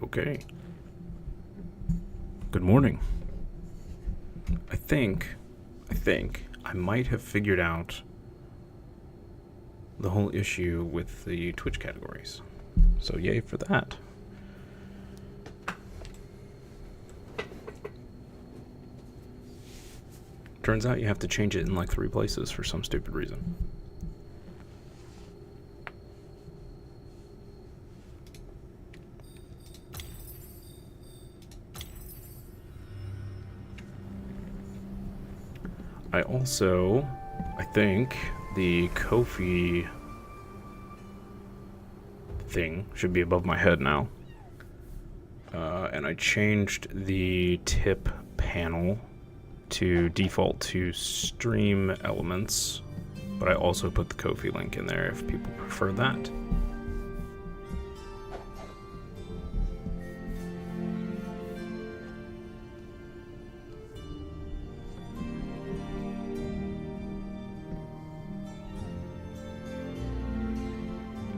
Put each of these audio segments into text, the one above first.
Okay. Good morning. I think I might have figured out the whole issue with the Twitch categories. So yay for that. Turns out you have to change it in like 3 places for some stupid reason. I think the Ko-fi thing should be above my head now. And I changed the tip panel to default to stream elements, but I also put the Ko-fi link in there if people prefer that.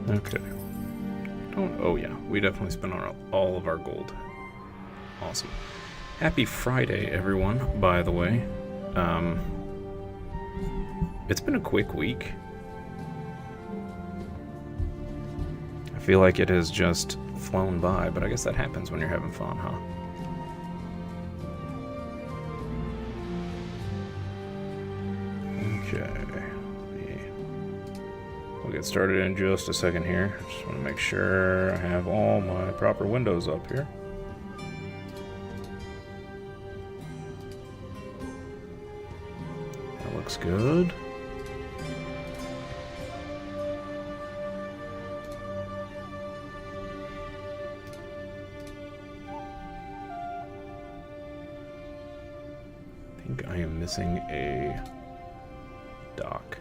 Okay. Oh yeah, we definitely spent all of our gold. Awesome. Happy Friday, everyone, by the way. It's been a quick week. I feel like it has just flown by, but I guess that happens when you're having fun, huh? Okay. We'll get started in just a second here. Just want to make sure I have all my proper windows up here. That looks good. I think I am missing a dock.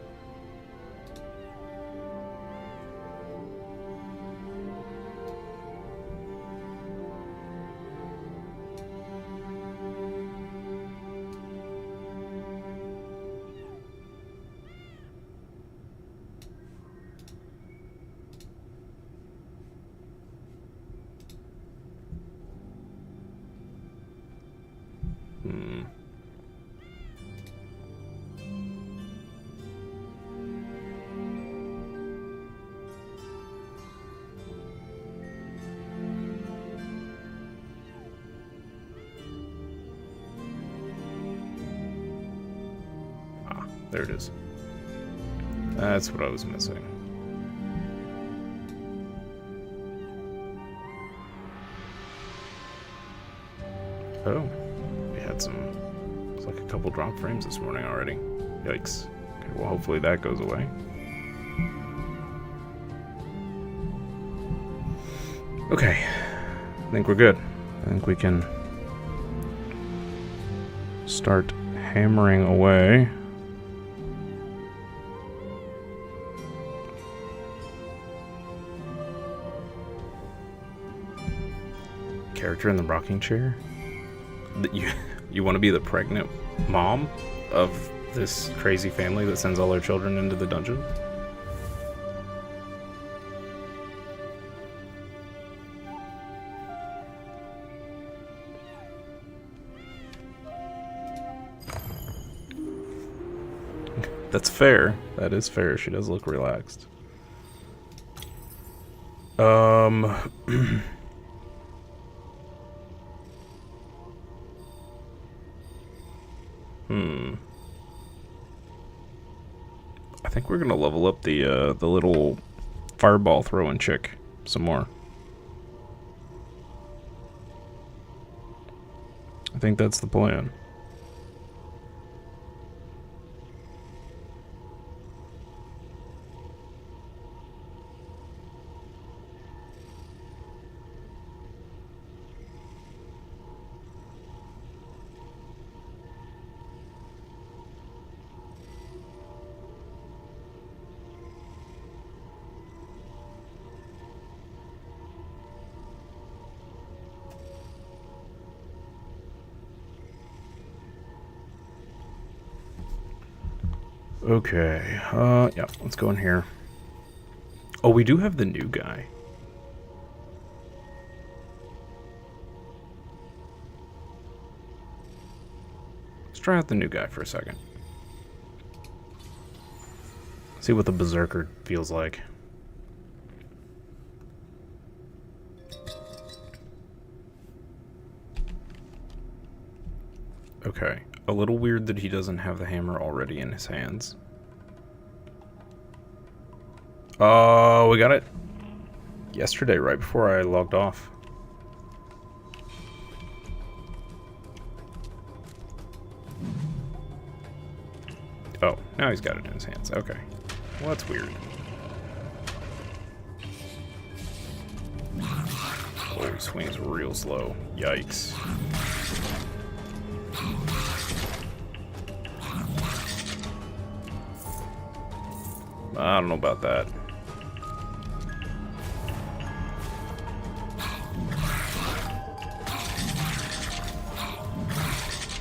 There it is. That's what I was missing. Oh, we had it's like a couple drop frames this morning already. Yikes. Okay, well, hopefully that goes away. Okay, I think we're good. I think we can start hammering away. Character in the rocking chair? You want to be the pregnant mom of this crazy family that sends all their children into the dungeon? That's fair. That is fair. She does look relaxed. I think we're gonna level up the little fireball throwing chick some more. I think that's the plan. Okay, yeah, let's go in here. Oh, we do have the new guy. try out the new guy for a second. See what the Berserker feels like. Okay, a little weird that he doesn't have the hammer already in his hands. Oh, we got it yesterday, right before I logged off. Oh, now he's got it in his hands. Okay. Well, that's weird. Oh, he swings real slow. Yikes. I don't know about that.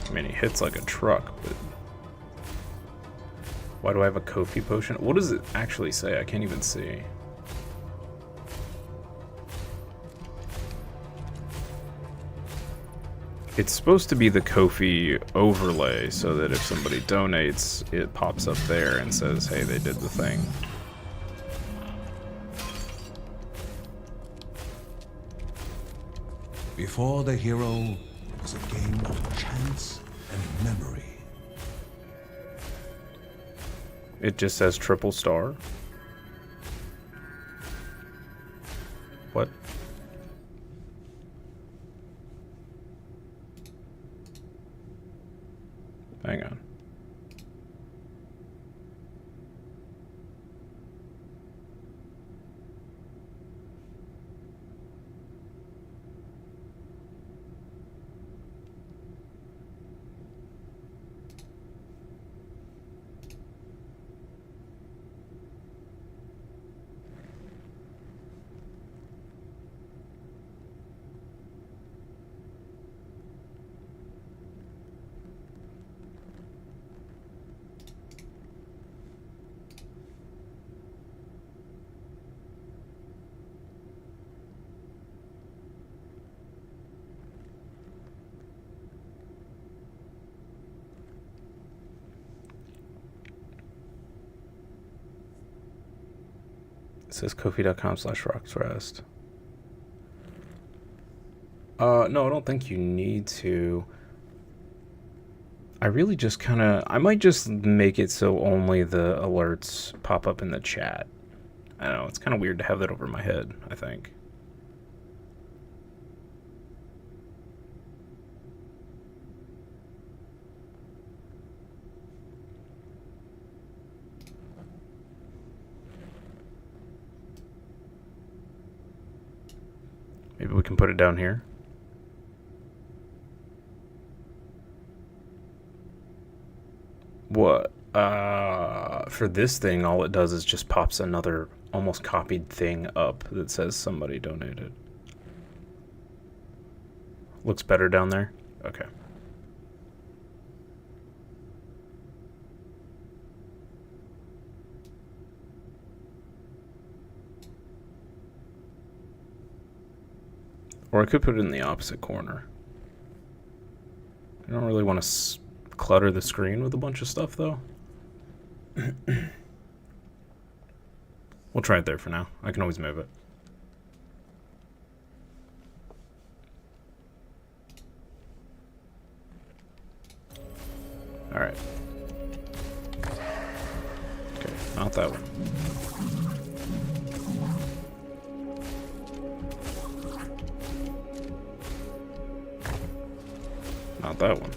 I mean, he hits like a truck, but... Why do I have a Kofi potion? What does it actually say? I can't even see. It's supposed to be the Kofi overlay, so that if somebody donates, it pops up there and says, hey, they did the thing. Before the hero was a game of chance and memory. It just says triple star. What? Hang on. It says kofi.com/rocksrest. No, I don't think you need to. I really just kind of... I might just make it so only the alerts pop up in the chat. I don't know, it's kind of weird to have that over my head, I think. Maybe we can put it down here. What? For this thing, all it does is just pops another almost copied thing up that says somebody donated. Looks better down there? Okay. Or I could put it in the opposite corner. I don't really want to clutter the screen with a bunch of stuff, though. We'll try it there for now. I can always move it. Alright. Okay, not that one. Not that one.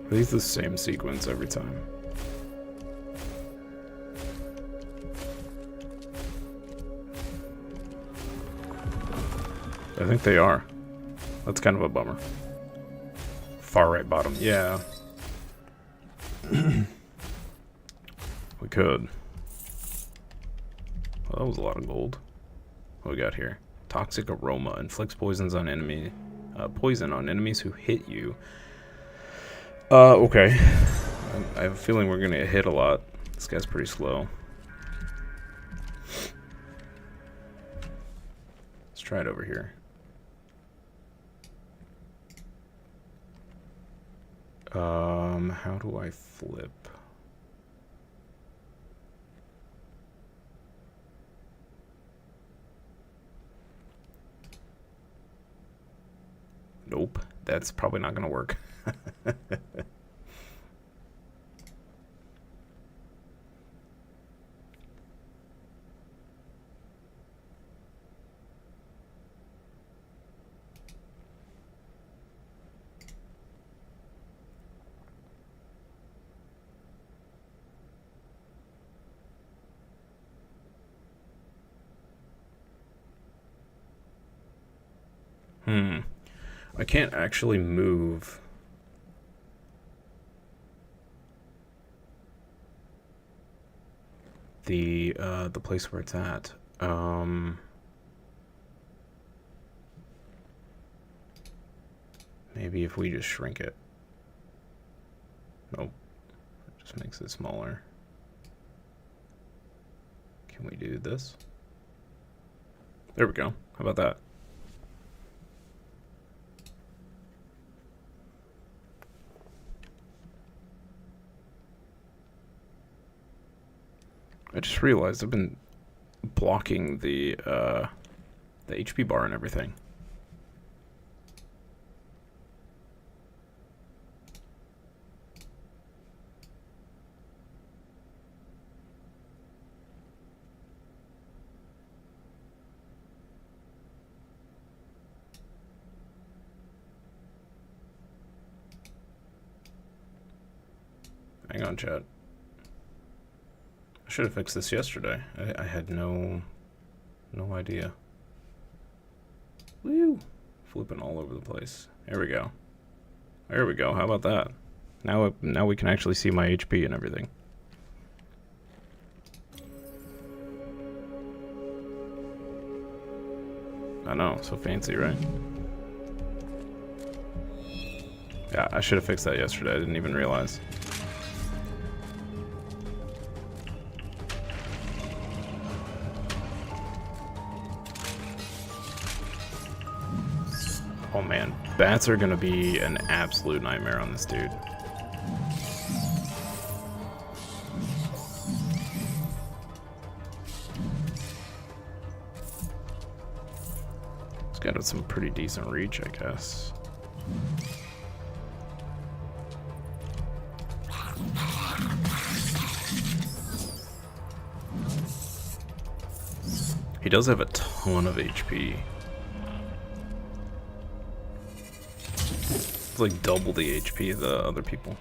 Are these the same sequence every time? I think they are. That's kind of a bummer. Far right bottom, yeah. We could. Well, that was a lot of gold. What we got here? Toxic aroma inflicts poison on enemies who hit you. Okay. I have a feeling we're gonna get hit a lot. This guy's pretty slow. Let's try it over here. How do I flip? Nope, that's probably not gonna work. I can't actually move the place where it's at. Maybe if we just shrink it. Nope. It just makes it smaller. Can we do this? There we go. How about that? I just realized I've been blocking the HP bar and everything. Hang on, chat. I should have fixed this yesterday. I had no idea. Woo! Flipping all over the place. There we go. There we go. How about that? Now we can actually see my HP and everything. I know, so fancy, right? Yeah, I should have fixed that yesterday. I didn't even realize. Oh man, bats are gonna be an absolute nightmare on this dude. He's got some pretty decent reach, I guess. He does have a ton of HP. It's like double the HP of the other people.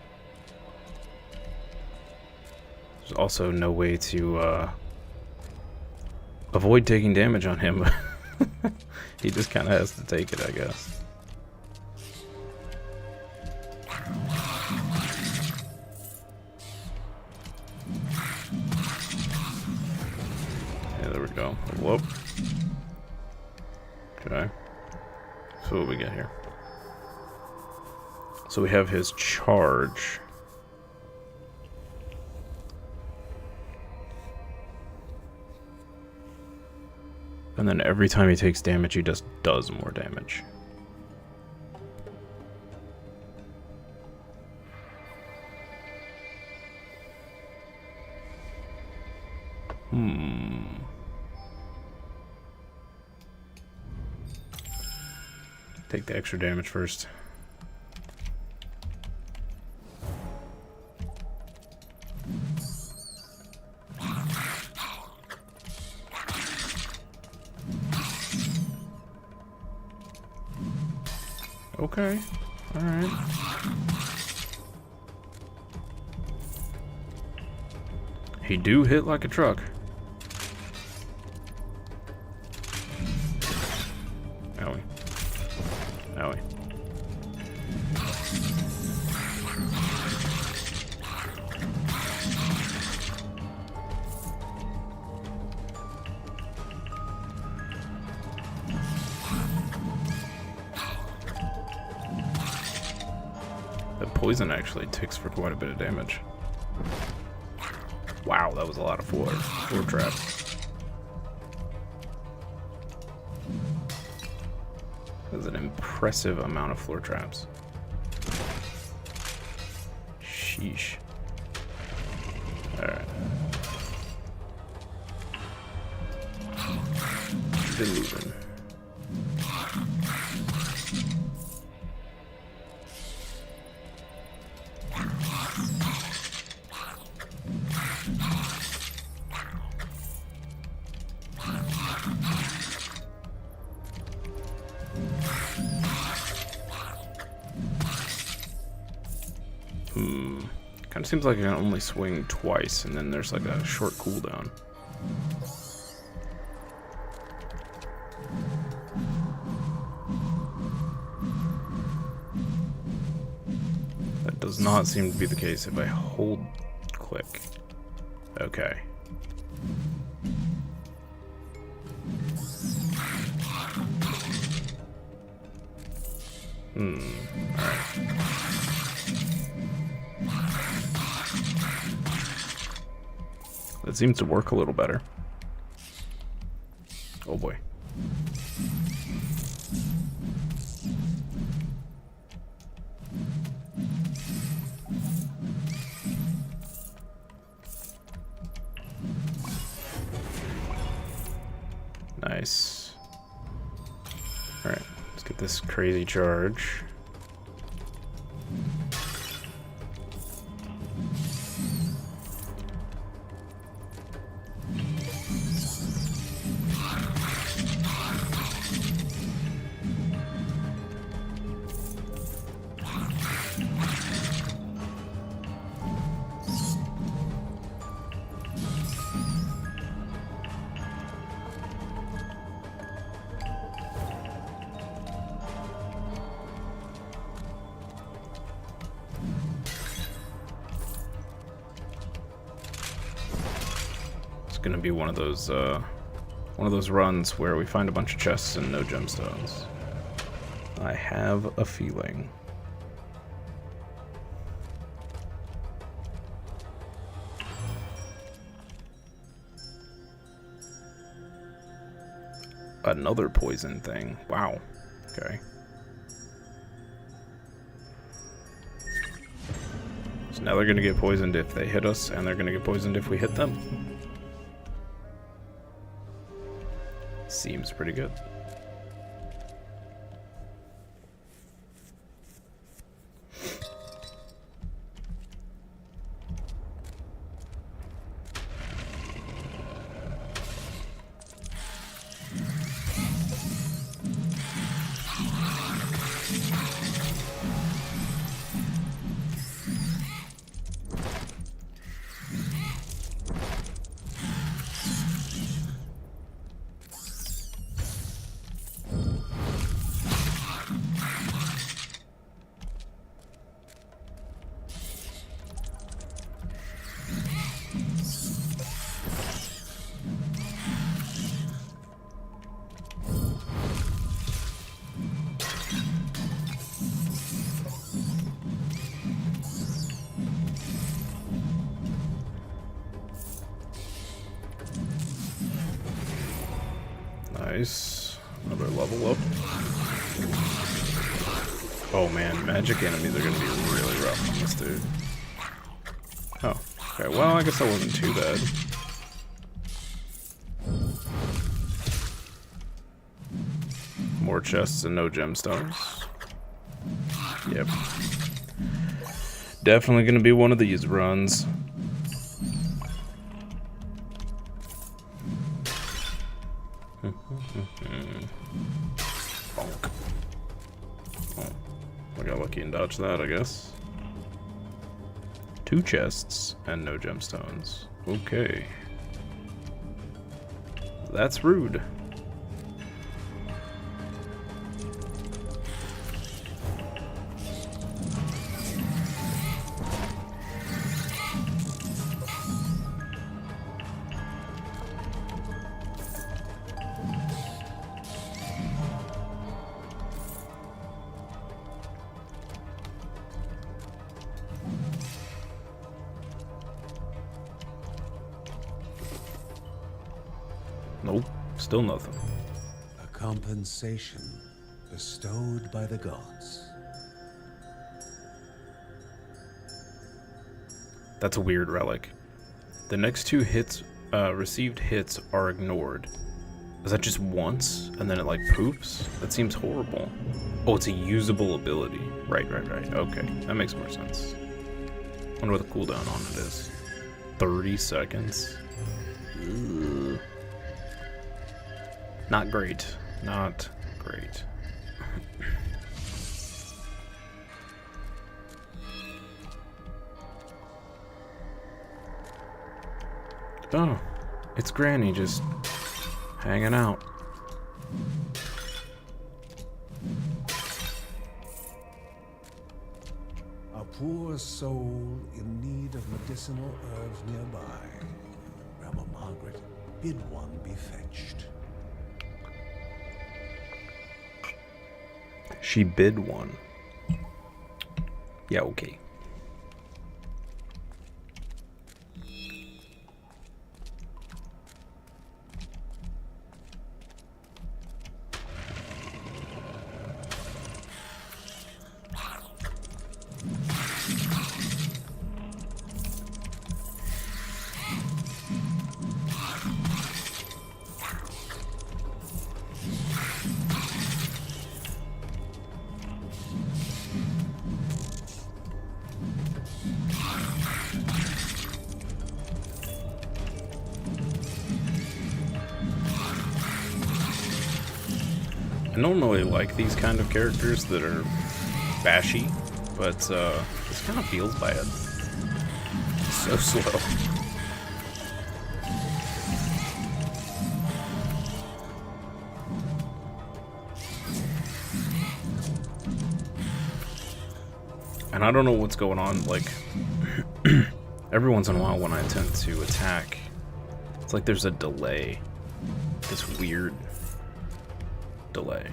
There's also no way to avoid taking damage on him. He just kind of has to take it, I guess. Yeah, there we go. Whoop. Okay. So what we got here? So we have his charge. And then every time he takes damage, he just does more damage. Take the extra damage first. Okay, alright. He do hit like a truck. Owie. Owie. The poison actually ticks for quite a bit of damage. Wow, that was a lot of floor traps. That was an impressive amount of floor traps. Sheesh. Alright. Been moving. Kind of seems like I can only swing twice, and then there's like a short cooldown. That does not seem to be the case if I hold click. Okay. Alright. That seems to work a little better. Oh boy. Nice. Alright, let's get this crazy charge. Gonna be one of those runs where we find a bunch of chests and no gemstones. I have a feeling. Another poison thing. Wow. Okay. So now they're gonna get poisoned if they hit us, and they're gonna get poisoned if we hit them. Seems pretty good. Nice. Another level up. Oh man, magic enemies are gonna be really rough on this dude. Oh, okay. Well, I guess that wasn't too bad. More chests and no gemstones. Yep. Definitely gonna be one of these runs. Bonk. Oh, I got lucky and dodged that, I guess. 2 chests and no gemstones. Okay. That's rude. Nope, still nothing. A compensation bestowed by the gods. That's a weird relic. The next 2 hits, received hits are ignored. Is that just once, and then it like poops? That seems horrible. Oh, it's a usable ability. Right. Okay, that makes more sense. Wonder what the cooldown on it is. 30 seconds. Ugh. Not great. Not great. Oh, it's Granny just hanging out. A poor soul in need of medicinal herbs nearby. Grandma Margaret, bid one be fetched. She bid one. Yeah, okay. I don't really like these kind of characters that are bashy, but this kind of feels bad. So slow. And I don't know what's going on, like, every once in a while when I attempt to attack, it's like there's a delay. This weird delay.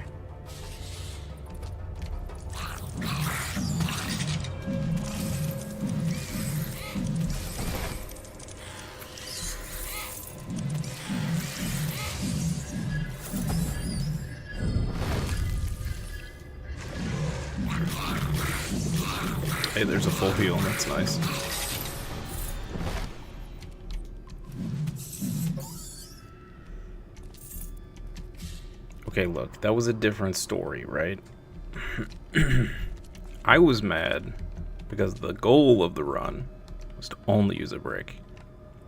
Hey, there's a full heal, that's nice. Okay, look, that was a different story, right? I was mad because the goal of the run was to only use a brick,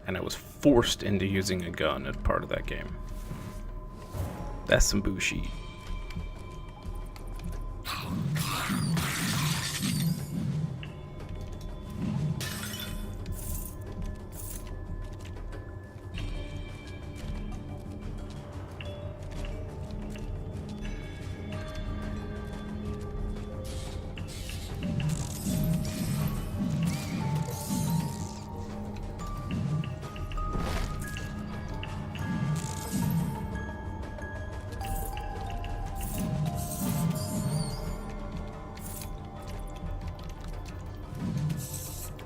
and I was forced into using a gun as part of that game. That's some bullshit.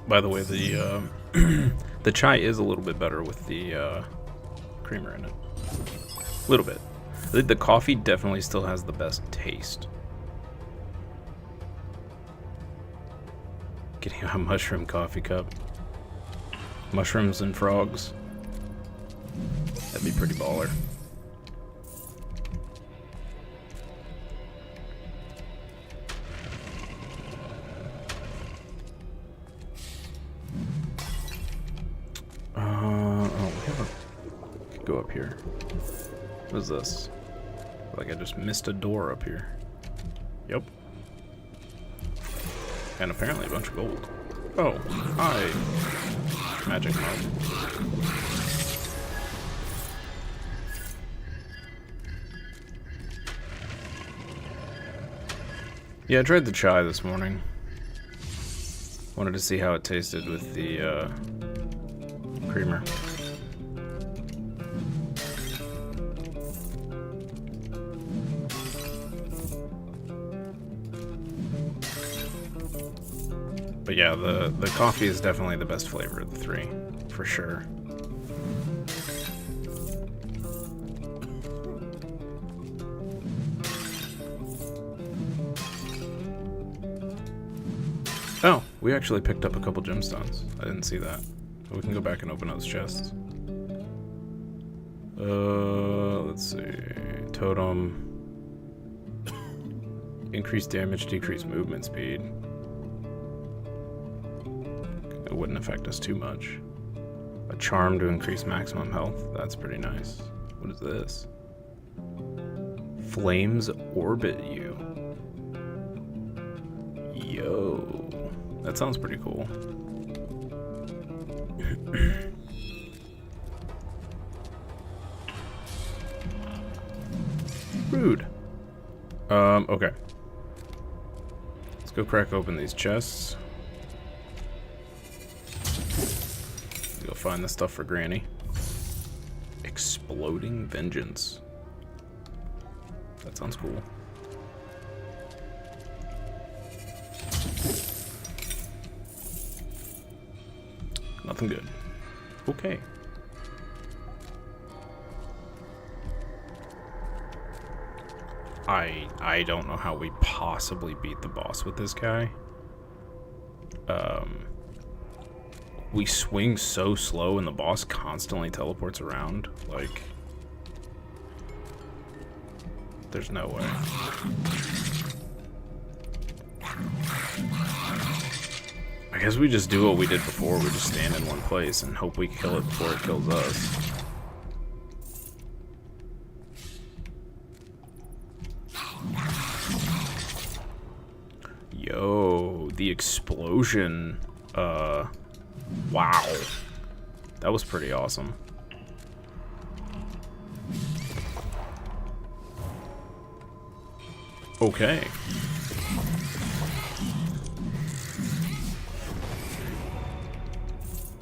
By the way, the the chai is a little bit better with the creamer in it. A little bit. I think the coffee definitely still has the best taste. Getting a mushroom coffee cup. Mushrooms and frogs. That'd be pretty baller. Go up here. What is this? Like I just missed a door up here. Yep. And apparently a bunch of gold. Oh, hi. Magic mug. Yeah, I tried the chai this morning. Wanted to see how it tasted with the creamer. But yeah, the coffee is definitely the best flavor of the three, for sure. Oh, we actually picked up a couple gemstones. I didn't see that. We can go back and open those chests. Let's see. Totem. Increased damage, decreased movement speed. It wouldn't affect us too much. A charm to increase maximum health. That's pretty nice. What is this? Flames orbit you. Yo. That sounds pretty cool. Rude. Okay. Let's go crack open these chests. Go find the stuff for Granny. Exploding Vengeance. That sounds cool. Nothing good. Okay. I don't know how we possibly beat the boss with this guy. We swing so slow and the boss constantly teleports around. Like, there's no way. I guess we just do what we did before. We just stand in one place and hope we kill it before it kills us. Yo, the explosion. Wow. That was pretty awesome. Okay.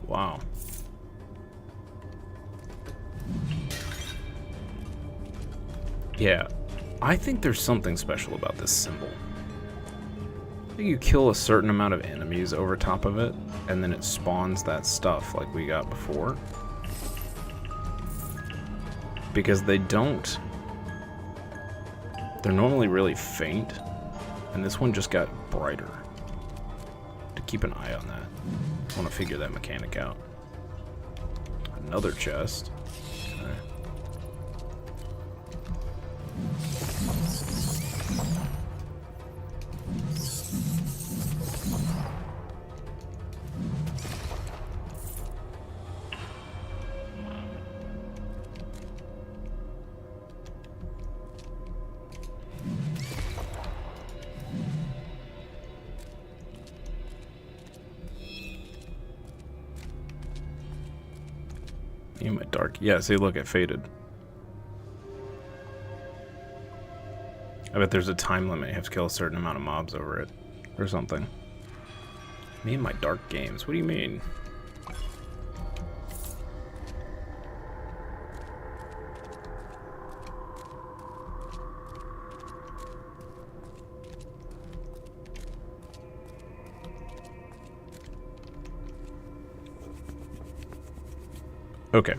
Wow. Yeah, I think there's something special about this symbol. You kill a certain amount of enemies over top of it, and then it spawns that stuff like we got before. Because they don't... They're normally really faint, and this one just got brighter. To keep an eye on that. I want to figure that mechanic out. Another chest. Okay. Me and my dark. Yeah, see, look, it faded. I bet there's a time limit. You have to kill a certain amount of mobs over it. Or something. Me and my dark games. What do you mean? Okay,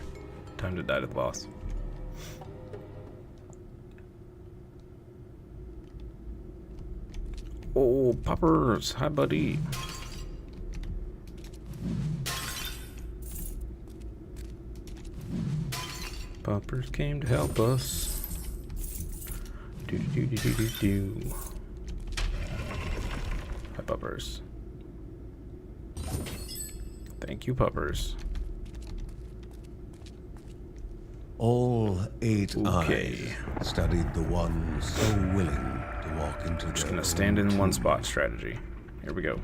time to die to the boss. Oh, Poppers, hi buddy. Poppers came to help us. Do do do do do do. Hi Poppers. Thank you, Poppers. All 8 Okay. eyes studied the one so willing to walk into Just their gonna stand own in one tomb. spot strategy. Here we go.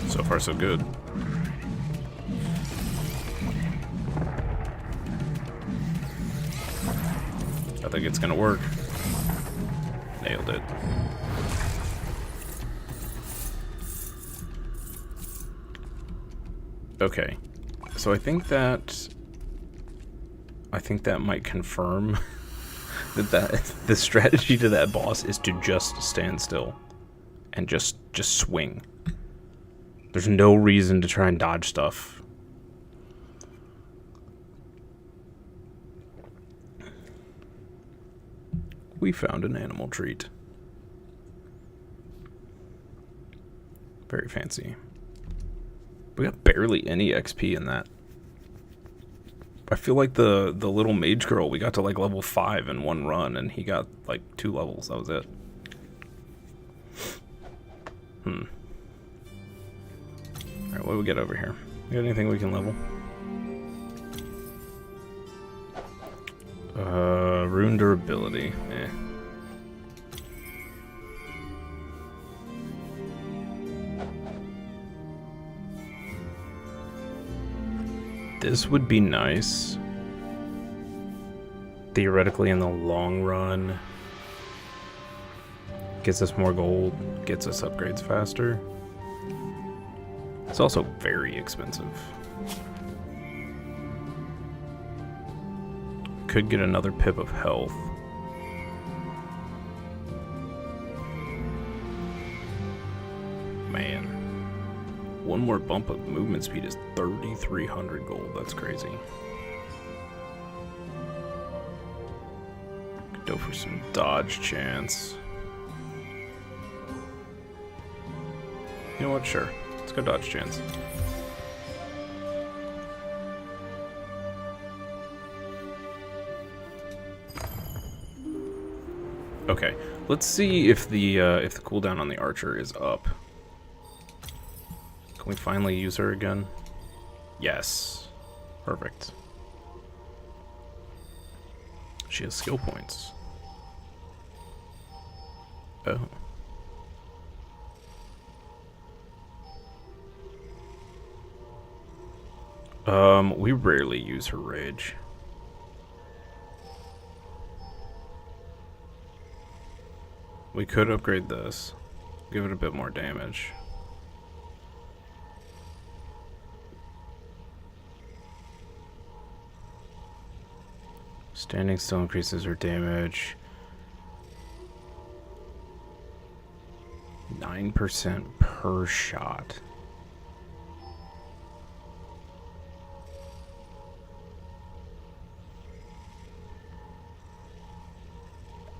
So far, so good. I think it's gonna work. Nailed it. Okay. So I think that I think that might confirm that the strategy to that boss is to just stand still and just swing. There's no reason to try and dodge stuff. We found an animal treat. Very fancy. We got barely any XP in that. I feel like the little mage girl, we got to like level 5 in one run, and he got like 2 levels. That was it. Alright, what do we get over here? We got anything we can level? Rune durability. Eh. This would be nice. Theoretically, in the long run. Gets us more gold, gets us upgrades faster. It's also very expensive. Could get another pip of health. Man. One more bump of movement speed is 3,300 gold. That's crazy. Could go for some dodge chance. You know what? Sure. Let's go dodge chance. Okay. Let's see if the cooldown on the archer is up. Can we finally use her again? Yes. Perfect. She has skill points. Oh. We rarely use her rage. We could upgrade this. Give it a bit more damage. Standing still increases her damage. 9% per shot.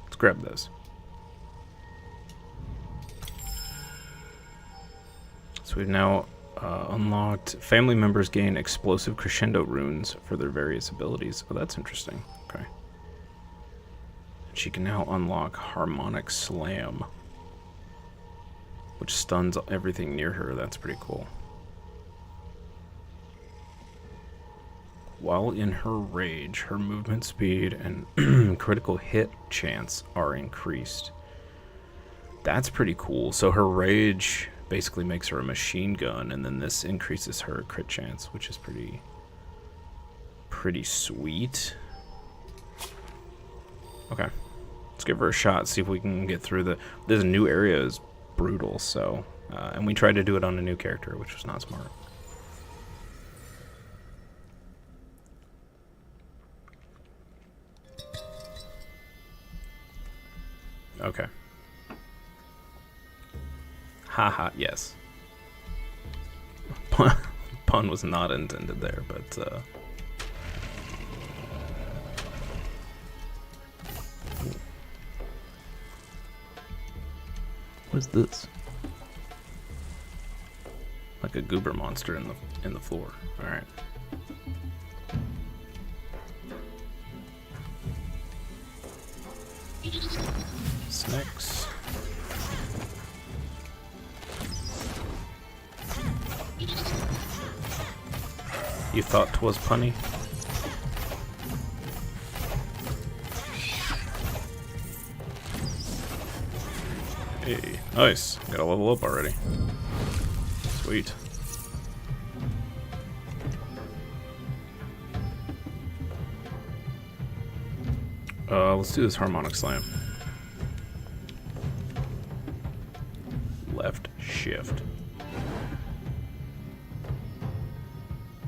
Let's grab this. So we've now unlocked family members gain explosive crescendo runes for their various abilities. Oh, that's interesting. Okay. She can now unlock harmonic slam, which stuns everything near her. That's pretty cool. While in her rage, her movement speed and critical hit chance are increased. That's pretty cool. So her rage basically makes her a machine gun, and then this increases her crit chance, which is pretty sweet. Okay, let's give her a shot, see if we can get through this new area is brutal, so and we tried to do it on a new character, which was not smart. Okay. Haha, yes. Pun was not intended there, but what is this? Like a goober monster in the floor. All right. Snakes. You thought 'twas punny? Hey, nice. Got a level up already. Sweet. Let's do this harmonic slam. Left shift.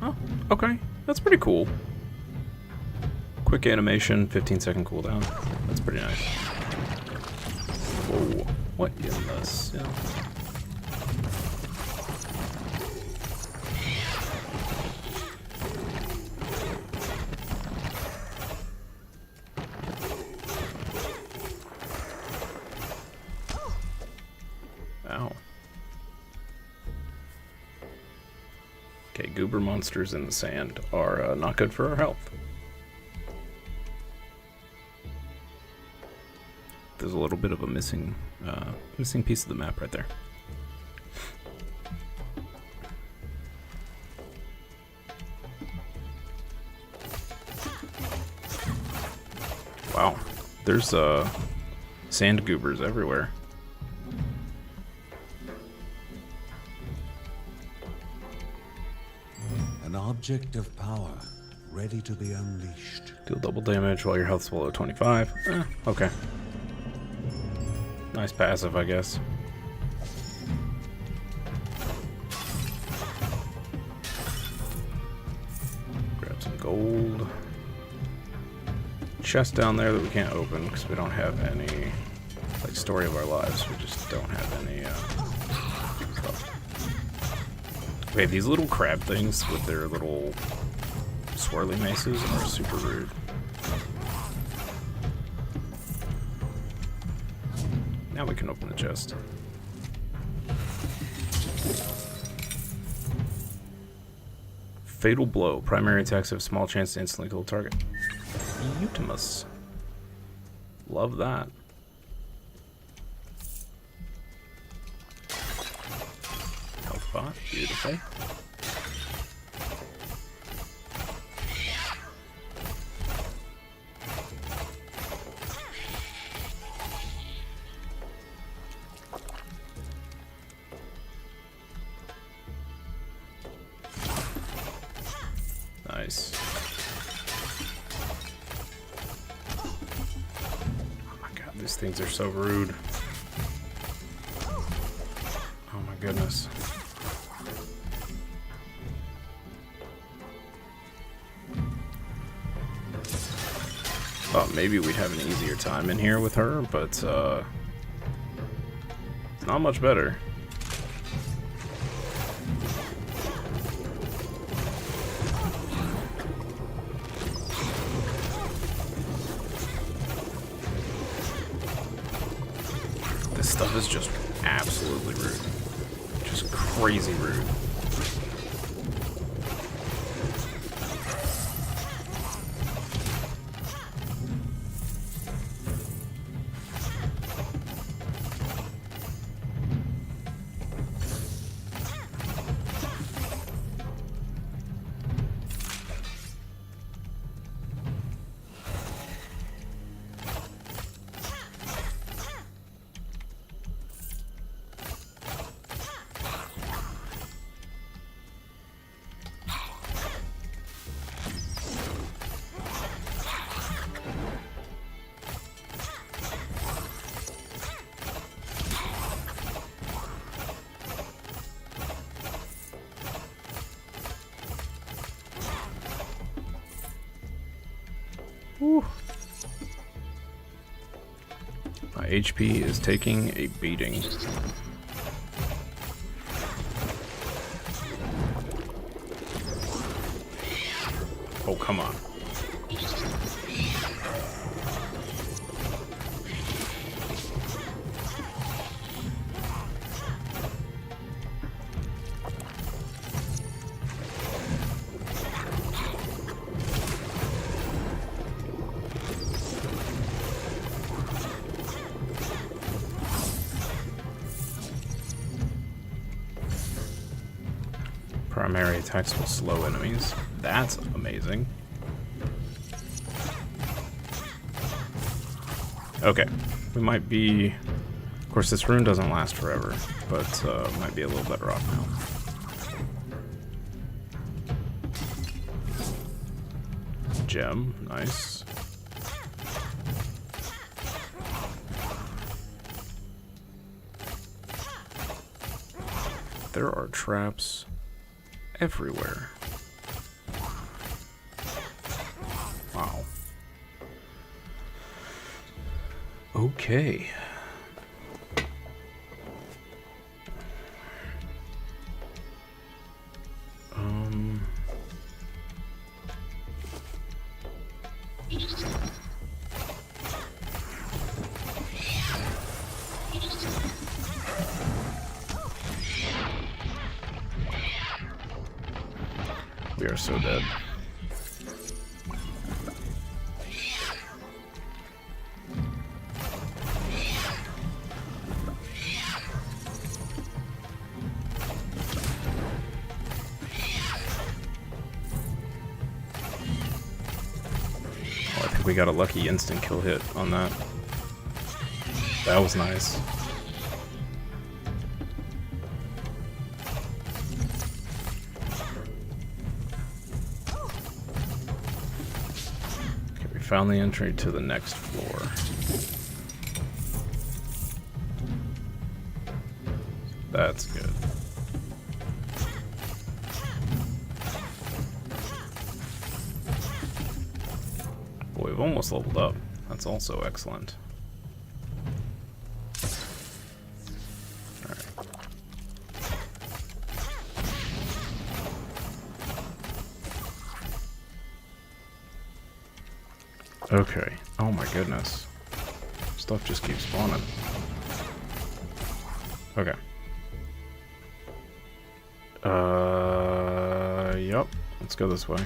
Oh, okay. That's pretty cool. Quick animation, 15-second cooldown. That's pretty nice. Whoa. What in the cell? Ow. Okay, goober monsters in the sand are not good for our health. There's a little bit of a missing piece of the map right there. Wow, there's sand goobers everywhere. An object of power, ready to be unleashed. Deal double damage while your health's below 25. Okay. Nice passive, I guess. Grab some gold. Chest down there that we can't open because we don't have any, like, story of our lives. We just don't have any stuff. Okay, these little crab things with their little swirly maces are super rude. Now we can open the chest. Fatal blow. Primary attacks have small chance to instantly kill a target. Utimus. Love that. Health bot. Beautiful. Nice. Oh my god, these things are so rude. Oh my goodness. Thought maybe we'd have an easier time in here with her, but it's not much better. This stuff is just absolutely rude. Just crazy rude. Whew. My HP is taking a beating. Oh, come on. Primary attacks will slow enemies. That's amazing. Okay, we might be... Of course, this rune doesn't last forever, but might be a little better off now. Gem, nice. There are traps everywhere. Wow. Okay. We are so dead. Oh, I think we got a lucky instant kill hit on that. That was nice. Found the entry to the next floor. That's good. Well, we've almost leveled up. That's also excellent. Alright. Okay. Oh my goodness. Stuff just keeps spawning. Okay. Yep. Let's go this way.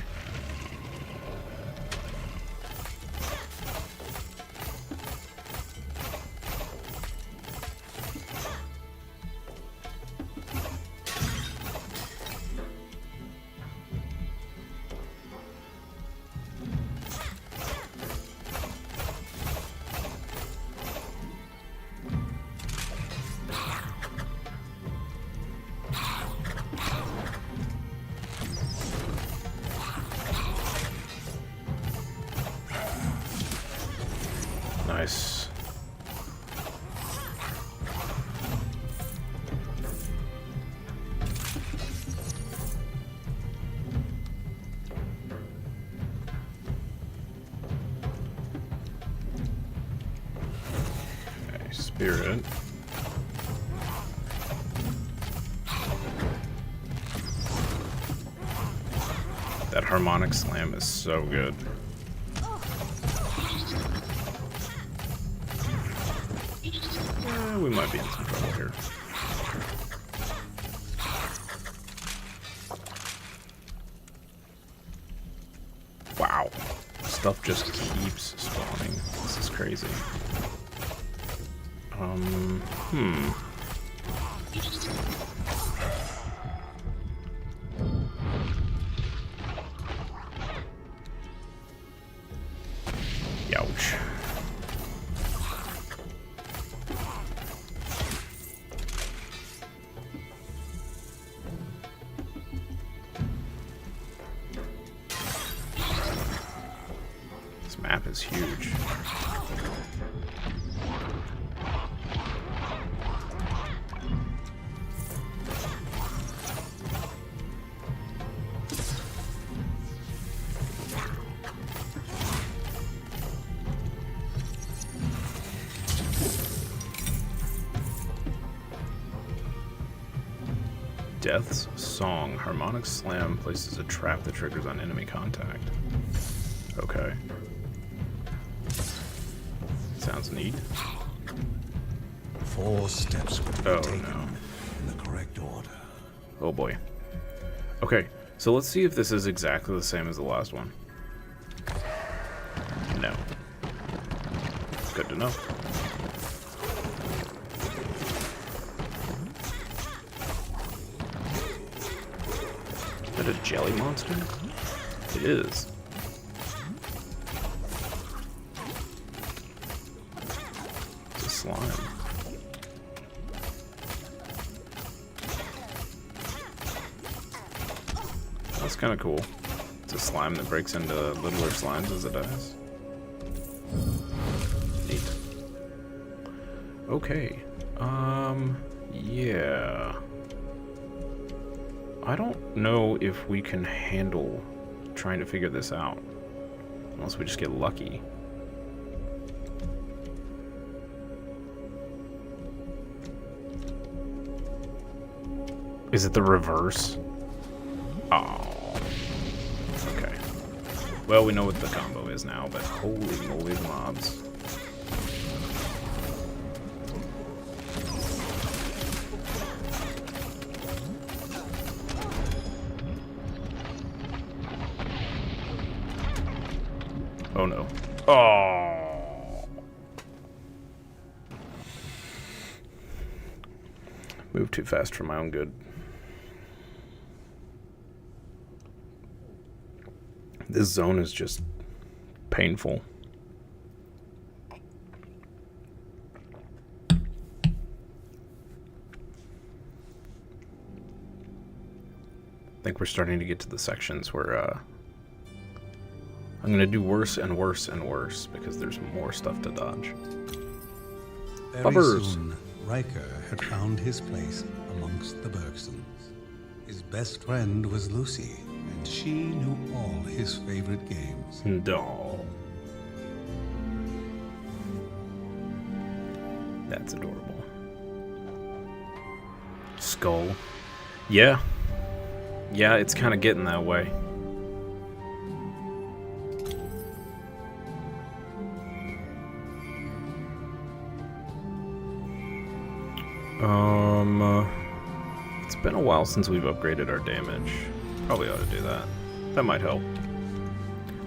Nice. Okay, spirit. That harmonic slam is so good. We might be in some trouble here. Wow. Stuff just keeps spawning. This is crazy. Youch. This map is huge. Death's Song. Harmonic Slam places a trap that triggers on enemy contact. Okay. Sounds neat. 4 steps will be taken in the correct order. Oh boy. Okay, so let's see if this is exactly the same as the last one. No. Good to know. Is that a jelly monster? It is. It's a slime. That's kind of cool. It's a slime that breaks into littler slimes as it dies. Neat. Okay. Yeah. I don't know if we can handle trying to figure this out. Unless we just get lucky. Is it the reverse? Oh. Okay. Well, we know what the combo is now, but holy moly, the mobs. Oh no. Oh. Move too fast for my own good. This zone is just painful. I think we're starting to get to the sections where I'm gonna do worse and worse and worse because there's more stuff to dodge. Very soon, Riker had found his place amongst the Bergsons. His best friend was Lucy, and she knew all his favorite games. No. That's adorable. Skull. Yeah. Yeah, it's kind of getting that way. It's been a while since we've upgraded our damage. Probably ought to do that. That might help.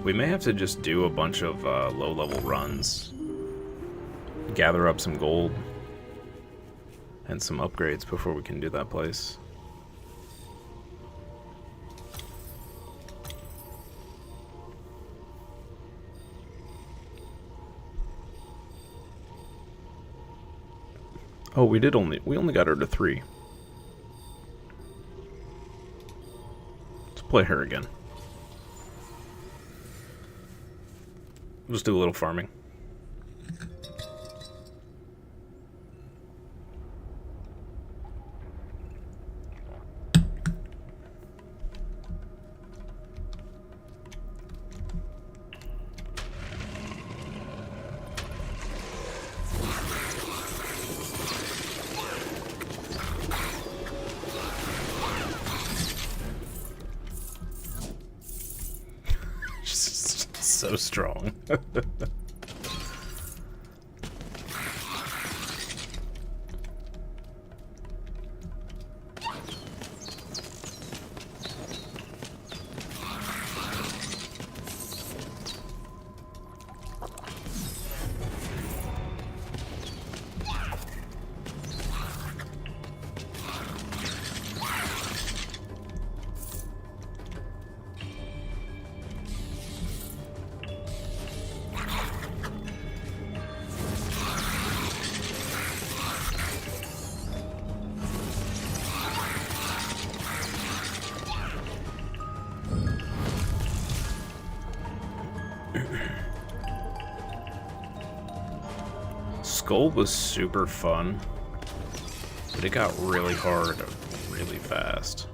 We may have to just do a bunch of low-level runs. Gather up some gold. And some upgrades before we can do that place. Oh, we only got her to 3. Let's play her again. Let's do a little farming. So strong. Skull was super fun, but it got really hard really fast.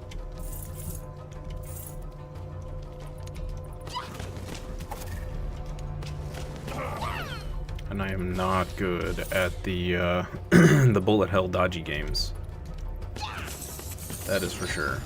And I am not good at the the bullet hell dodgy games. That is for sure.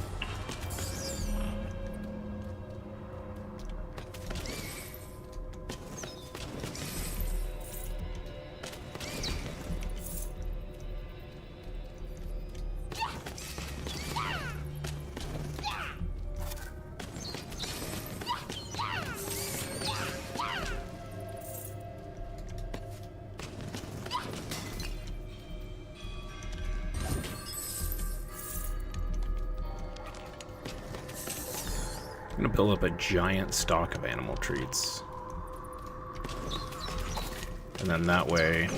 I'm gonna build up a giant stock of animal treats. And then that way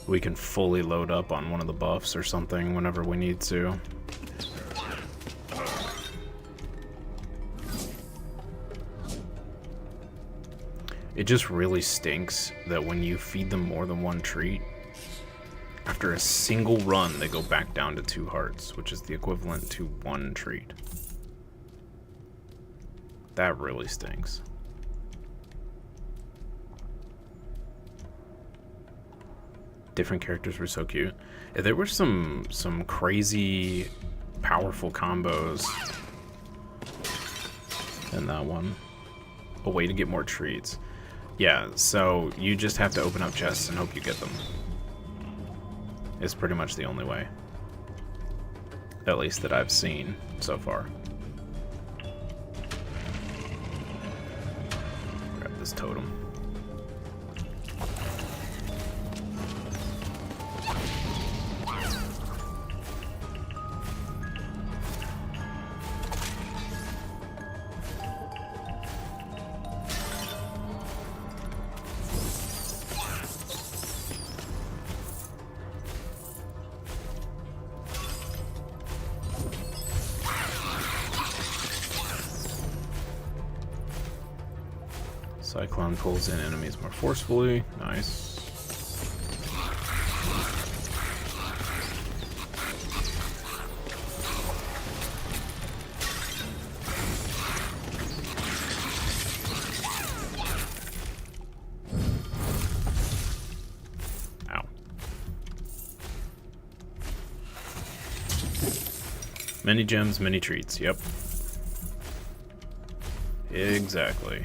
we can fully load up on one of the buffs or something whenever we need to. It just really stinks that when you feed them more than one treat, after a single run they go back down to 2 hearts, which is the equivalent to 1 treat. That really stinks. different characters were so cute. Yeah, there were some crazy, powerful combos in that one. A way to get more treats. Yeah, so you just have to open up chests and hope you get them. It's pretty much the only way. At least that I've seen so far. Grab this totem. Cyclone pulls in enemies more forcefully. Nice. Ow. Many gems, many treats. Yep. Exactly.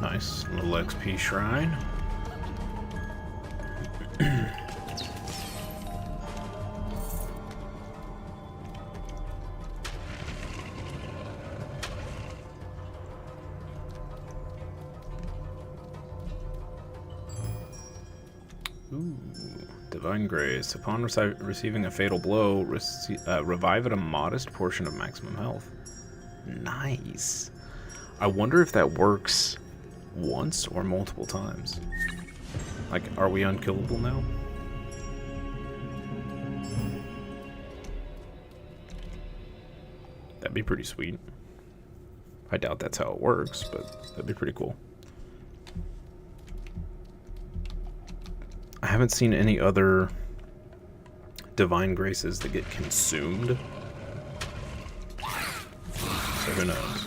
Nice little XP shrine. Ooh, Divine Grace. Upon receiving a fatal blow, revive at a modest portion of maximum health. Nice. I wonder if that works once or multiple times. Like, are we unkillable now? That'd be pretty sweet. I doubt that's how it works, but that'd be pretty cool. I haven't seen any other divine graces that get consumed. So who knows?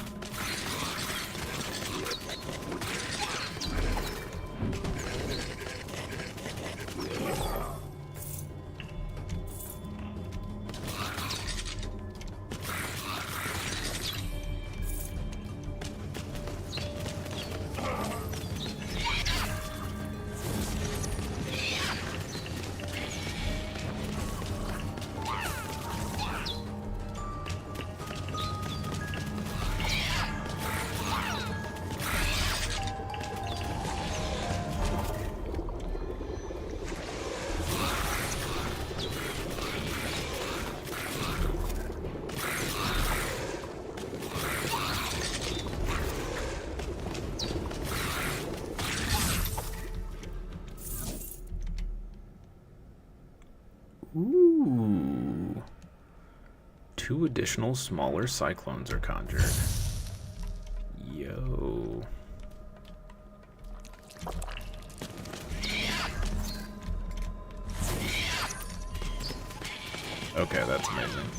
Ooh. 2 additional smaller cyclones are conjured. Yo. Okay, that's amazing.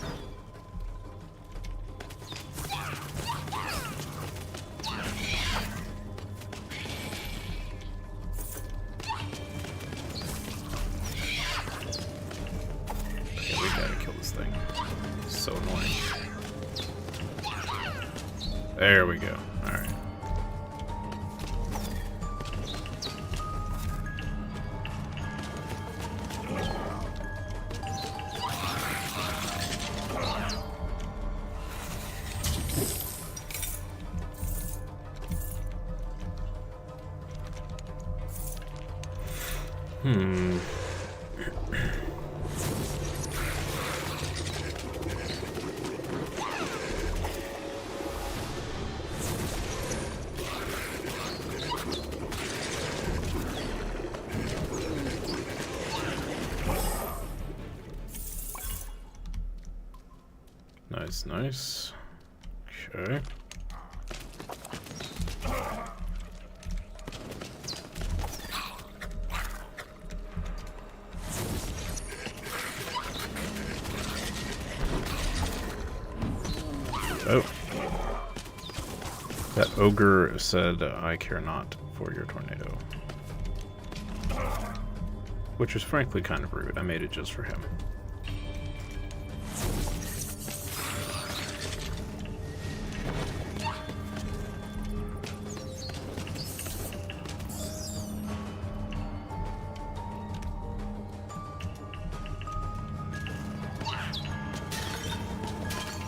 So annoying. There we go. Alright. Nice, nice. Okay. Oh. That ogre said, I care not for your tornado. Which was frankly kind of rude. I made it just for him.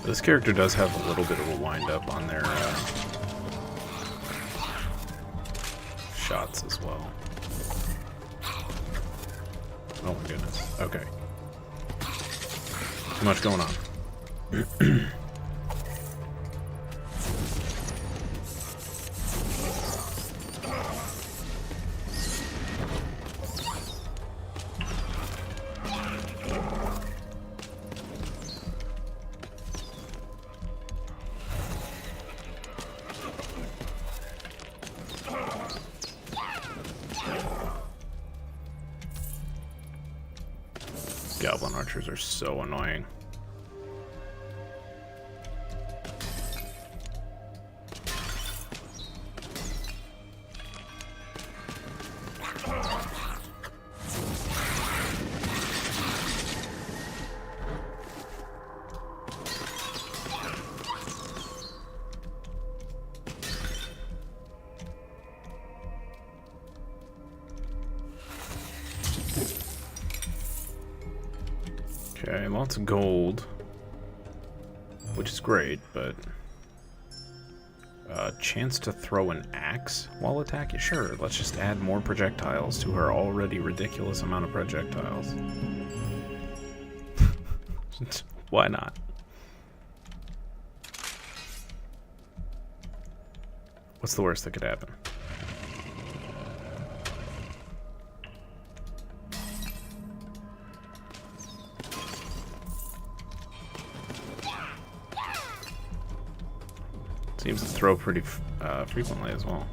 This character does have a little bit of a wind-up on their shots as well. Oh my goodness. Okay. Too much going on. Goblin archers are so annoying. Okay, lots of gold, which is great, but chance to throw an axe while attacking? Sure, let's just add more projectiles to her already ridiculous amount of projectiles. Why not? What's the worst that could happen? Seems to throw pretty frequently as well.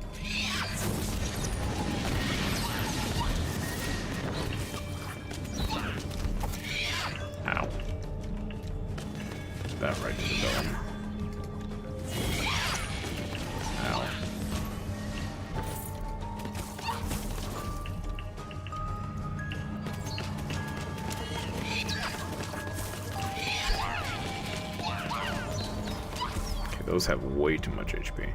Ow. That right to the dome. Ow. Those have way too much HP.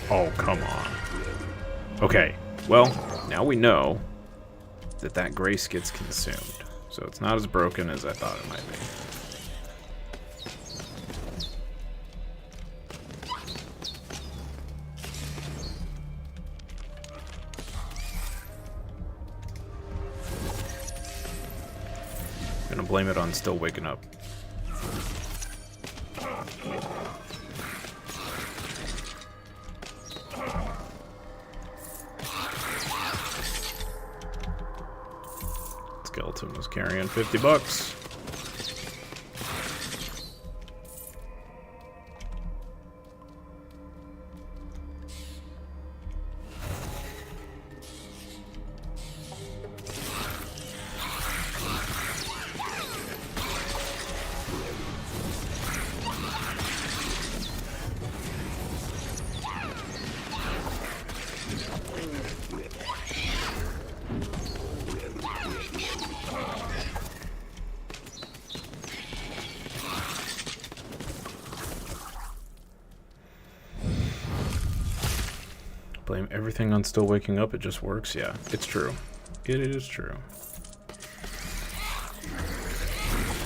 Oh, come on. Okay, well, now we know that that grace gets consumed. So it's not as broken as I thought it might be. Gonna blame it on still waking up. Skeleton was carrying 50 bucks. Blame everything on still waking up, it just works. Yeah, it's true. It is true.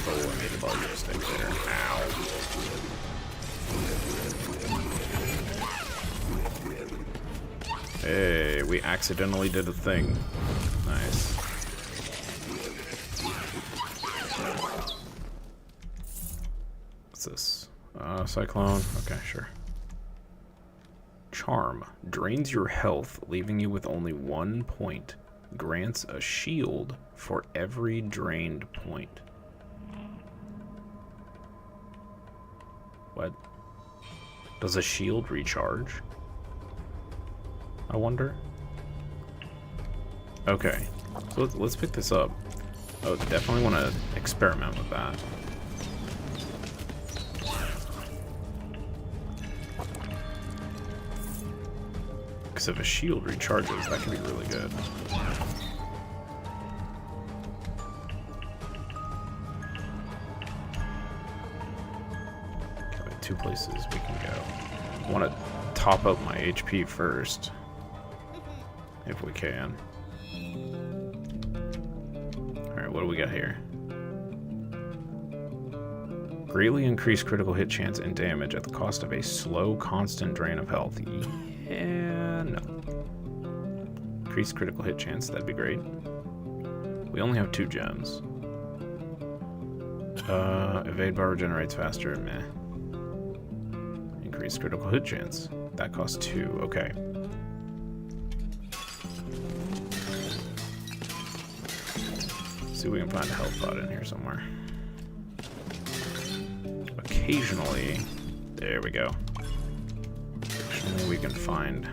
Oh, I made a ball mistake there. Ow. Hey, we accidentally did a thing. Nice. Cyclone? Okay, sure. Charm. Drains your health, leaving you with only 1 point. Grants a shield for every drained point. What? Does a shield recharge? I wonder. Okay, so let's pick this up. I would definitely want to experiment with that. Because if a shield recharges, that could be really good. Okay, 2 places we can go. I want to top up my HP first, if we can. Alright, what do we got here? Greatly increase critical hit chance and damage at the cost of a slow, constant drain of health. Yeah, no. Increase critical hit chance, that'd be great. We only have 2 gems. Evade bar regenerates faster, meh. Increase critical hit chance. That costs 2, okay. See if we can find a health pot in here somewhere. Occasionally, there we go. Occasionally we can find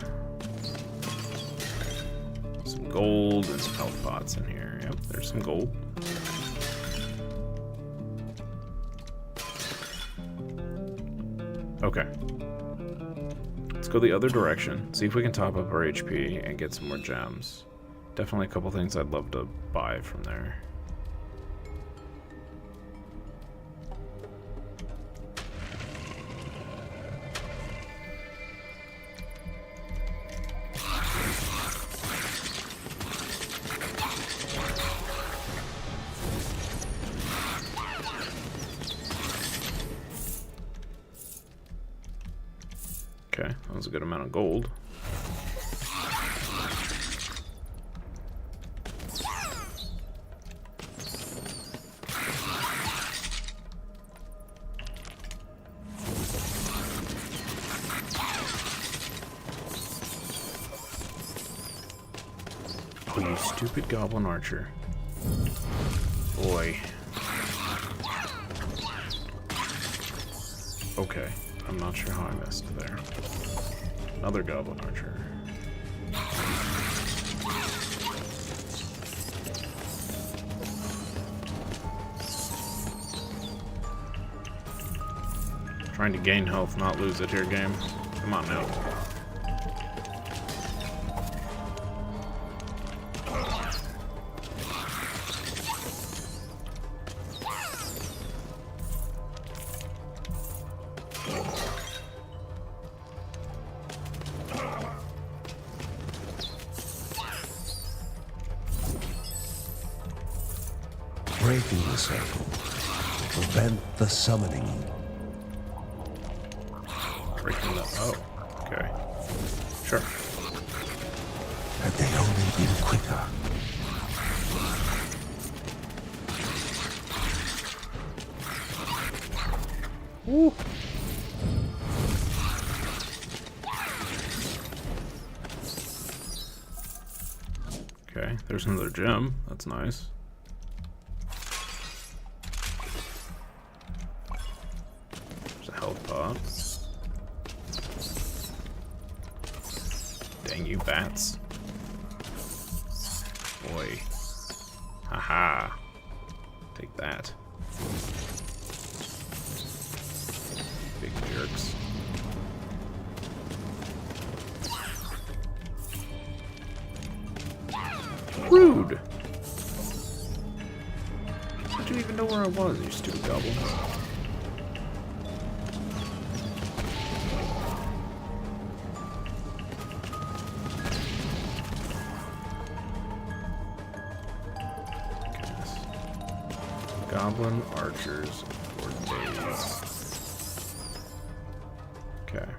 some gold and some health pots in here. Yep, there's some gold. Okay. Let's go the other direction. See if we can top up our HP and get some more gems. Definitely a couple things I'd love to buy from there. Okay, that was a good amount of gold. Oh, you stupid goblin archer. Boy. Okay, I'm not sure how I missed there. Another goblin archer. Trying to gain health, not lose it here, game. Come on now. Breaking the circle to prevent the summoning. Breaking the... oh, okay. Sure. Had they only been quicker. Woo. Okay, there's another gem. That's nice. There's a health pot. Dang you bats. Boy. Haha. Take that. Big jerks. Rude! How'd you even know where I was, you stupid goblin? Goodness. Goblin archers for days. Okay.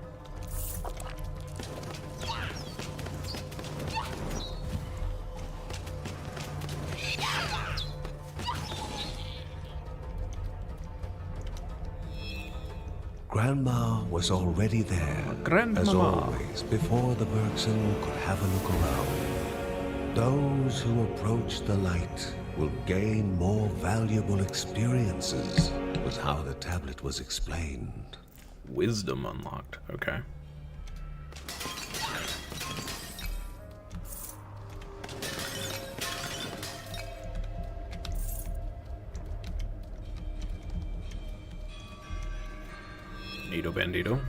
Grandma was already there, as Grandmama. always, before the Bergson could have a look around. Those who approach the light will gain more valuable experiences, was how the tablet was explained. Wisdom unlocked. Okay. Neato bandito.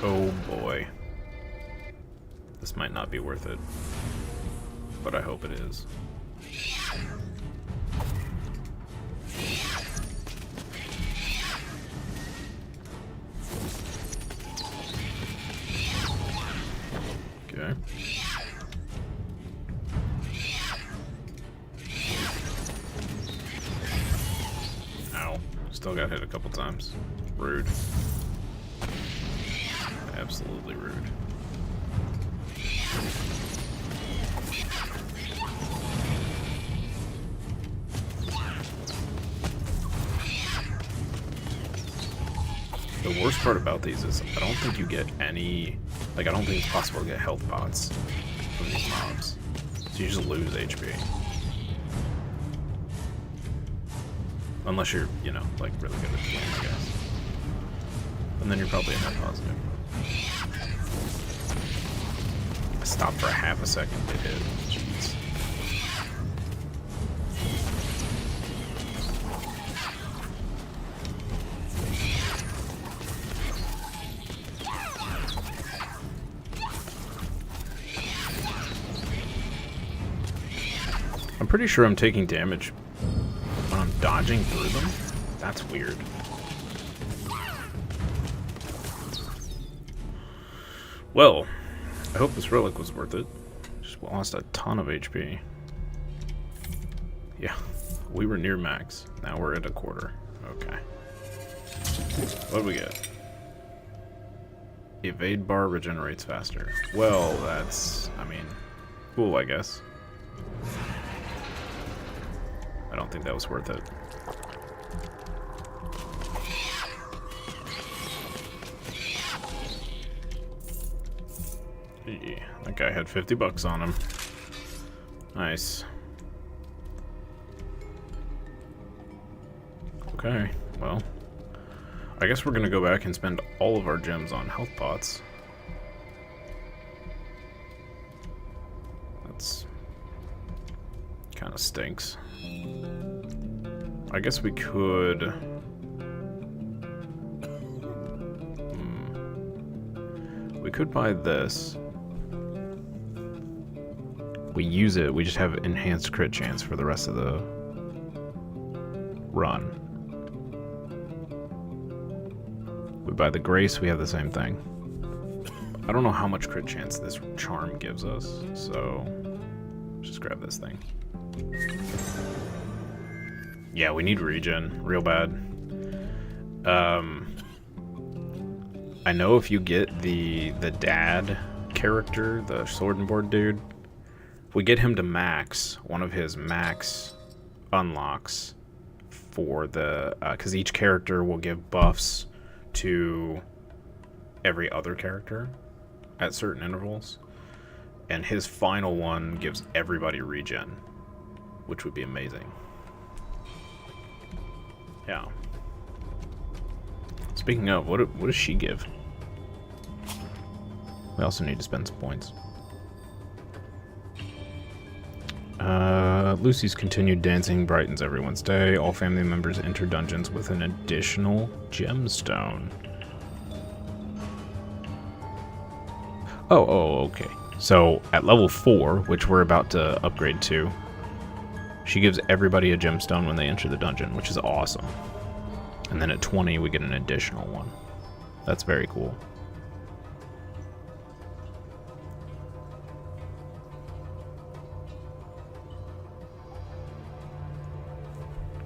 Oh boy. This might not be worth it, but I hope it is. Okay. Ow. Still got hit a couple times. Rude. Absolutely rude. The worst part about these is I don't think you get any, like I don't think it's possible to get health pots from these mobs. So you just lose HP. Unless you're, you know, like really good at the game, I guess. And then you're probably a net positive. I stopped for a half a second, it hit. Jeez. I'm pretty sure I'm taking damage when I'm dodging through them. That's weird. Well, I hope this relic was worth it. Just lost a ton of HP. Yeah, we were near max. Now we're at a quarter. Okay. What do we get? Evade bar regenerates faster. Well, that's, I mean, cool, I guess. I don't think that was worth it. Yeah, that guy had 50 bucks on him. Nice. Okay, well, I guess we're gonna go back and spend all of our gems on health pots. That's kind of stinks. I guess we could. We could buy this. We use it, we just have enhanced crit chance for the rest of the run. We buy the grace, we have the same thing. I don't know how much crit chance this charm gives us, so just grab this thing. Yeah, we need regen real bad. I know if you get the dad character, the sword and board dude, if we get him to max, one of his max unlocks for the because each character will give buffs to every other character at certain intervals, and his final one gives everybody regen, which would be amazing. Yeah. Speaking of, what does she give? We also need to spend some points. Lucy's continued dancing brightens everyone's day. All family members enter dungeons with an additional gemstone. Oh, okay. So at level 4, which we're about to upgrade to, she gives everybody a gemstone when they enter the dungeon, which is awesome. And then at 20, we get an additional one. That's very cool.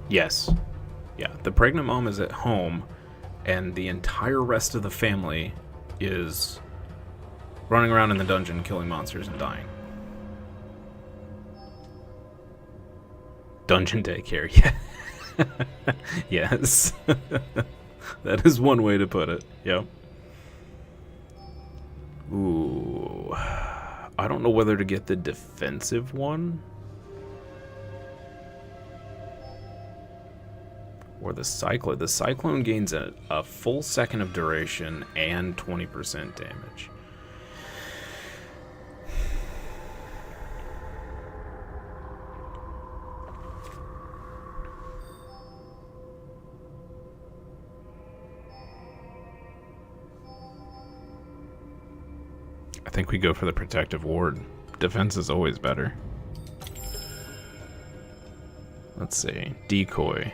Yes. Yeah, the pregnant mom is at home, and the entire rest of the family is running around in the dungeon killing monsters and dying. Dungeon daycare, yeah. Yes. That is one way to put it, yep. Ooh. I don't know whether to get the defensive one or the cyclone. The cyclone gains a full second of duration and 20% damage. I think we go for the protective ward. Defense is always better. Let's see. Decoy.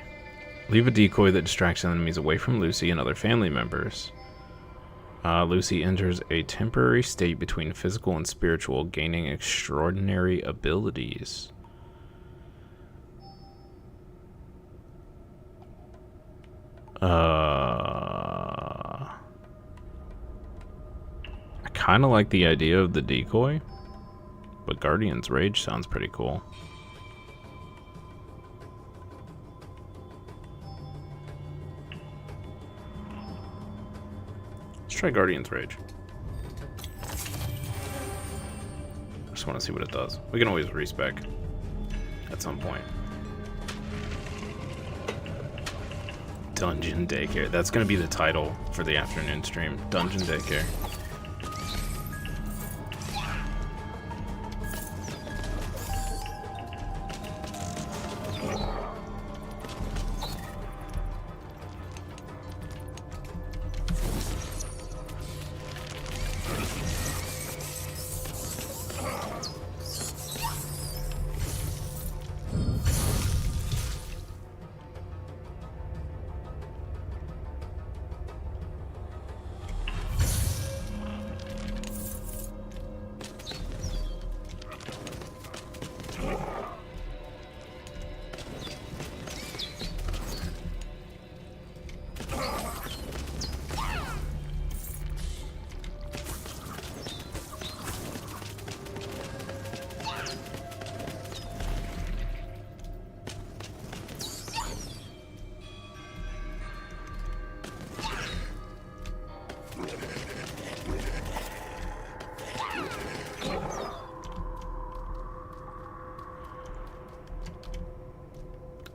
Leave a decoy that distracts enemies away from Lucy and other family members. Lucy enters a temporary state between physical and spiritual, gaining extraordinary abilities. I kind of like the idea of the decoy, but Guardian's Rage sounds pretty cool. Let's try Guardian's Rage. I just want to see what it does. We can always respec at some point. Dungeon Daycare. That's going to be the title for the afternoon stream. Dungeon Daycare.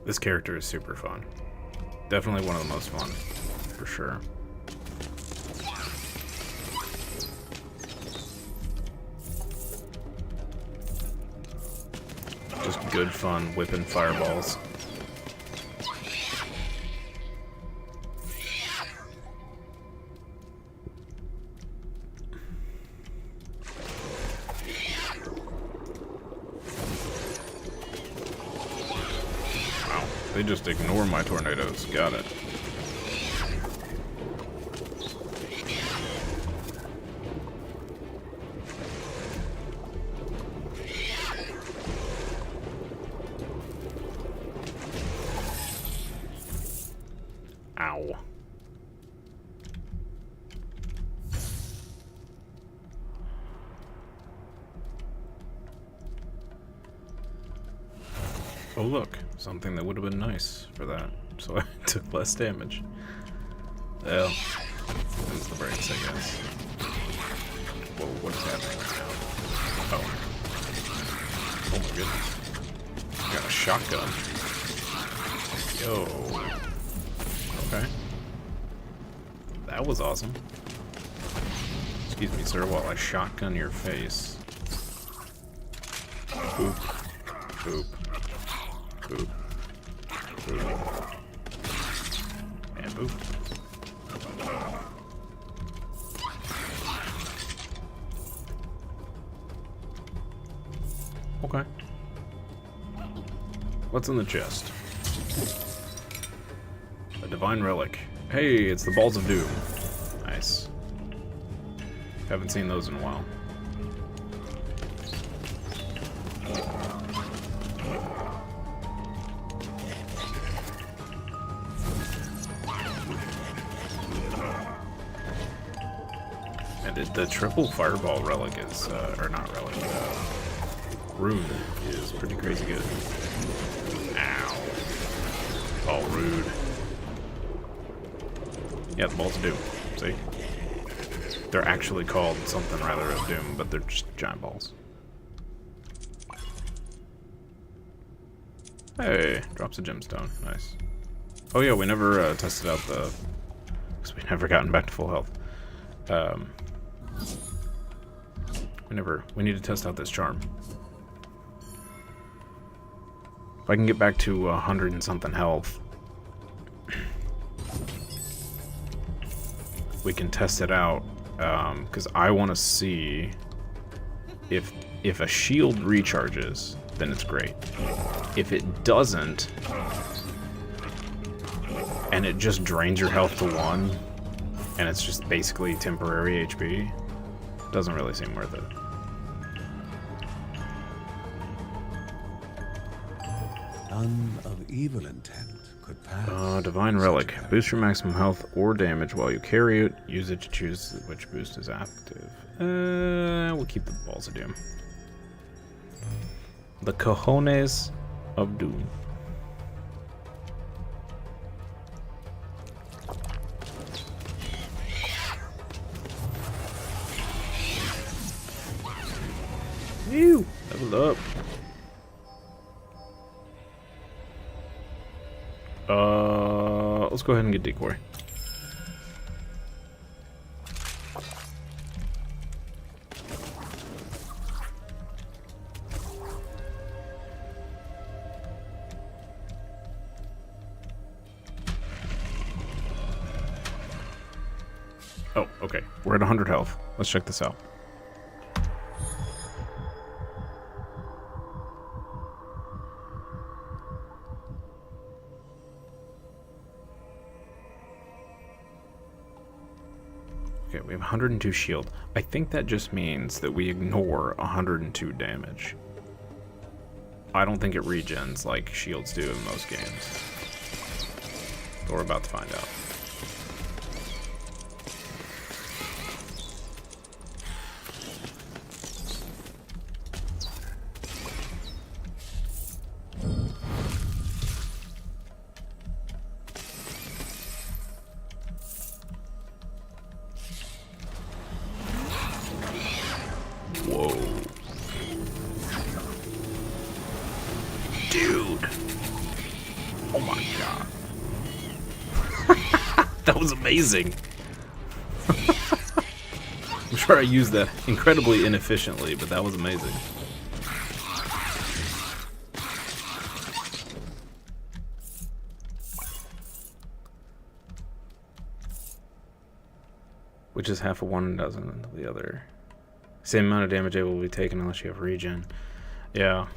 This character is super fun. Definitely one of the most fun, for sure. Just good fun whipping fireballs. They just ignore my tornadoes. Got it. Ow. Oh look, something that would have been nice for that, so I took less damage. Well, them's the breaks, I guess. Whoa, what is happening right now? Oh. Oh my goodness. I got a shotgun. Yo. Okay. That was awesome. Excuse me, sir, while I shotgun your face. Boop. Boop. Boop. Boop. And boop. Okay. What's in the chest? A divine relic. Hey, it's the Balls of Doom. Nice. Haven't seen those in a while. And the triple fireball relic is, or not relic, rune is pretty crazy good. Ow. All rude. Yeah, the balls of doom. See? They're actually called something rather of doom, but they're just giant balls. Hey, drops a gemstone. Nice. Oh yeah, we never tested out the... because we never gotten back to full health. We need to test out this charm. If I can get back to 100 and something health, we can test it out, because I want to see if a shield recharges, then it's great. If it doesn't, and it just drains your health to 1, and it's just basically temporary HP, doesn't really seem worth it. None of evil intent could pass. Divine Relic. Boost your maximum health or damage while you carry it. Use it to choose which boost is active. We'll keep the balls of doom. The cojones of doom. Ew, level up. Let's go ahead and get decoy. Oh, okay. We're at 100 health. Let's check this out. Okay, we have 102 shield. I think that just means that we ignore 102 damage. I don't think it regens like shields do in most games. But we're about to find out. Whoa. Dude. Oh my god. That was amazing. I'm sure I used that incredibly inefficiently, but that was amazing. Which is half of one and doesn't of the other. Same amount of damage able to be taken unless you have regen. Yeah.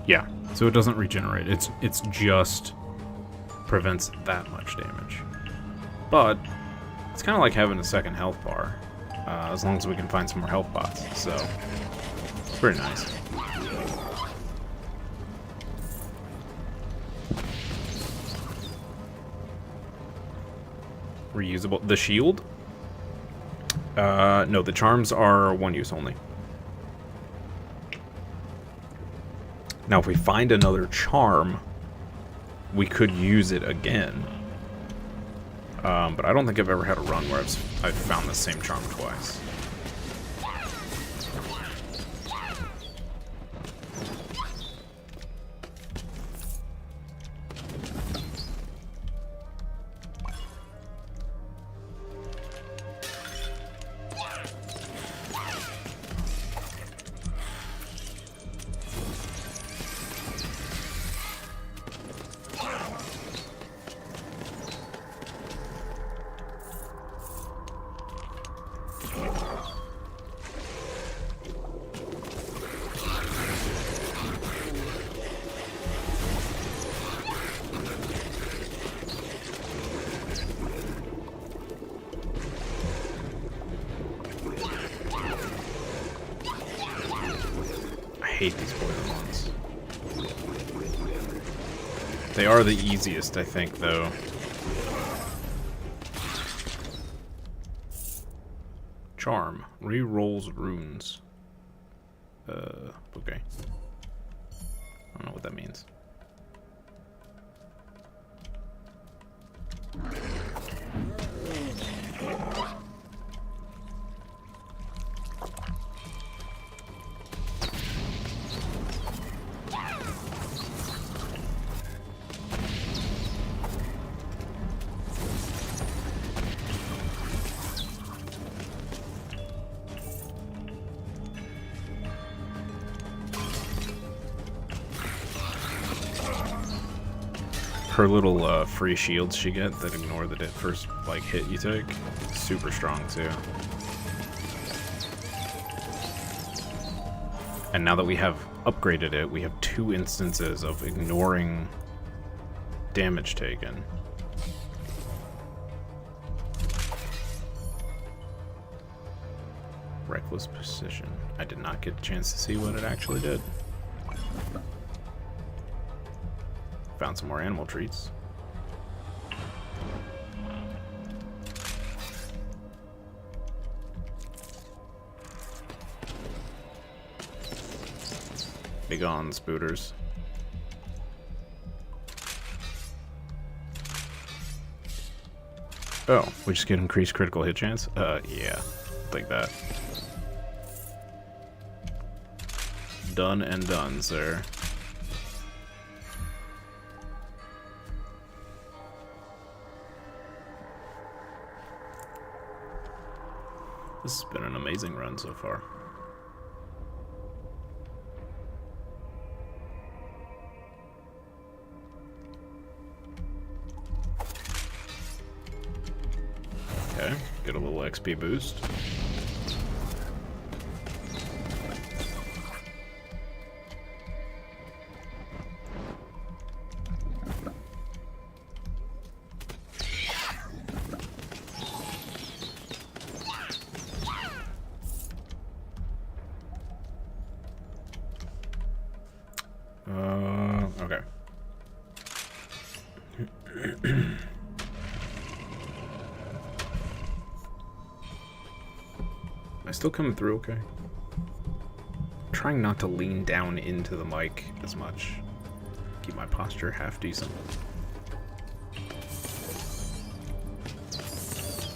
Yeah. So it doesn't regenerate. It's just prevents that much damage. But it's kind of like having a second health bar, as long as we can find some more health pots. So it's pretty nice. Reusable. The shield? No, the charms are one use only. Now, if we find another charm, we could use it again. But I don't think I've ever had a run where I've found the same charm twice. hate these poison ones. They are the easiest, I think, though. Charm. Re-rolls runes. Okay. I don't know what that means. Her little free shields she get that ignore the first like hit you take, super strong too. And now that we have upgraded it, we have 2 instances of ignoring damage taken. Reckless precision. I did not get a chance to see what it actually did. Found some more animal treats. Begone, spooters. Oh, we just get increased critical hit chance? Yeah. Like that. Done and done, sir. This has been an amazing run so far. Okay, get a little XP boost. Okay. Am I still coming through okay? I'm trying not to lean down into the mic as much. Keep my posture half decent.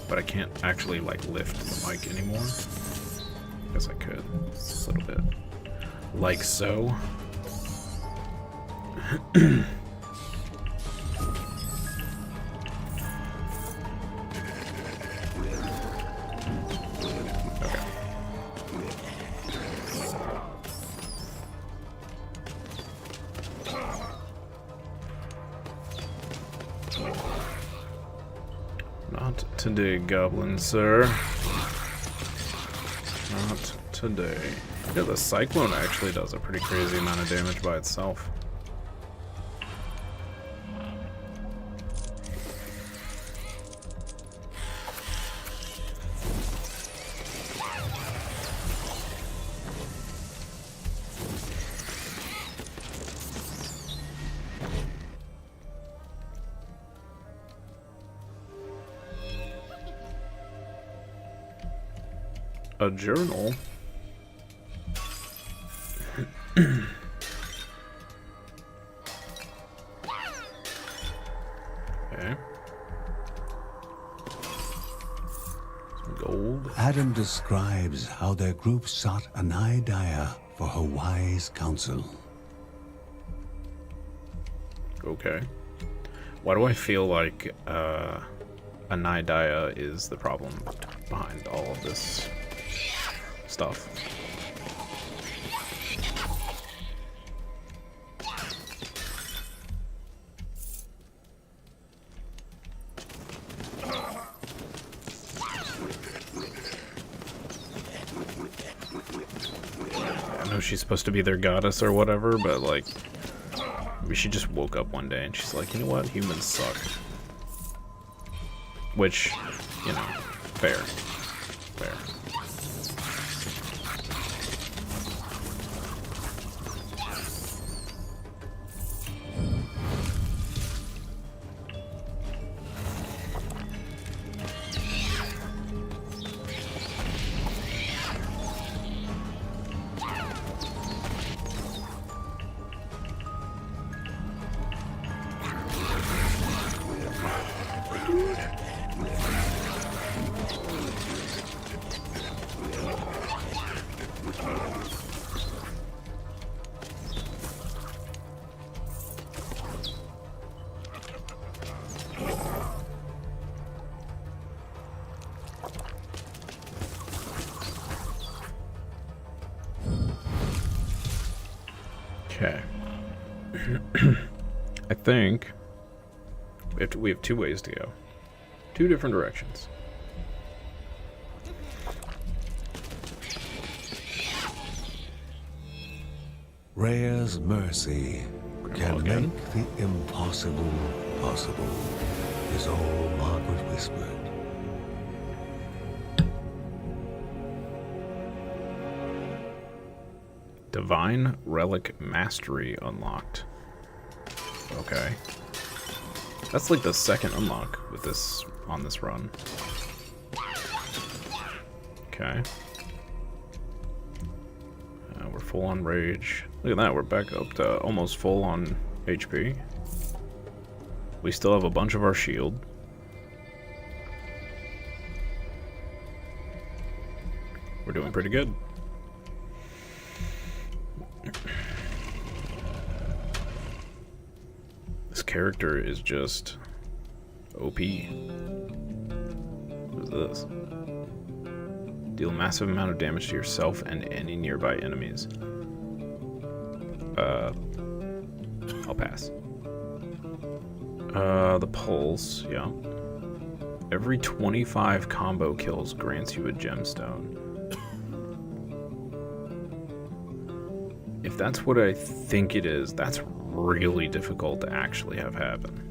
But I can't actually, like, lift the mic anymore. Guess I could. A little bit. Like so. Okay. Not today, goblin sir. Not today. Yeah, the cyclone actually does a pretty crazy amount of damage by itself. A journal? Okay. Some gold. Adam describes how their group sought Anai for her wise counsel. Okay. Why do I feel like Anai is the problem behind all of this stuff? I know she's supposed to be their goddess or whatever, but like, maybe she just woke up one day and she's like, you know what, humans suck. Which, you know, fair. Fair. Okay. I think we have 2 ways to go. 2 different directions. Rhea's mercy can again. make the impossible possible, is all Margaret whispered. Divine Relic Mastery unlocked. Okay. That's like the second unlock with this on this run. Okay. We're full on rage. Look at that, we're back up to almost full on HP. We still have a bunch of our shield. We're doing pretty good. This character is just OP. What is this? Deal a massive amount of damage to yourself and any nearby enemies. I'll pass. The pulse, yeah. Every 25 combo kills grants you a gemstone. If that's what I think it is, that's really difficult to actually have happen.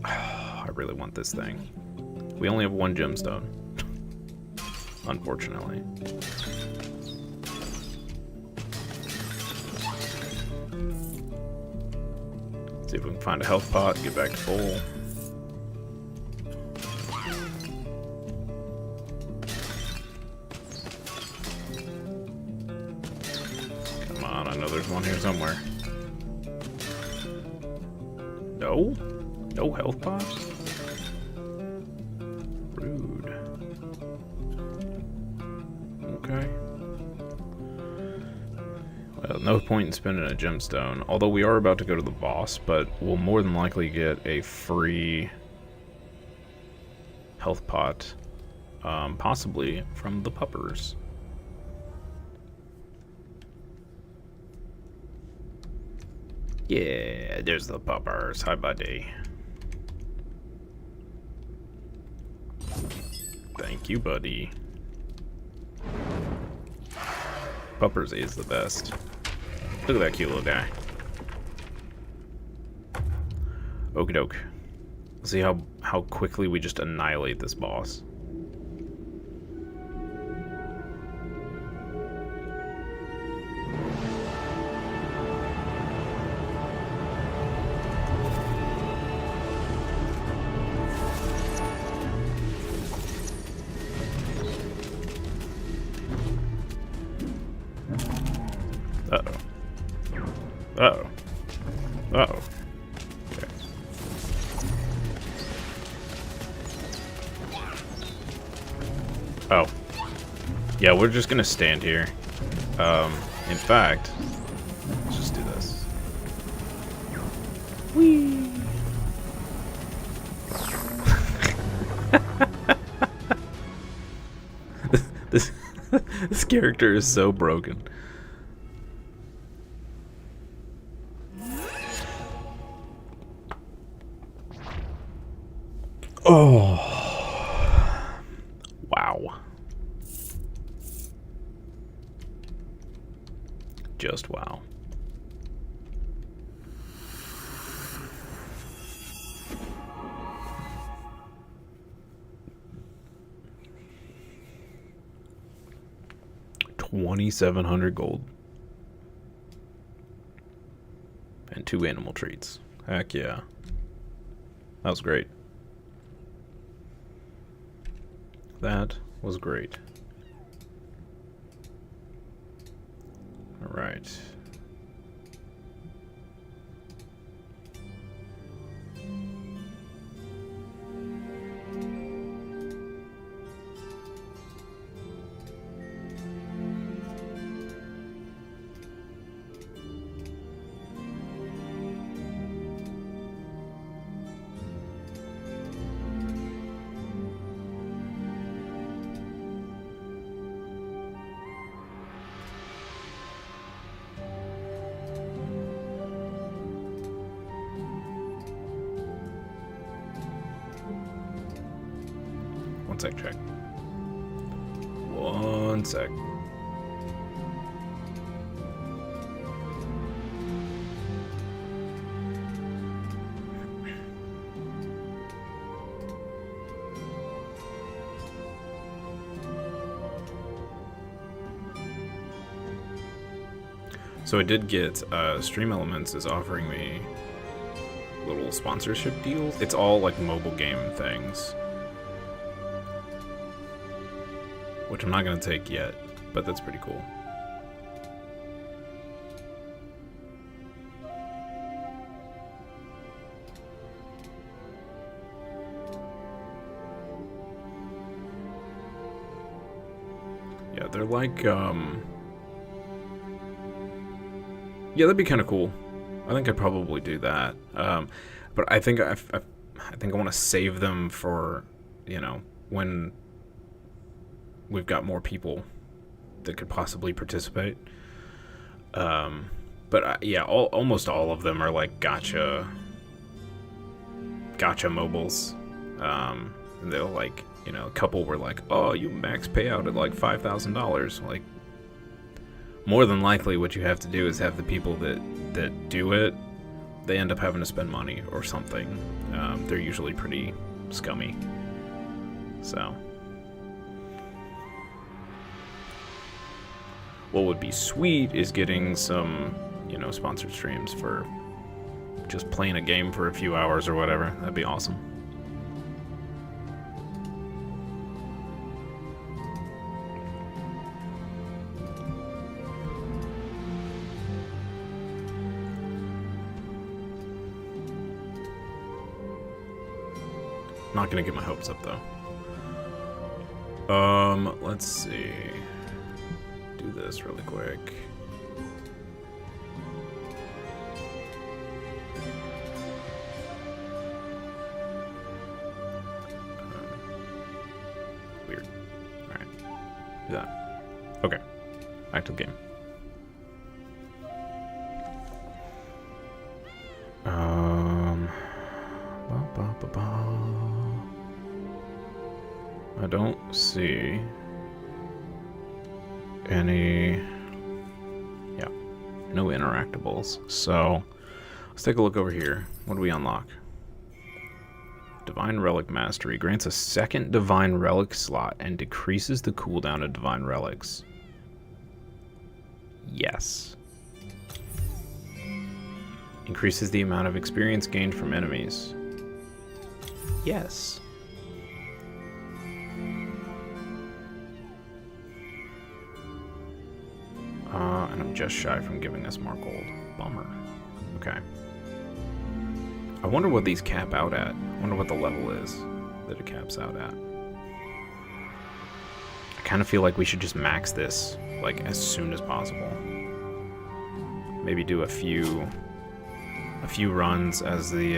I really want this thing. We only have 1 gemstone. Unfortunately. See if we can find a health pot, get back to full. Come on, I know there's one here somewhere. No? No health pots? Rude. Okay. Well, no point in spending a gemstone. Although we are about to go to the boss, but we'll more than likely get a free health pot, possibly from the puppers. Yeah, there's the puppers. Hi, buddy. Thank you, buddy. Puppers is the best. Look at that cute little guy. Okie doke. Let's see how quickly we just annihilate this boss. Uh-oh. Uh-oh. Uh-oh. Okay. Oh. Yeah, we're just gonna stand here. In fact, let's just do this. Whee! This character is so broken. Oh, wow. Just wow. $2,700 gold. And 2 animal treats. Heck yeah. That was great. That was great. All right. One sec, check. One sec. So I did get, Stream Elements is offering me little sponsorship deals. It's all like mobile game things, which I'm not gonna take yet, but that's pretty cool. Yeah, they're like, yeah, that'd be kind of cool. I think I'd probably do that. But I think I want to save them for, you know, when we've got more people that could possibly participate. But yeah, almost all of them are like gotcha mobiles. And they'll like, you know, a couple were like, oh, you max payout at like $5,000. Like, more than likely what you have to do is have the people that do it, they end up having to spend money or something. They're usually pretty scummy. So what would be sweet is getting some, you know, sponsored streams for just playing a game for a few hours or whatever. That'd be awesome. Not gonna get my hopes up though. Let's see. Do this really quick. Weird. Alright. Do that. Okay. Back to the game. I don't see any, yeah, no interactables. So let's take a look over here. What do we unlock? Divine Relic Mastery grants a second Divine Relic slot and decreases the cooldown of Divine Relics. Yes. Increases the amount of experience gained from enemies. Yes. And I'm just shy from giving us more gold. Bummer. Okay. I wonder what these cap out at. I wonder what the level is that it caps out at. I kind of feel like we should just max this, like, as soon as possible. Maybe do a few runs as the,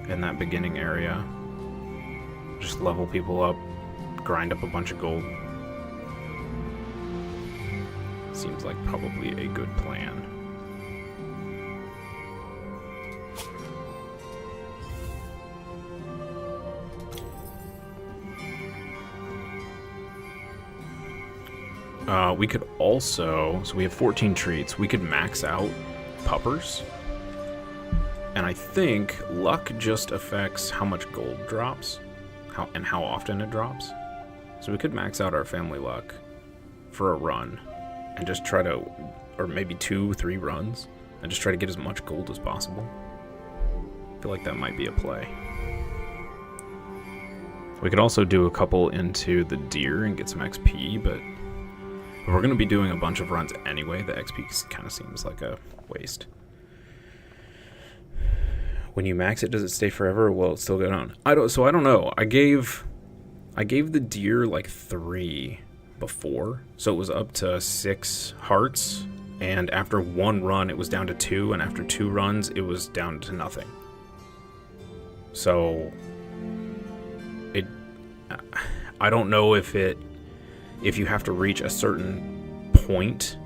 in that beginning area. Just level people up, grind up a bunch of gold. Seems like probably a good plan. We could also, so we have 14 treats. We could max out puppers. And I think luck just affects how much gold drops, how often it drops. So we could max out our family luck for a run. And just try to, or maybe 2-3 runs, and just try to get as much gold as possible. I feel like that might be a play. We could also do a couple into the deer and get some XP, but if we're going to be doing a bunch of runs anyway, the XP kind of seems like a waste. When you max it, does it stay forever, or will it still go down? I don't know. I gave the deer like 3 before, so it was up to 6 hearts, and after 1 run it was down to 2, and after 2 runs it was down to nothing. So I don't know if you have to reach a certain point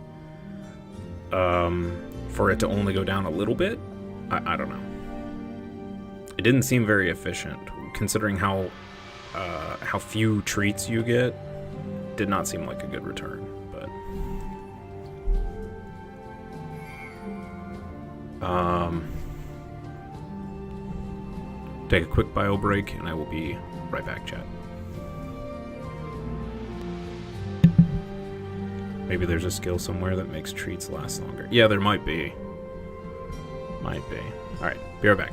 for it to only go down a little bit. I don't know. It didn't seem very efficient, considering how how few treats you get did not seem like a good return, but take a quick bio break and I will be right back, chat. Maybe there's a skill somewhere that makes treats last longer. Yeah, there might be. Might be. Alright, be right back.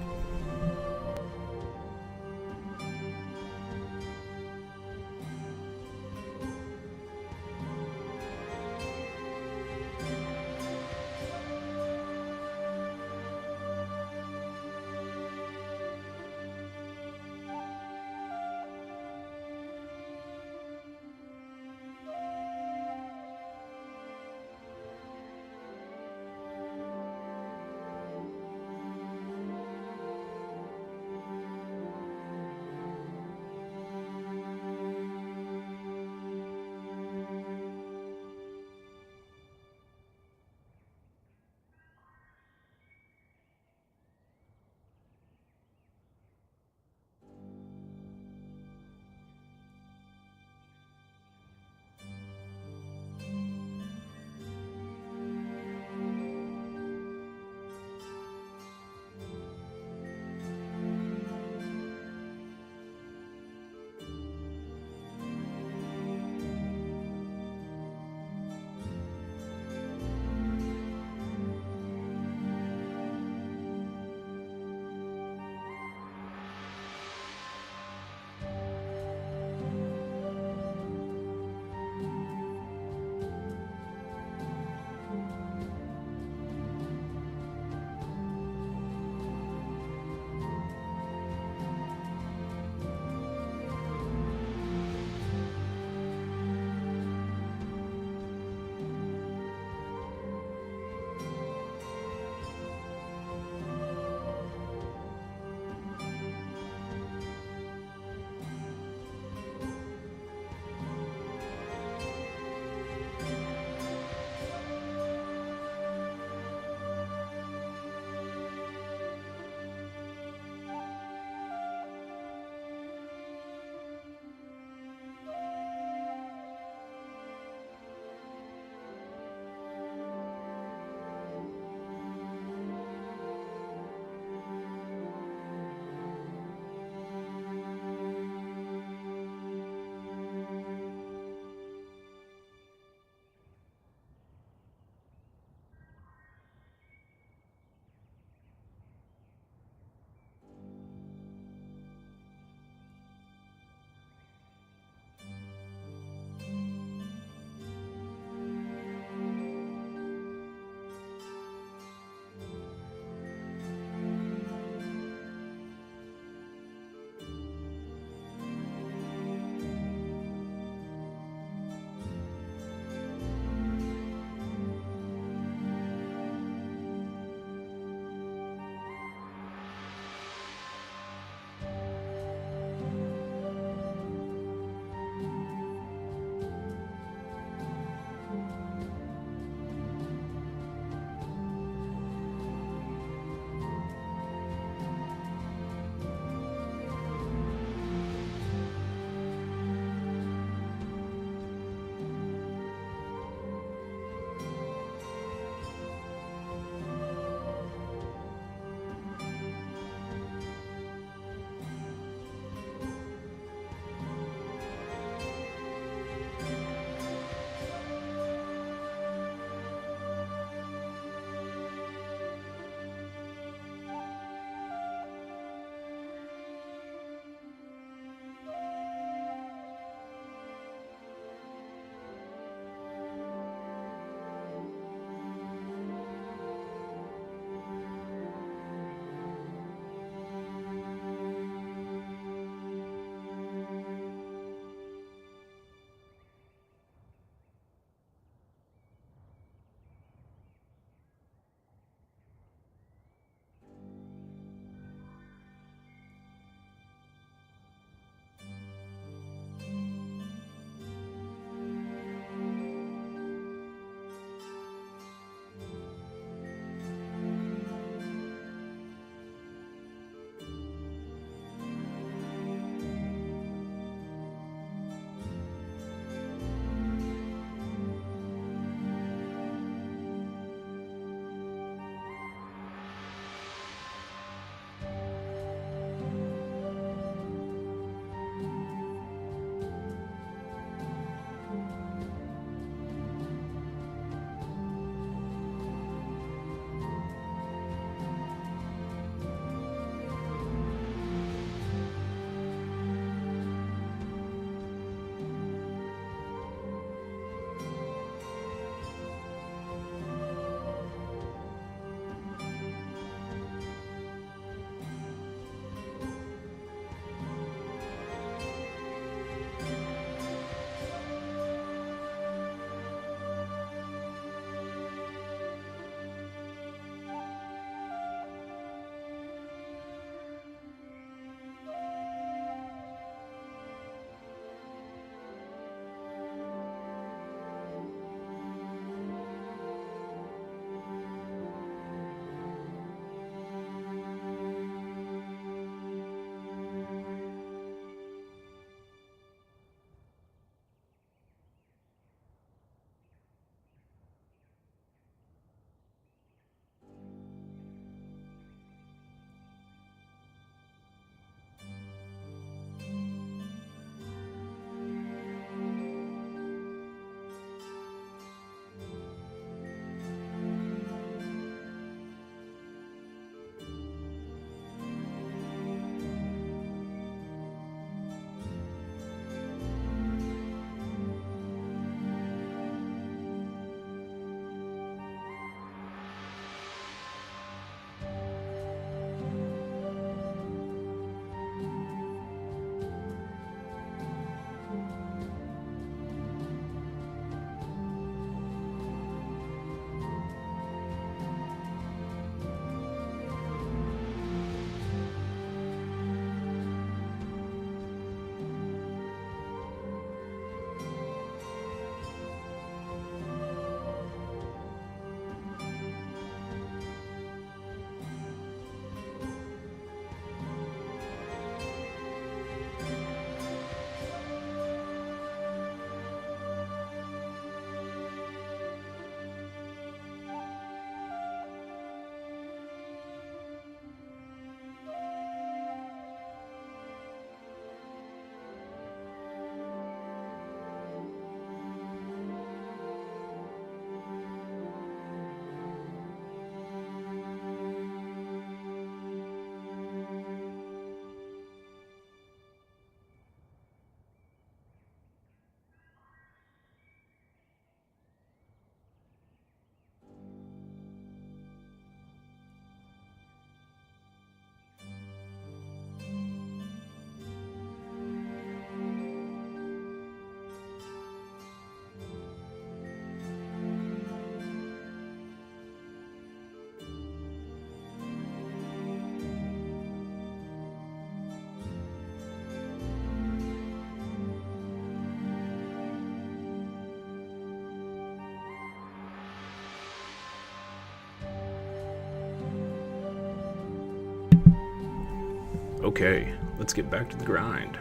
Okay, let's get back to the grind.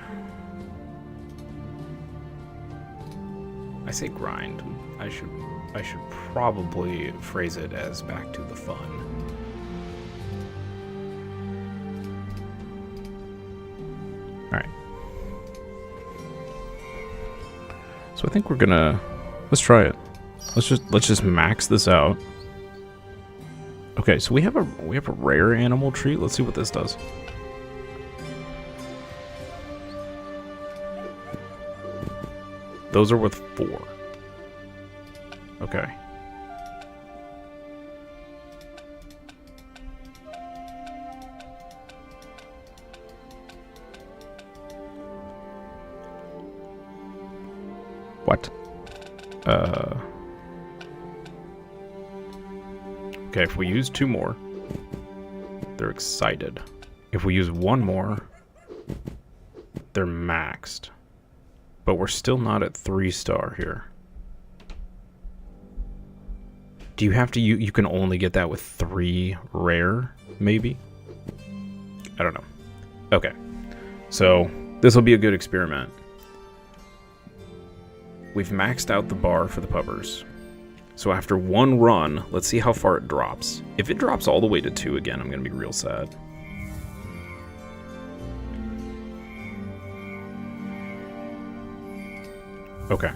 I say grind. I should probably phrase it as back to the fun. Alright. So I think we're gonna let's try it. Let's just max this out. Okay, so we have a rare animal treat. Let's see what this does. Those are worth 4. Okay. What? Okay, if we use 2 more, they're excited. If we use 1 more, they're maxed. But we're still not at 3-star here. Do you have to, you can only get that with 3 rare, maybe? I don't know. Okay, so this will be a good experiment. We've maxed out the bar for the puppers. So after 1 run, let's see how far it drops. If it drops all the way to 2 again, I'm gonna be real sad. Okay.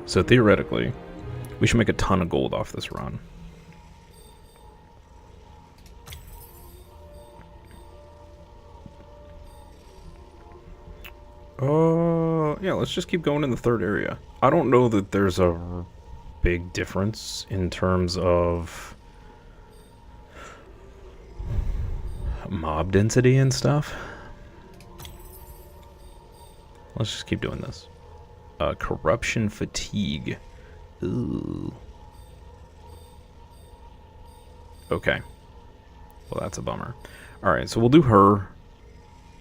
So theoretically, we should make a ton of gold off this run. Yeah, let's just keep going in the 3rd area. I don't know that there's a big difference in terms of mob density and stuff. Let's just keep doing this. Corruption fatigue. Ooh. Okay. Well, that's a bummer. Alright, so we'll do her.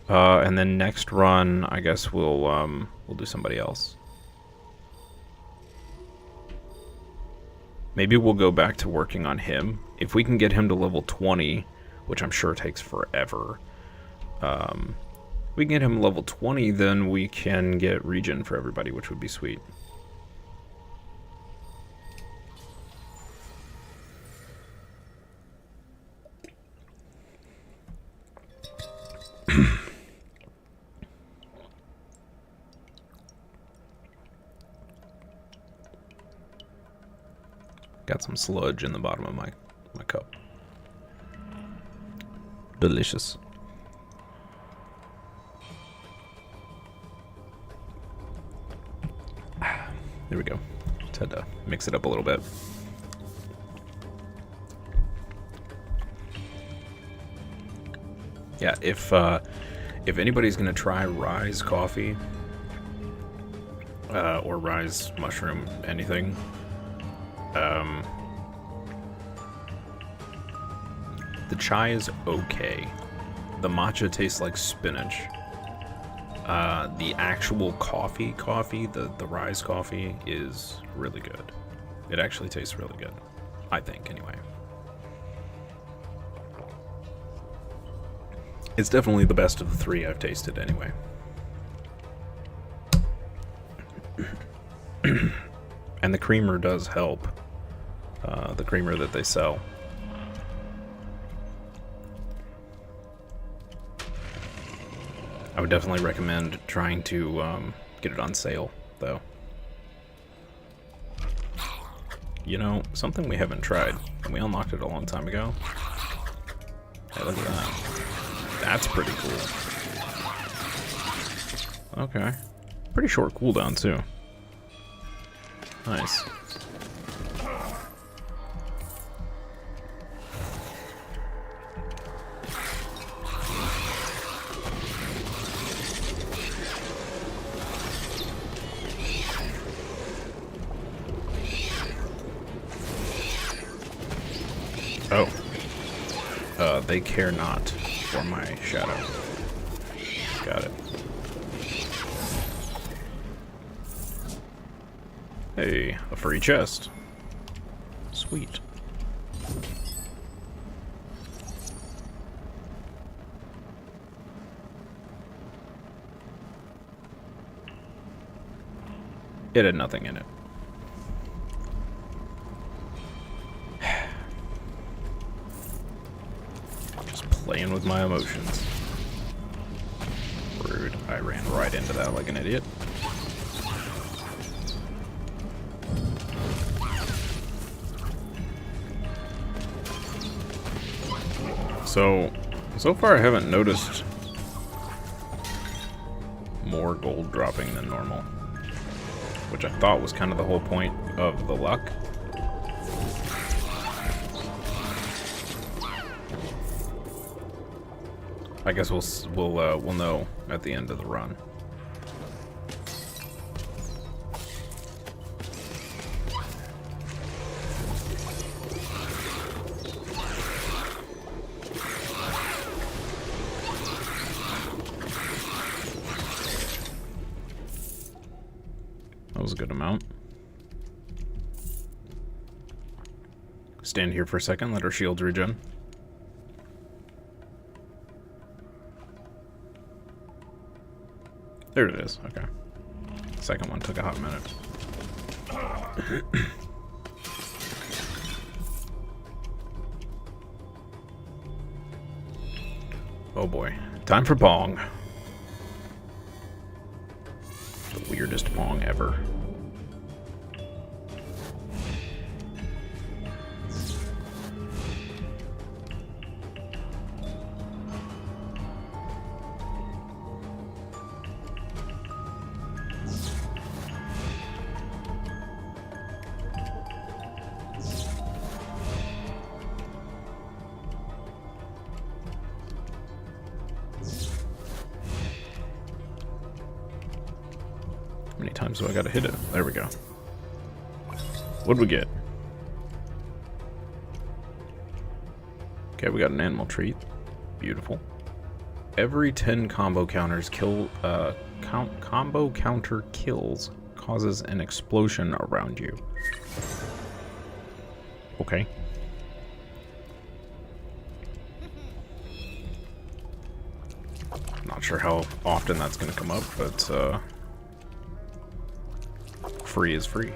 And then next run, I guess we'll do somebody else. Maybe we'll go back to working on him. If we can get him to level 20, which I'm sure takes forever. We can get him level 20, then we can get regen for everybody, which would be sweet. Got some sludge in the bottom of my cup. Delicious. There we go. Just had to mix it up a little bit. Yeah, if anybody's gonna try Rise coffee or Rise mushroom, anything, the chai is okay. The matcha tastes like spinach. The actual coffee, the Rise coffee is really good. It actually tastes really good. I think, anyway. It's definitely the best of the 3 I've tasted, anyway. And the creamer does help. The creamer that they sell. I would definitely recommend trying to get it on sale, though. You know, something we haven't tried. We unlocked it a long time ago. Hey, look at that. That's pretty cool. Okay. Pretty short cooldown, too. Nice. Oh. They care not for my shadow. Got it. Hey, a free chest. Sweet. It had nothing in it. Just playing with my emotions. Rude. I ran right into that like an idiot. So far I haven't noticed more gold dropping than normal, which I thought was kind of the whole point of the luck. I guess we'll know at the end of the run. That was a good amount. Stand here for a second, let our shields regen. There it is, okay. Second one took a hot minute. Oh boy, time for Pong. The weirdest Pong ever. How many times do I gotta hit it? There we go. What'd we get? Okay, we got an animal treat. Beautiful. Every 10 combo counters combo counter kills causes an explosion around you. Okay. Not sure how often that's gonna come up, but free is free.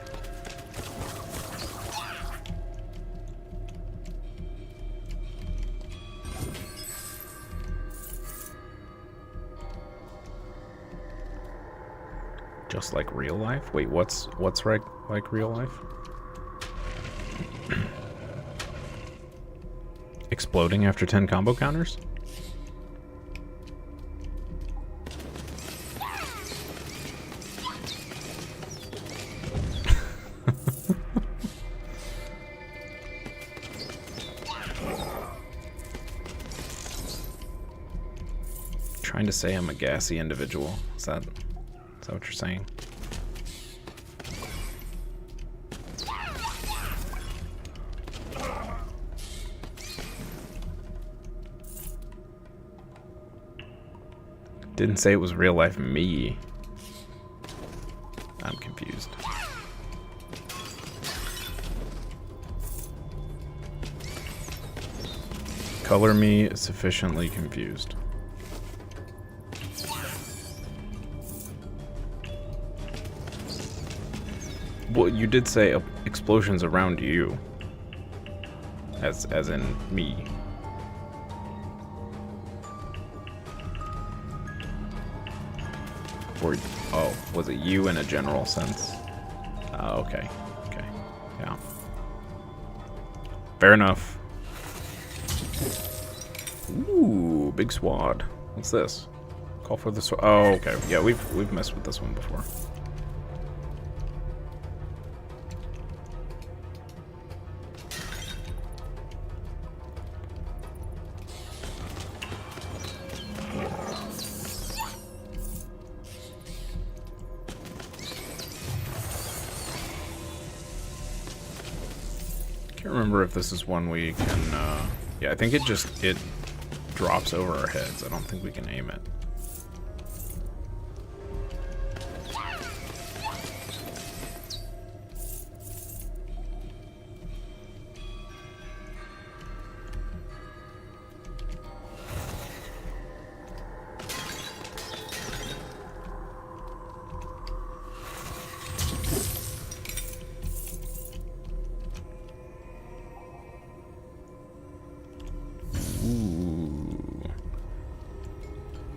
Just like real life? Wait, what's like real life? Exploding after 10 combo counters? Trying to say I'm a gassy individual. Is that what you're saying? Didn't say it was real life me. I'm confused. Color me sufficiently confused. Well, you did say explosions around you, as in me. Or, oh, was it you in a general sense? Okay, okay, yeah. Fair enough. Ooh, big swad. What's this? Call for the swad. Oh, okay. Yeah, we've messed with this one before. Can't remember if this is one we can, yeah, I think it drops over our heads. I don't think we can aim it.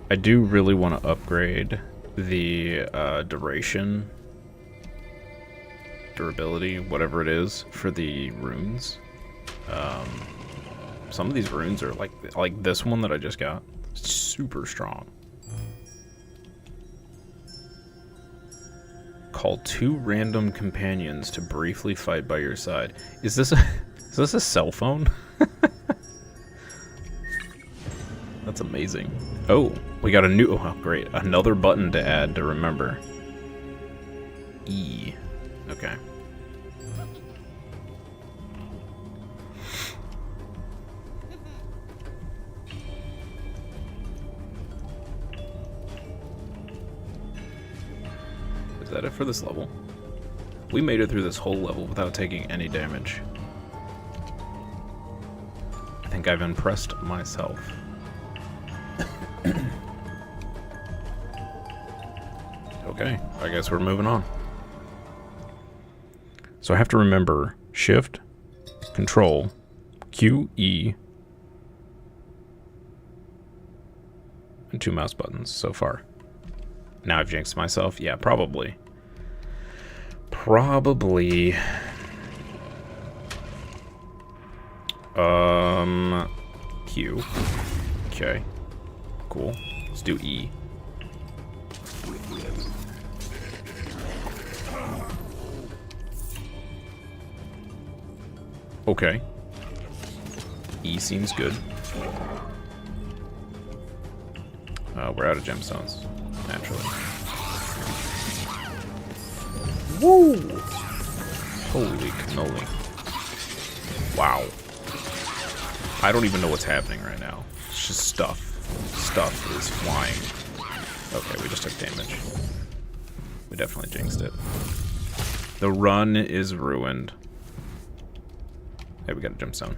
I do really want to upgrade the durability, whatever it is, for the runes. Some of these runes are like this one that I just got, super strong. Call 2 random companions to briefly fight by your side. Is this a cell phone? That's amazing. Oh, we got a new, oh great, another button to add to remember. E. Okay. Is that it for this level? We made it through this whole level without taking any damage. I think I've impressed myself. Okay, I guess we're moving on. So I have to remember Shift, Control, Q, E, and 2 mouse buttons so far. Now I've jinxed myself. Yeah, probably. Probably. Q. Okay. Cool. Let's do E. Okay. E seems good. We're out of gemstones, naturally. Woo! Holy cannoli. Wow. I don't even know what's happening right now. It's just stuff. Stuff is flying. Okay, we just took damage. We definitely jinxed it. The run is ruined. Hey, we got a gemstone.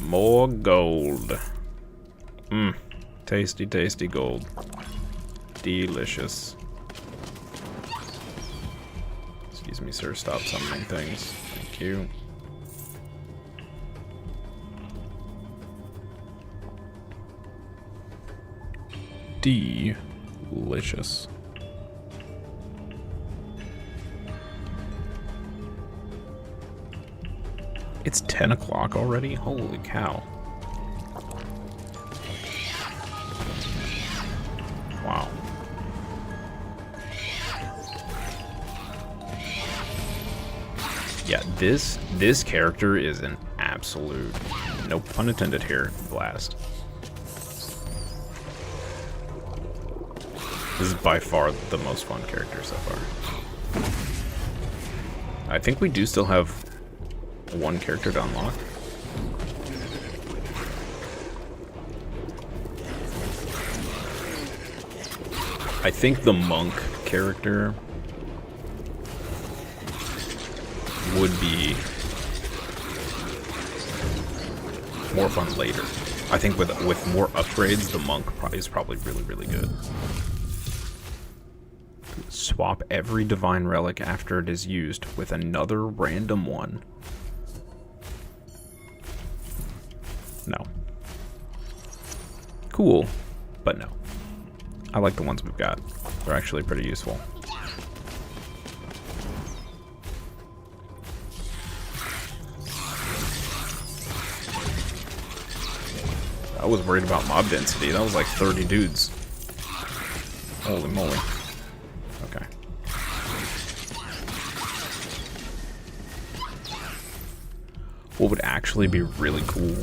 More gold. Mmm. Tasty, tasty gold. Delicious. Excuse me, sir. Stop summoning things. Thank you. Delicious. It's 10 o'clock already? Holy cow. Wow. Yeah, this character is an absolute, no pun intended here, blast. This is by far the most fun character so far. I think we do still have one character to unlock. I think the monk character would be more fun later. I think with more upgrades, the monk is probably really good. Swap every divine relic after it is used with another random one. No. Cool, but no. I like the ones we've got. They're actually pretty useful. I was worried about mob density. That was like 30 dudes. Holy moly. Okay. What would actually be really cool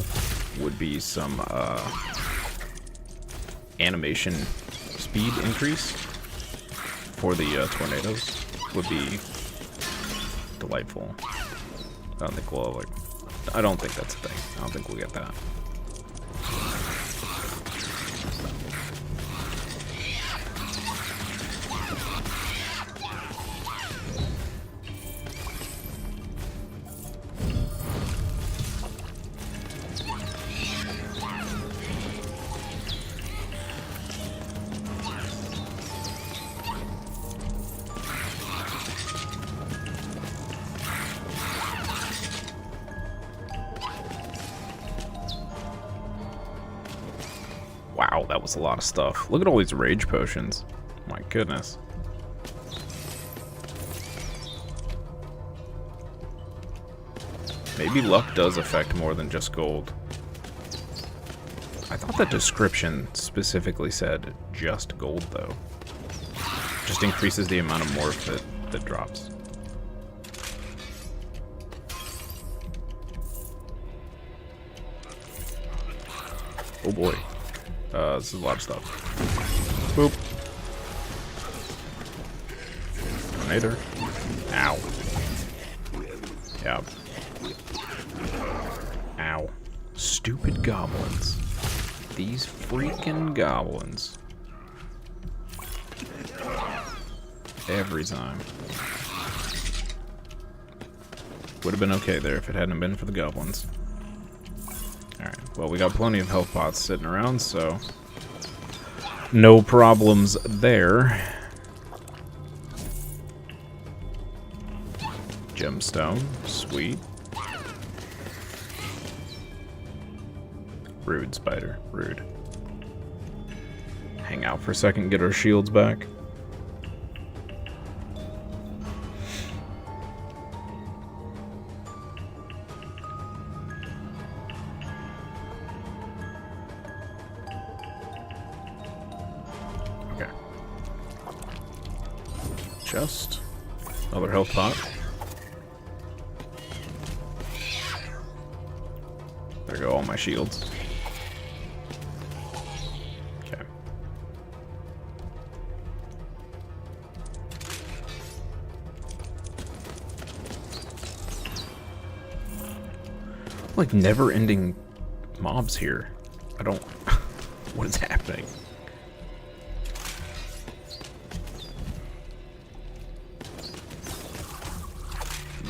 would be some animation speed increase for the tornadoes. Would be delightful. I don't think we'll I don't think that's a thing. I don't think we'll get that. Wow, that was a lot of stuff. Look at all these rage potions. My goodness. Maybe luck does affect more than just gold. I thought the description specifically said just gold, though. Just increases the amount of morph that drops. Oh boy. This is a lot of stuff. Boop. Tornado. Ow. Yeah. Ow. Stupid goblins. These freaking goblins. Every time. Would have been okay there if it hadn't been for the goblins. Alright, well, we got plenty of health pots sitting around, so no problems there. Gemstone, sweet. Rude, spider, rude. Hang out for a second, get our shields back. Okay. Chest. Another health pot. There go all my shields. Okay. Like never-ending mobs here. I don't... What is happening?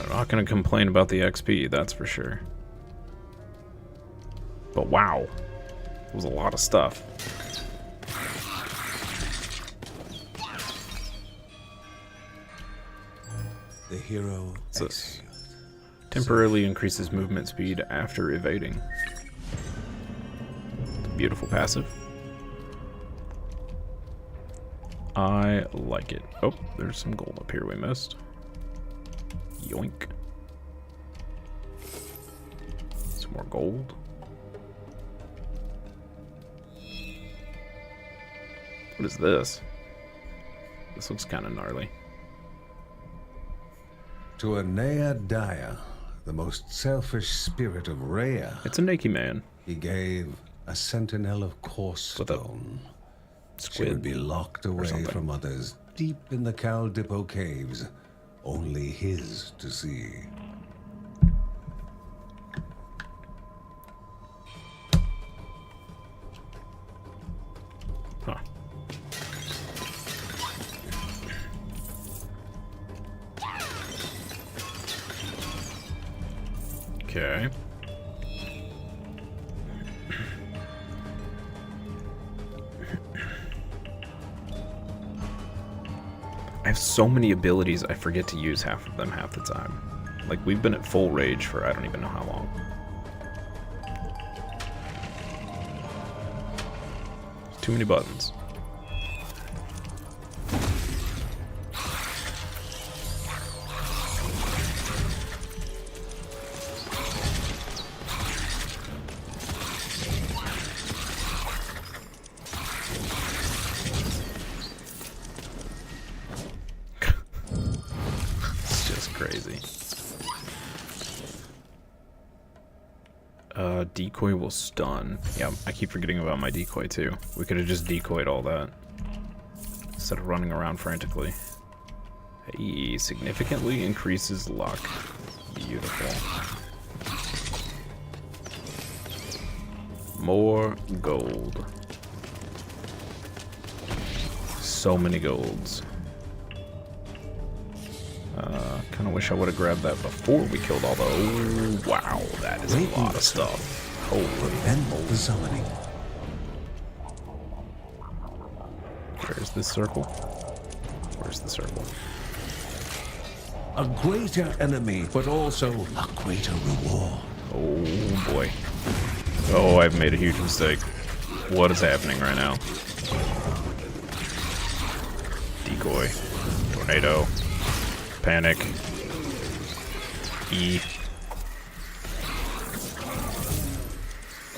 I'm not gonna complain about the XP, that's for sure. But wow, it was a lot of stuff. The hero So, exhaled. temporarily increases movement speed after evading. Beautiful passive. I like it. Oh, there's some gold up here we missed. Yoink. Some more gold. What is this? This looks kind of gnarly. To Anea Daya, the most selfish spirit of Rhea, It's a Nakey man. he gave a sentinel of coarse With a stone. She squid would be locked away something. from others deep in the Caldipo caves, only his to see. Huh. Okay. I have so many abilities, I forget to use half of them half the time. Like, we've been at full rage for I don't even know how long. Too many buttons. It's just crazy. Decoy will stun. Yeah, I keep forgetting about my decoy too. We could have just decoyed all that instead of running around frantically. Hey, significantly increases luck. Beautiful. More gold. So many golds. Kind of wish I would have grabbed that before we killed all the... Oh, wow, that is a lot of stuff. Holy Prevent the summoning. Where's this circle? Where's the circle? A greater enemy, but also a greater reward. Oh boy. Oh, I've made a huge mistake. What is happening right now? Decoy. Tornado. Panic. E.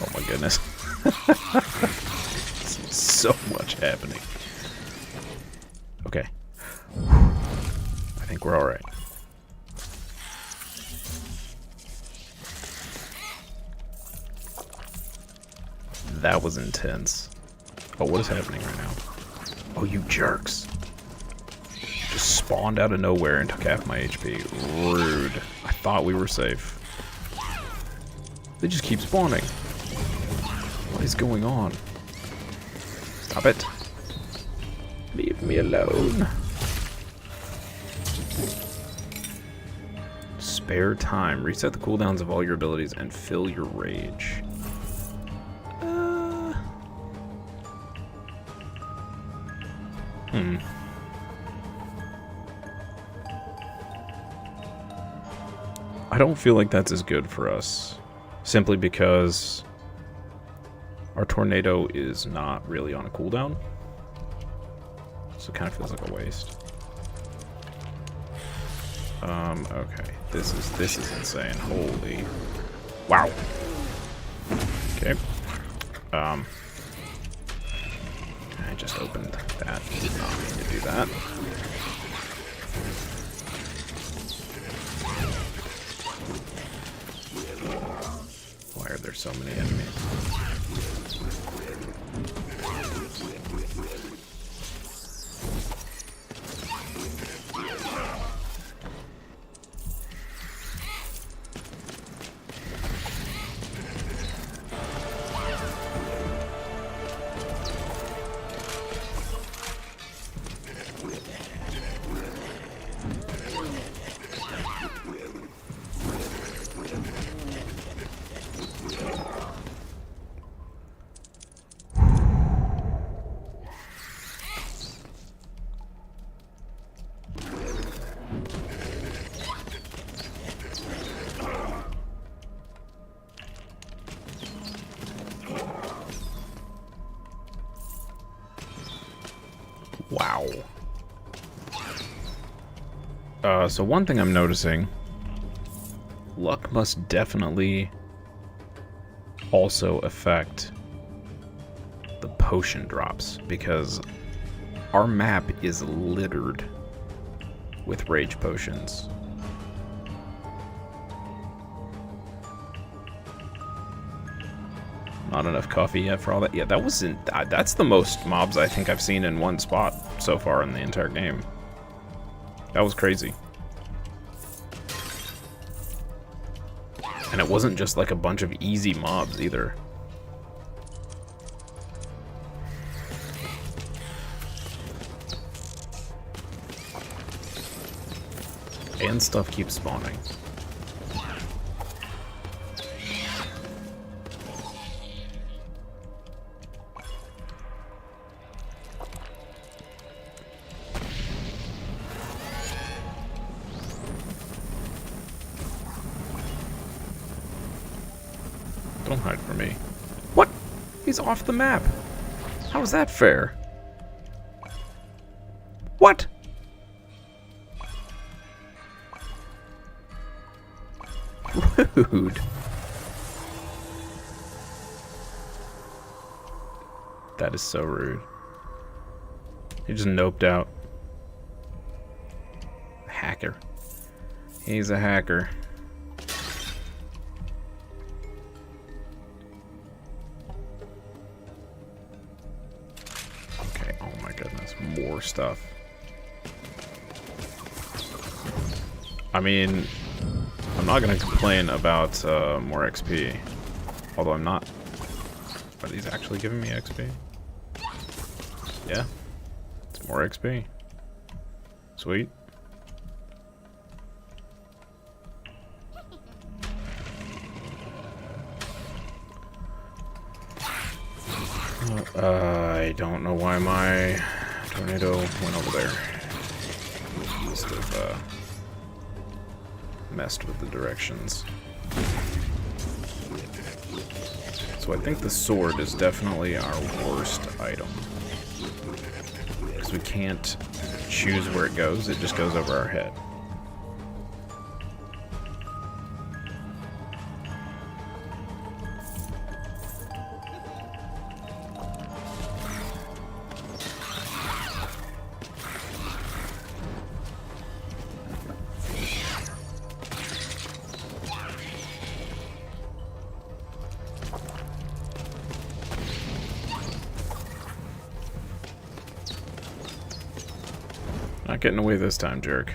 Oh my goodness. So much happening. Okay. I think we're alright. That was intense. Oh, what is happening right now? Oh, you jerks. Just spawned out of nowhere and took half my HP. Rude. I thought we were safe. They just keep spawning. What is going on? Stop it. Leave me alone. Spare time. Reset the cooldowns of all your abilities and fill your rage. I don't feel like that's as good for us. Simply because our tornado is not really on a cooldown. So it kind of feels like a waste. Okay. This is insane. Holy. Wow. Okay. I just opened that. Did not mean to do that. Why are there so many enemies? Wow. So one thing I'm noticing, luck must definitely also affect the potion drops, because our map is littered with rage potions. Not enough coffee yet for all that. Yeah, that wasn't. That's the most mobs I think I've seen in one spot so far in the entire game. That was crazy. And it wasn't just like a bunch of easy mobs either. And stuff keeps spawning. Don't hide from me. What? He's off the map. How is that fair? What? Rude. That is so rude. He just noped out. Hacker. He's a hacker. Okay, oh my goodness, more stuff. I mean, I'm not gonna complain about more XP. Although I'm not. Are these actually giving me XP? Yeah. It's more XP. Sweet. I don't know why my tornado went over there. Must have messed with the directions. So I think the sword is definitely our worst item. Because we can't choose where it goes, it just goes over our head. Not getting away this time, jerk.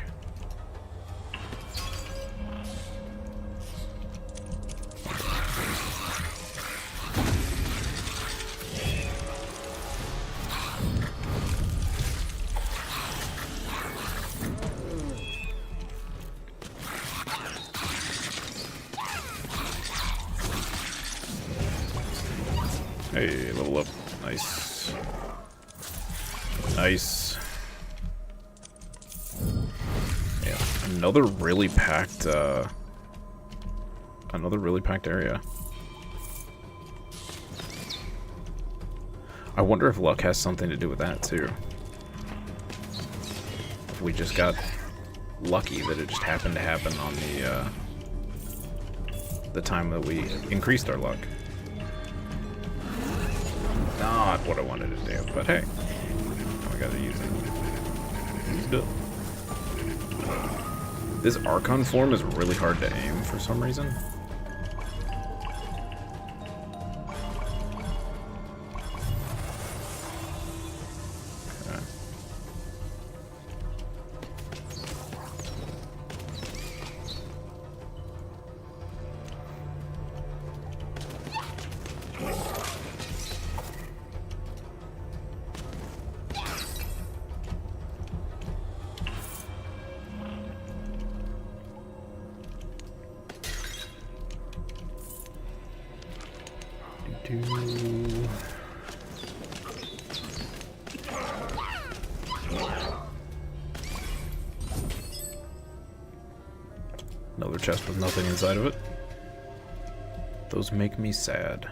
Hey, level up. Nice. Nice. Yeah, another really packed area. I wonder if luck has something to do with that too. If we just got lucky that it just happened to happen on the time that we increased our luck. Not what I wanted to do, but hey, I gotta use it. Used it. This Archon form is really hard to aim for some reason. Okay. Another chest with nothing inside of it. Those make me sad.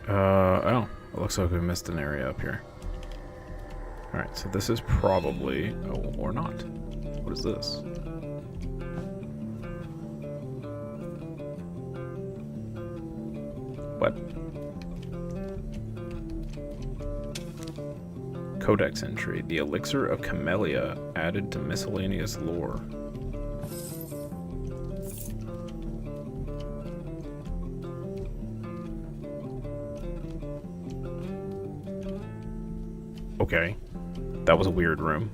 Oh, it looks like we missed an area up here. Alright, so this is probably... oh, or not. What is this? What? Codex entry. The elixir of Camellia added to miscellaneous lore. Okay. That was a weird room.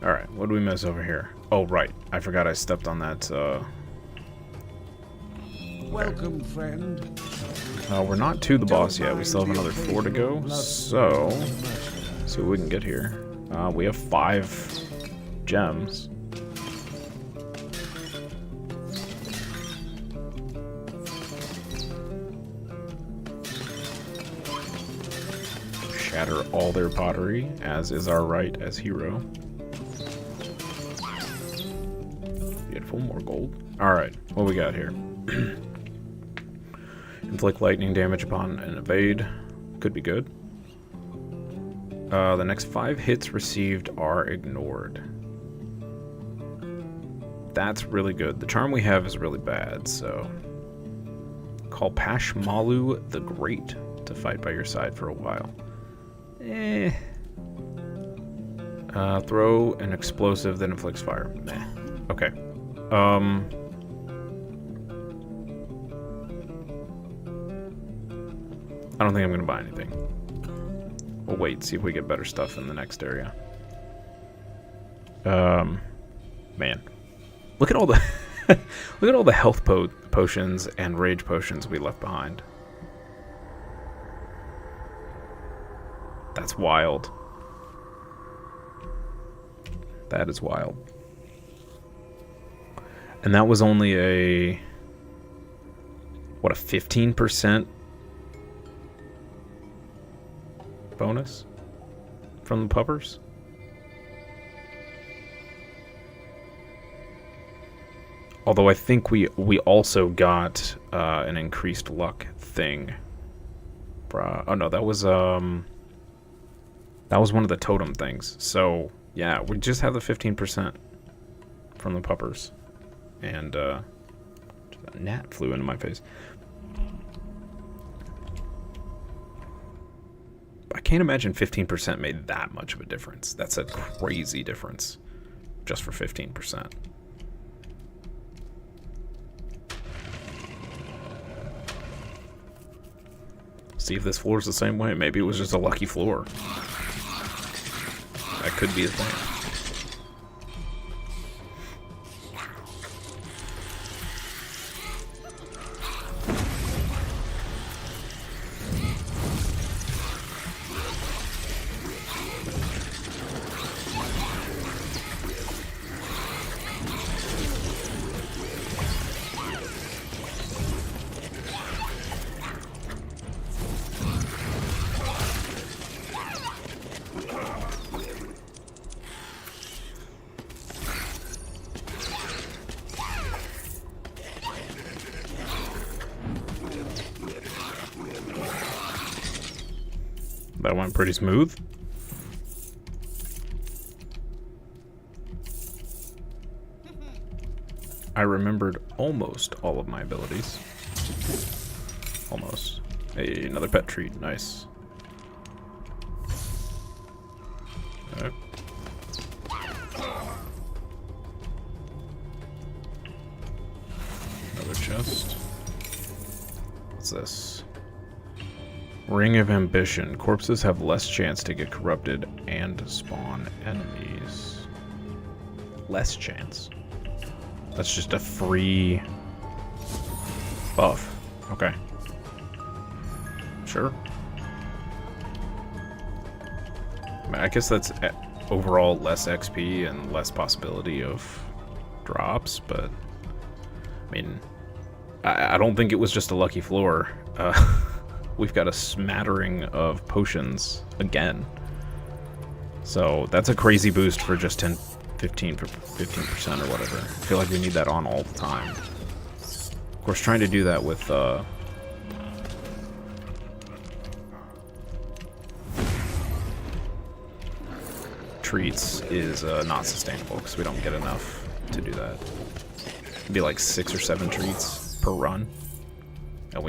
Alright, what do we miss over here? Oh, right. I forgot I stepped on that, Welcome, friend. we're not to the boss yet. We still have another 4 to go, so... let's see what we can get here. We have 5 gems. Shatter all their pottery, as is our right as hero. Beautiful, more gold. Alright, what we got here? Inflict lightning damage upon an evade. Could be good. The next 5 hits received are ignored. That's really good. The charm we have is really bad, so... call Pashmalu the Great to fight by your side for a while. Throw an explosive that inflicts fire. Meh. Okay. I don't think I'm gonna buy anything. We'll wait, see if we get better stuff in the next area. Man. Look at all the look at all the health potions and rage potions we left behind. That's wild. That is wild. And that was only a 15% bonus from the puppers? Although I think we also got an increased luck thing. Oh no, that was one of the totem things. So yeah, we just have the 15% from the puppers, and a gnat flew into my face. I can't imagine 15% made that much of a difference. That's a crazy difference, just for 15%. See if this floor's the same way. Maybe it was just a lucky floor. That could be a thing. That went pretty smooth. I remembered almost all of my abilities. Almost. Hey, another pet treat. Nice. Okay. Another chest. What's this? Ring of Ambition. Corpses have less chance to get corrupted and spawn enemies. Less chance. That's just a free buff. Okay. Sure. I mean, I guess that's overall less XP and less possibility of drops, but I mean, I don't think it was just a lucky floor. We've got a smattering of potions again. So that's a crazy boost for just 15% or whatever. I feel like we need that on all the time. Of course, trying to do that with treats is not sustainable because we don't get enough to do that. It'd be like 6 or 7 treats per run. And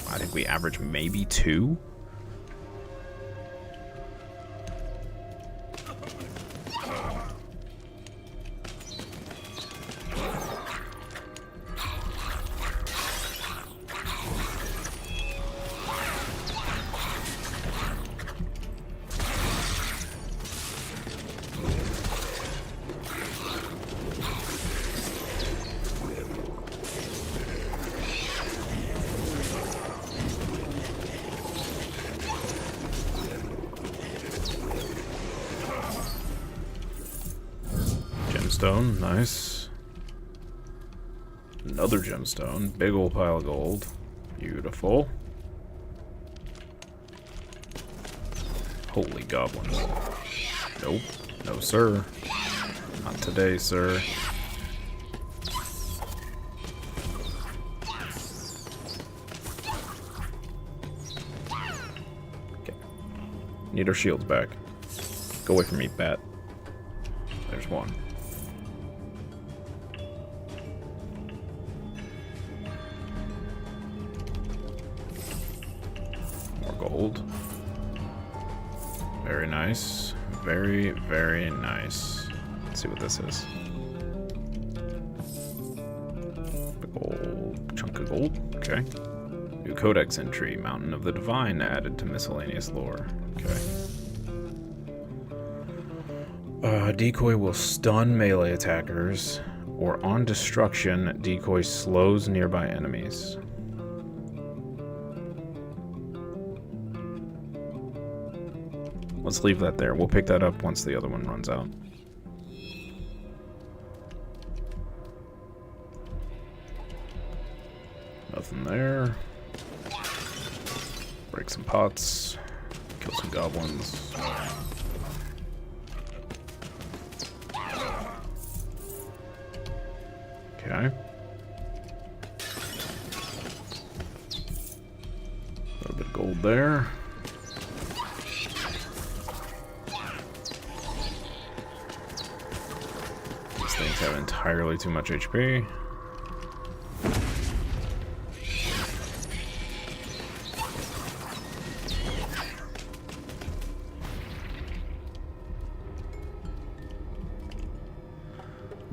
I think we average maybe 2. Gemstone, nice. Another gemstone, big old pile of gold. Beautiful. Holy goblins. Nope, no sir. Not today, sir. Okay. Need our shields back. Go away from me, bat. There's one. Gold. Very nice. Very, very nice. Let's see what this is. Big old chunk of gold. Okay. New codex entry. Mountain of the Divine added to miscellaneous lore. Okay. Decoy will stun melee attackers, or on destruction, decoy slows nearby enemies. Let's leave that there. We'll pick that up once the other one runs out. Nothing there. Break some pots. Kill some goblins. Okay. A little bit of gold there. These things have entirely too much HP.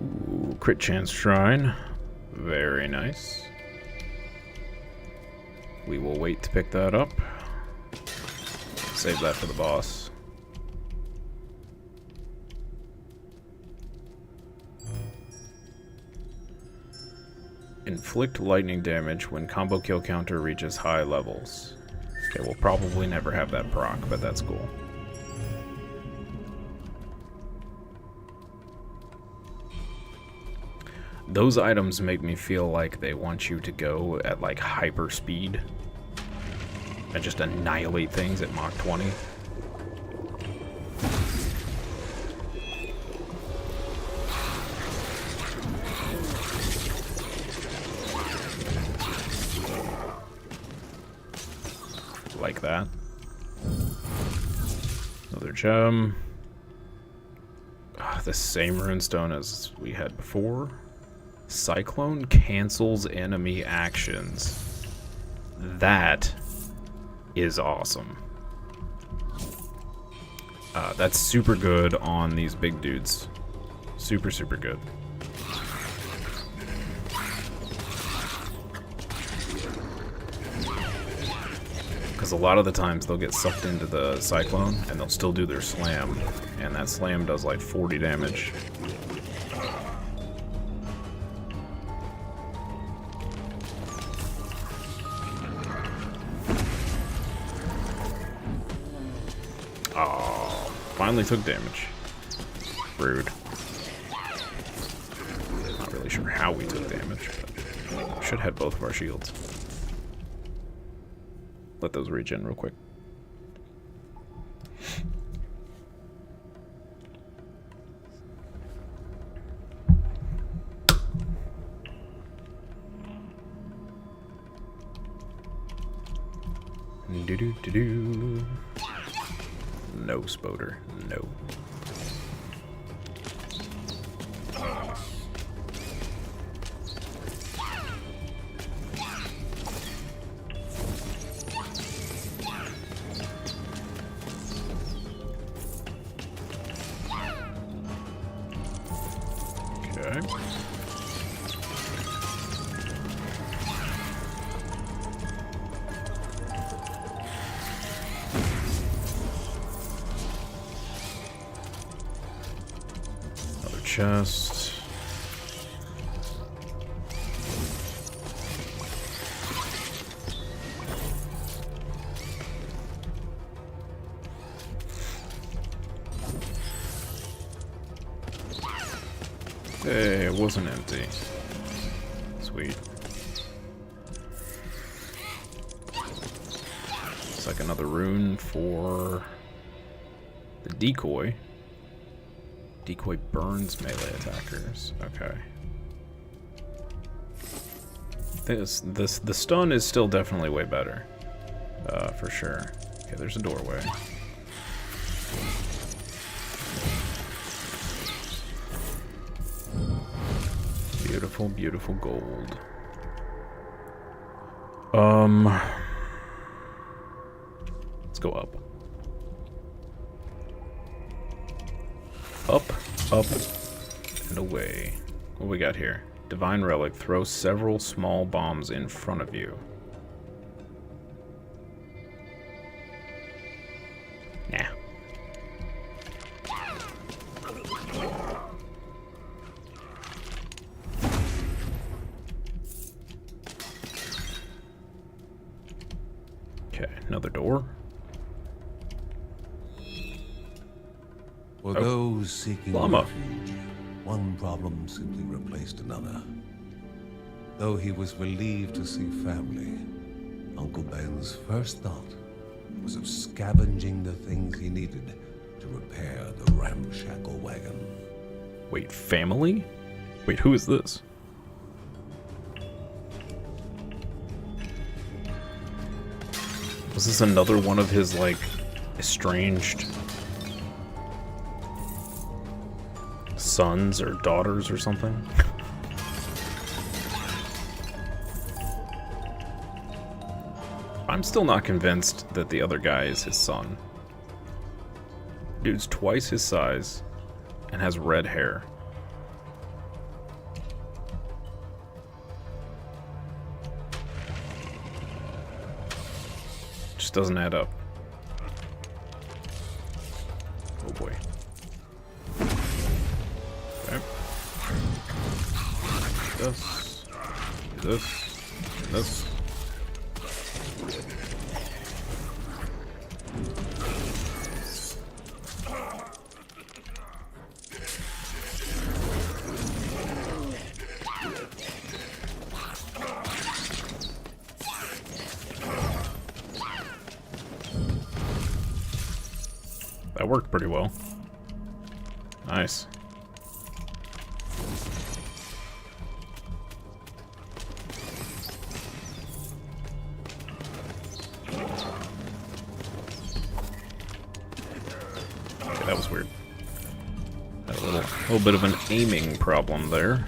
Ooh, crit chance shrine. Very nice. We will wait to pick that up. Save that for the boss. Inflict lightning damage when combo kill counter reaches high levels. Okay, we'll probably never have that proc, but that's cool. Those items make me feel like they want you to go at like hyper speed and just annihilate things at Mach 20. Like that. Another gem. The same runestone as we had before. Cyclone cancels enemy actions. That is awesome. That's super good on these big dudes. Super, super good. Because a lot of the times they'll get sucked into the cyclone and they'll still do their slam. And that slam does like 40 damage. Oh, finally took damage. Rude. Not really sure how we took damage, but we should have both of our shields. Let those regen real quick. Do-do-do-do. No, Spoder. No. Okay. Chest. Hey, it wasn't empty. Sweet. It's like another rune for the decoy. Decoy burns melee attackers. Okay. The stun is still definitely way better. For sure. Okay, there's a doorway. Beautiful, beautiful gold. Let's go up. Up, up, and away. What we got here? Divine Relic. Throw several small bombs in front of you. Nah. Okay, another door. For those seeking llama. refuge, one problem simply replaced another. Though he was relieved to see family, Uncle Ben's first thought was of scavenging the things he needed to repair the ramshackle wagon. Wait, family? Wait, who is this? Was this another one of his, like, estranged sons or daughters or something? I'm still not convinced that the other guy is his son. Dude's twice his size and has red hair. Just doesn't add up. Oh boy. Okay. This. This. This. That worked pretty well. Nice. Okay, that was weird. Had a little bit of an aiming problem there.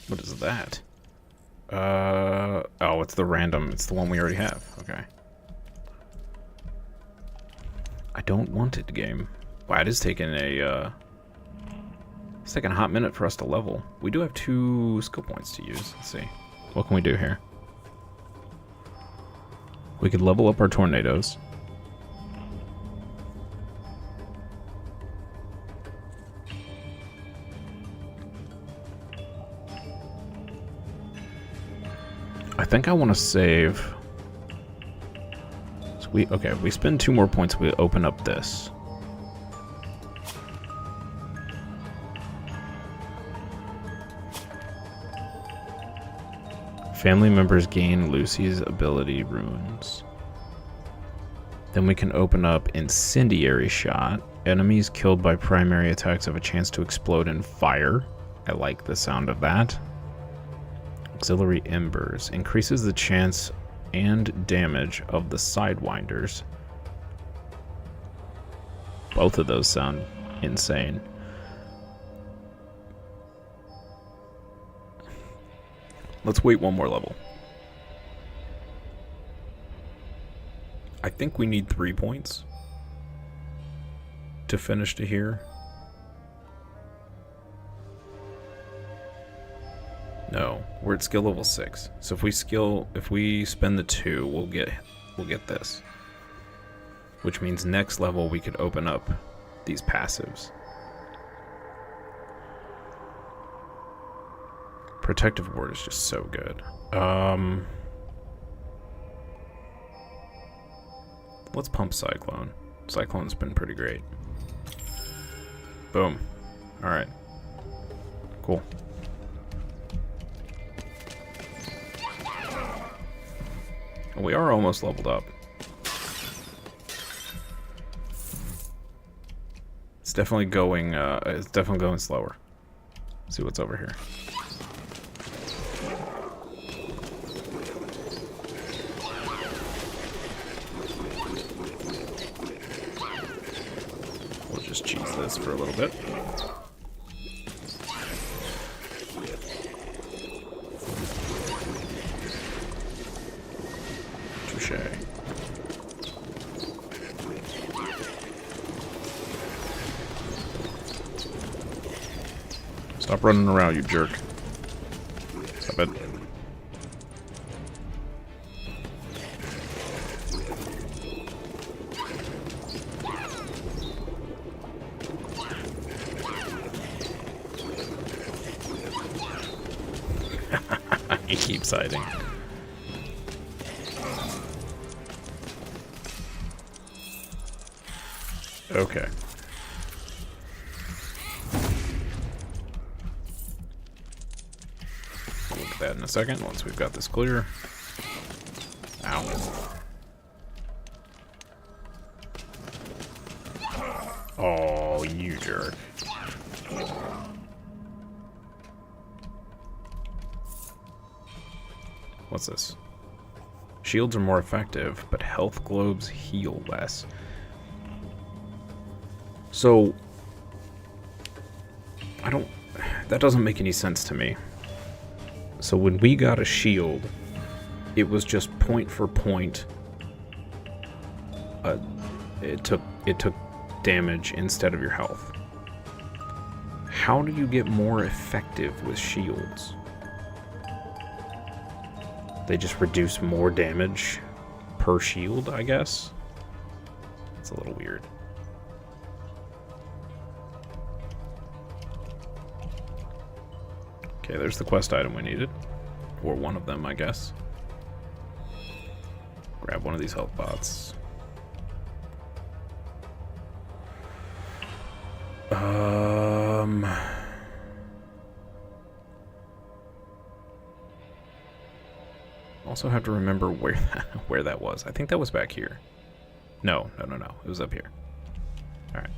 What is that? Oh, it's the random. It's the one we already have. Okay. I don't want it, game. Wow, it is taking a, it's taking a hot minute for us to level. We do have 2 skill points to use. Let's see. What can we do here? We could level up our tornadoes. I think I want to save. So we spend 2 more points. We open up this. Family members gain Lucy's ability runes. Then we can open up Incendiary Shot. Enemies killed by primary attacks have a chance to explode in fire. I like the sound of that. Auxiliary Embers increases the chance and damage of the Sidewinders. Both of those sound insane. Let's wait 1 more level. I think we need 3 points to finish to here. No, we're at skill level 6. So if we spend the 2, we'll get this. Which means next level we could open up these passives. Protective Ward is just so good. Let's pump Cyclone. Cyclone's been pretty great. Boom. Alright. Cool. We are almost leveled up. It's definitely going slower. Let's see what's over here. We'll just cheese this for a little bit. Touché. Stop running around, you jerk. Stop subsiding. Okay. We'll look at that in a second once we've got this clear. Ow. Oh, you jerk. What's this? Shields are more effective, but health globes heal less. So, that doesn't make any sense to me. So when we got a shield, it was just point for point. It took damage instead of your health. How do you get more effective with shields? They just reduce more damage per shield, I guess? It's a little weird. Okay, there's the quest item we needed. Or one of them, I guess. Grab one of these health pots. Also have to remember where that was. I think that was back here. No. It was up here. Alright.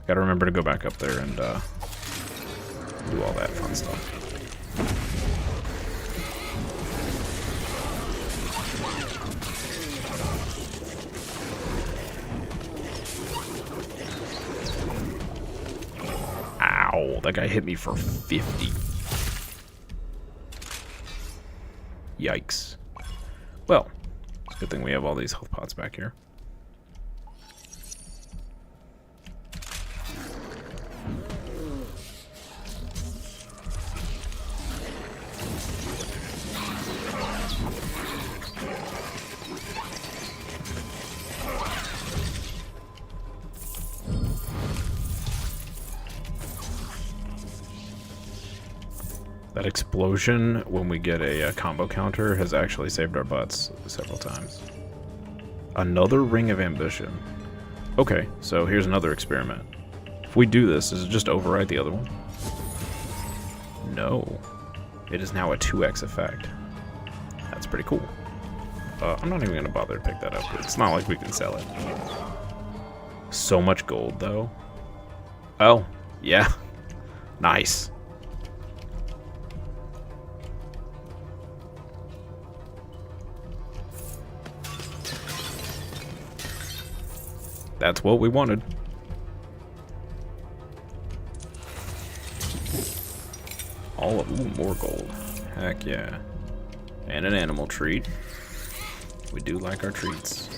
Gotta remember to go back up there and do all that fun stuff. Ow, that guy hit me for 50. Yikes. Well, it's a good thing we have all these health pots back here. That explosion when we get a combo counter has actually saved our butts several times. Another Ring of Ambition. Okay, so here's another experiment. If we do this, does it just override the other one? No. It is now a 2x effect. That's pretty cool. I'm not even going to bother to pick that up. It's not like we can sell it. So much gold, though. Oh, yeah. Nice. That's what we wanted. Ooh, more gold. Heck yeah. And an animal treat. We do like our treats.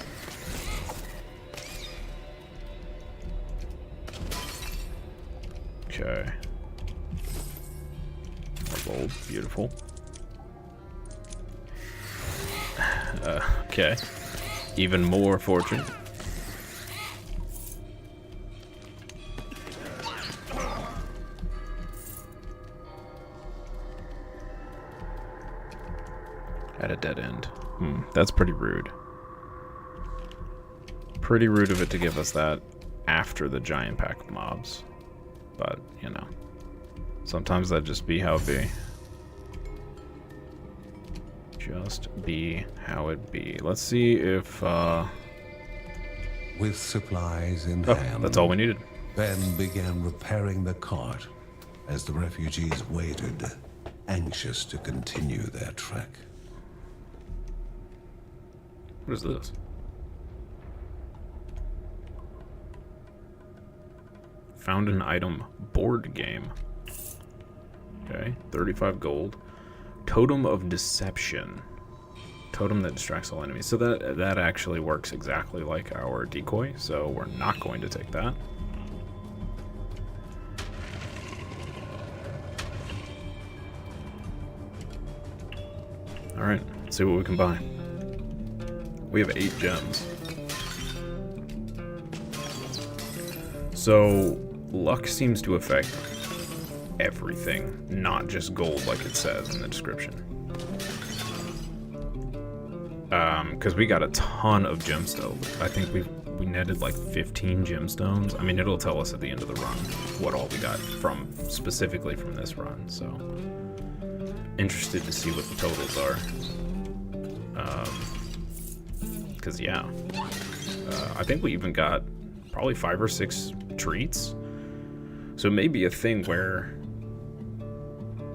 Okay. More gold. Beautiful. Okay. Even more fortune. At a dead end. That's pretty rude. Pretty rude of it to give us that after the giant pack of mobs. But, you know. Sometimes that just be how it be. Just be how it be. Let's see if, With supplies in hand, that's all we needed. Ben began repairing the cart as the refugees waited, anxious to continue their trek. What is this? Found an item board game. Okay, 35 gold. Totem of Deception. Totem that distracts all enemies. So that actually works exactly like our decoy, so we're not going to take that. Alright, let's see what we can buy. We have 8 gems. So, luck seems to affect everything, not just gold like it says in the description. Because we got a ton of gemstones. I think we netted like 15 gemstones. I mean, it'll tell us at the end of the run what all we got specifically from this run, so interested to see what the totals are. Because yeah, I think we even got probably 5 or 6 treats, so it may be a thing where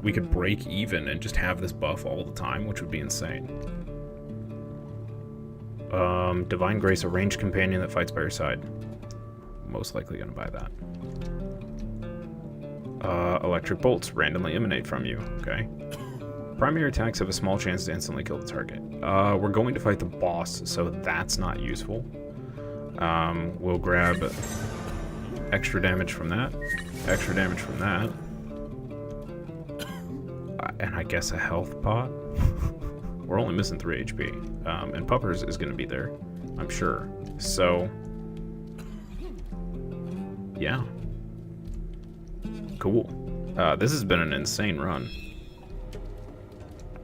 we could break even and just have this buff all the time, which would be insane. Divine Grace, a ranged companion that fights by your side. Most likely gonna buy that. Electric bolts randomly emanate from you. Okay. Primary attacks have a small chance to instantly kill the target. We're going to fight the boss, so that's not useful. We'll grab extra damage from that, extra damage from that, and I guess a health pot. We're only missing 3 HP, and Puppers is going to be there, I'm sure. So, yeah. Cool. This has been an insane run.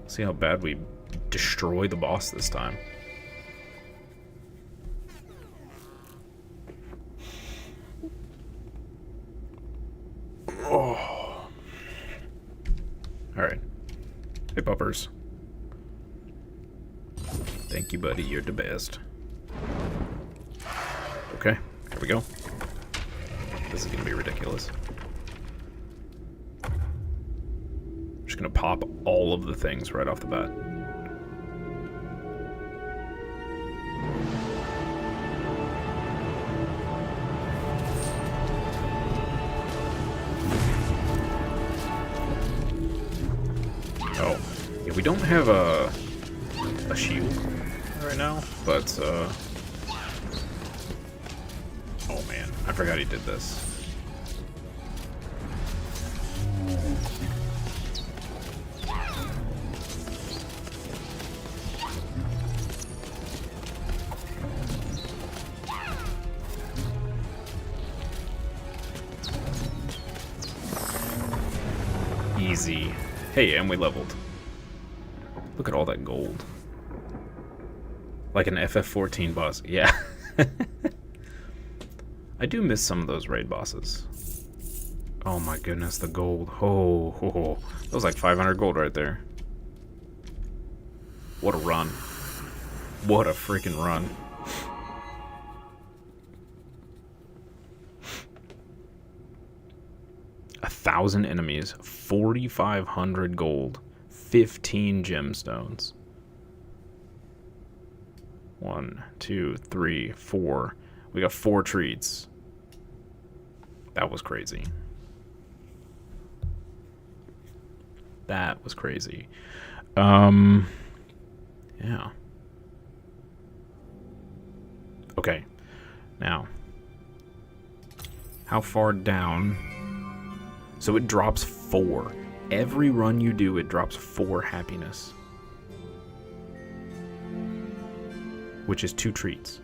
See how bad we destroy the boss this time. Oh. Alright. Hey, Puppers. Thank you, buddy. You're the best. Okay, here we go. This is gonna be ridiculous. I'm just gonna pop all of the things right off the bat. Oh, yeah, we don't have a shield right now, but oh man, I forgot he did this. Easy. Hey, and we leveled. Look at all that gold. Like an FF14 boss. Yeah. I do miss some of those raid bosses. Oh my goodness, the gold. Oh, that was like 500 gold right there. What a run. What a freaking run. A 1,000 enemies, 4,500 gold, 15 gemstones. 1, 2, 3, 4. We got 4 treats. That was crazy. That was crazy. Yeah. Okay. Now, how far down? So it drops 4. Every run you do, it drops 4 happiness. Which is 2 treats.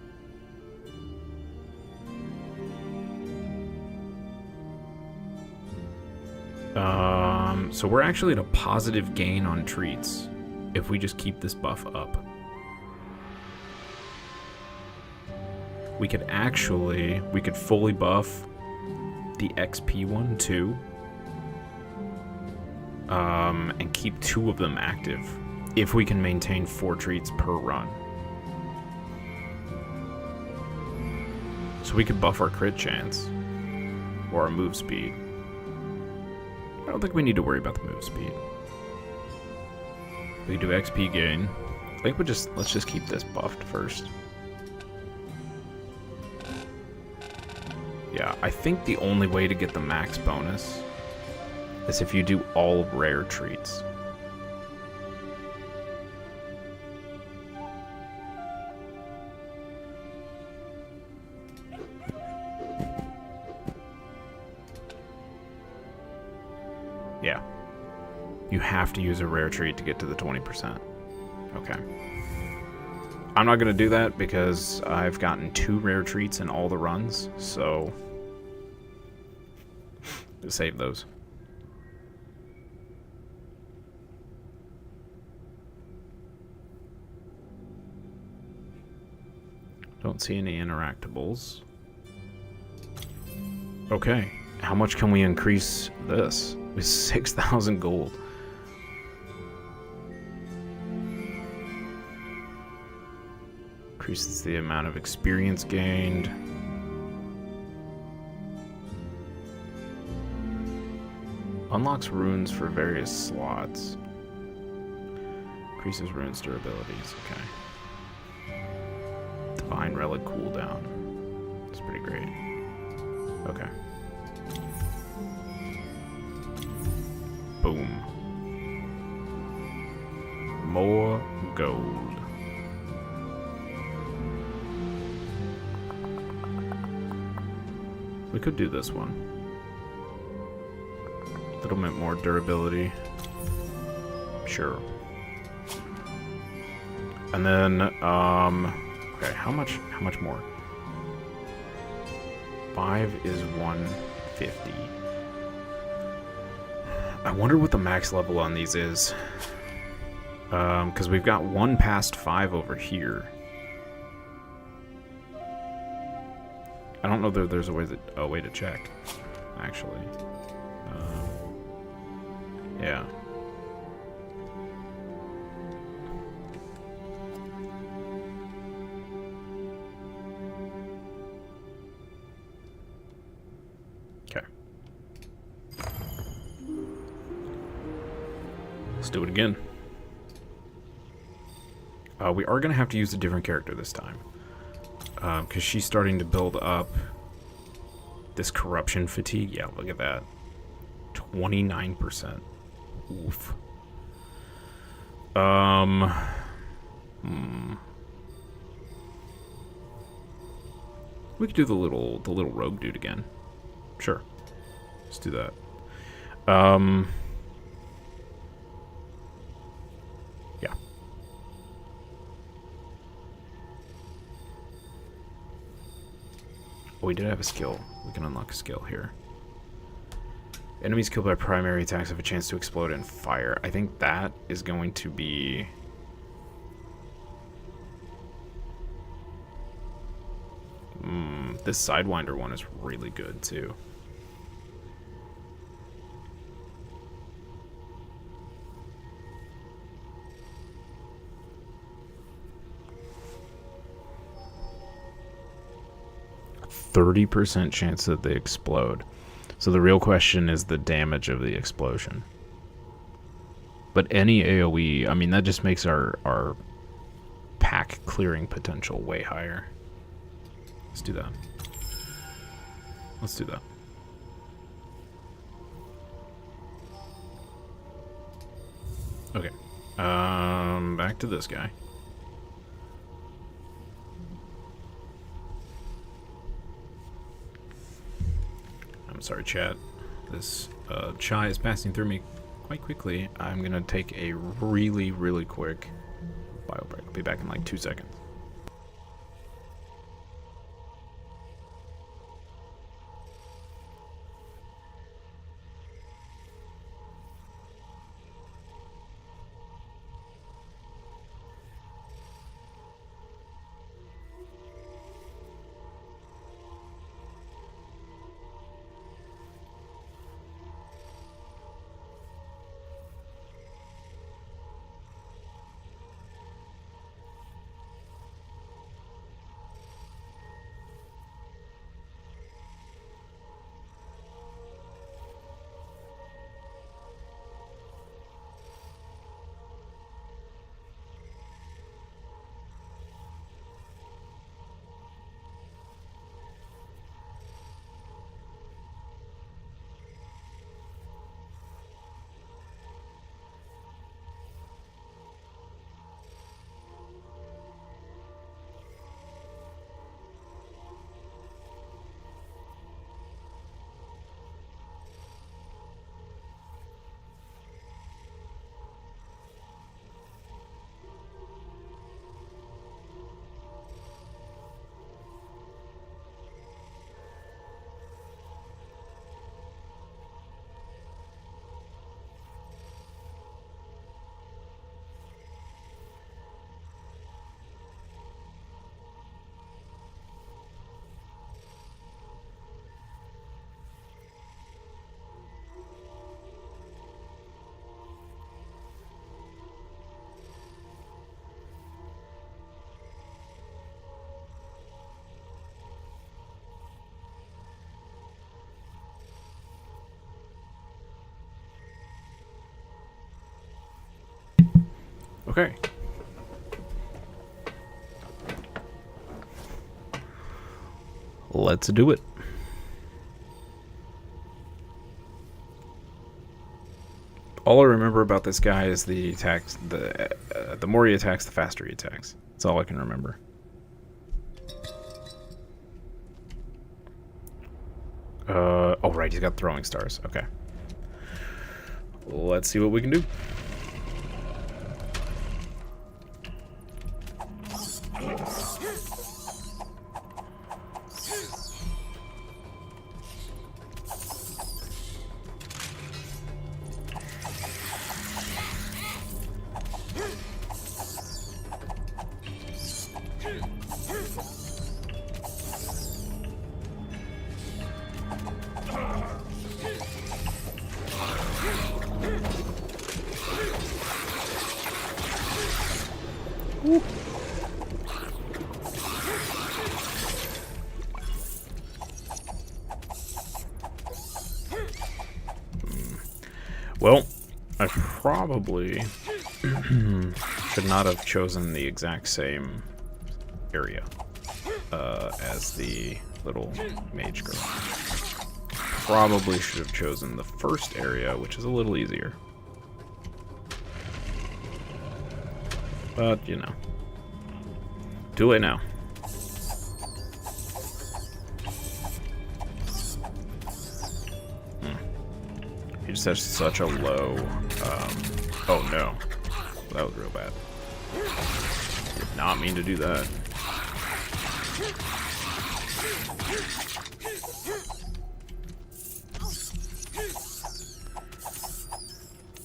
So we're actually at a positive gain on treats if we just keep this buff up. We could fully buff the XP one too. And keep 2 of them active if we can maintain 4 treats per run. So we could buff our crit chance or our move speed. I don't think we need to worry about the move speed. We do XP gain. I think let's just keep this buffed first. Yeah, I think the only way to get the max bonus is if you do all rare treats. Yeah. You have to use a rare treat to get to the 20%. Okay. I'm not going to do that because I've gotten 2 rare treats in all the runs, so save those. Don't see any interactables. Okay, how much can we increase this? With 6,000 gold. Increases the amount of experience gained. Unlocks runes for various slots. Increases runes durabilities, okay. Divine relic cooldown. That's pretty great. Okay. Boom. More gold. We could do this one. A little bit more durability. Sure. And then, okay, how much more? 5 is 150. I wonder what the max level on these is. Because we've got one past 5 over here. I don't know that there's a way to check, actually. Yeah. Okay. Let's do it again. We are going to have to use a different character this time. Because she's starting to build up this corruption fatigue. Yeah, look at that. 29%. Oof. We could do the little rogue dude again. Sure. Let's do that. Yeah. Oh, we did have a skill. We can unlock a skill here. Enemies killed by primary attacks have a chance to explode in fire. I think that is going to be... this Sidewinder one is really good, too. A 30% chance that they explode. So the real question is the damage of the explosion. But any AoE, I mean, that just makes our pack clearing potential way higher. Let's do that. Let's do that. Okay. Back to this guy. I'm sorry, chat. This chai is passing through me quite quickly. I'm gonna take a really, really quick bio break. I'll be back in like 2 seconds. Okay. Let's do it. All I remember about this guy is the attacks. The more he attacks, the faster he attacks. That's all I can remember. Oh right, he's got throwing stars. Okay. Let's see what we can do. Well, I probably should not have chosen the exact same area as the little mage girl. Probably should have chosen the first area, which is a little easier. But, you know. Too late now. He just has such a low... oh no. That was real bad. Did not mean to do that.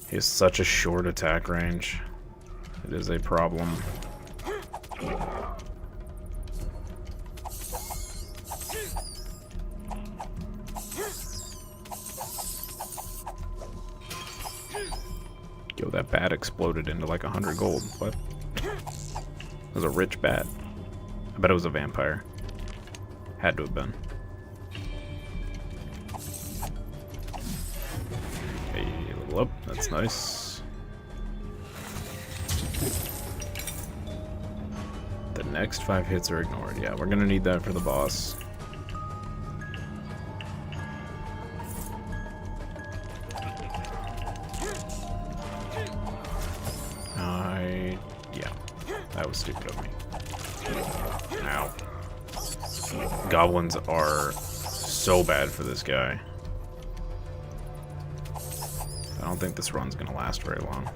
He has such a short attack range. It is a problem. Yo, that bat exploded into like 100 gold. What? It was a rich bat. I bet it was a vampire. Had to have been. Okay, level up. That's nice. The next 5 hits are ignored. Yeah, we're gonna need that for the boss. Yeah, that was stupid of me. Ow. Goblins are so bad for this guy. I don't think this run's gonna last very long.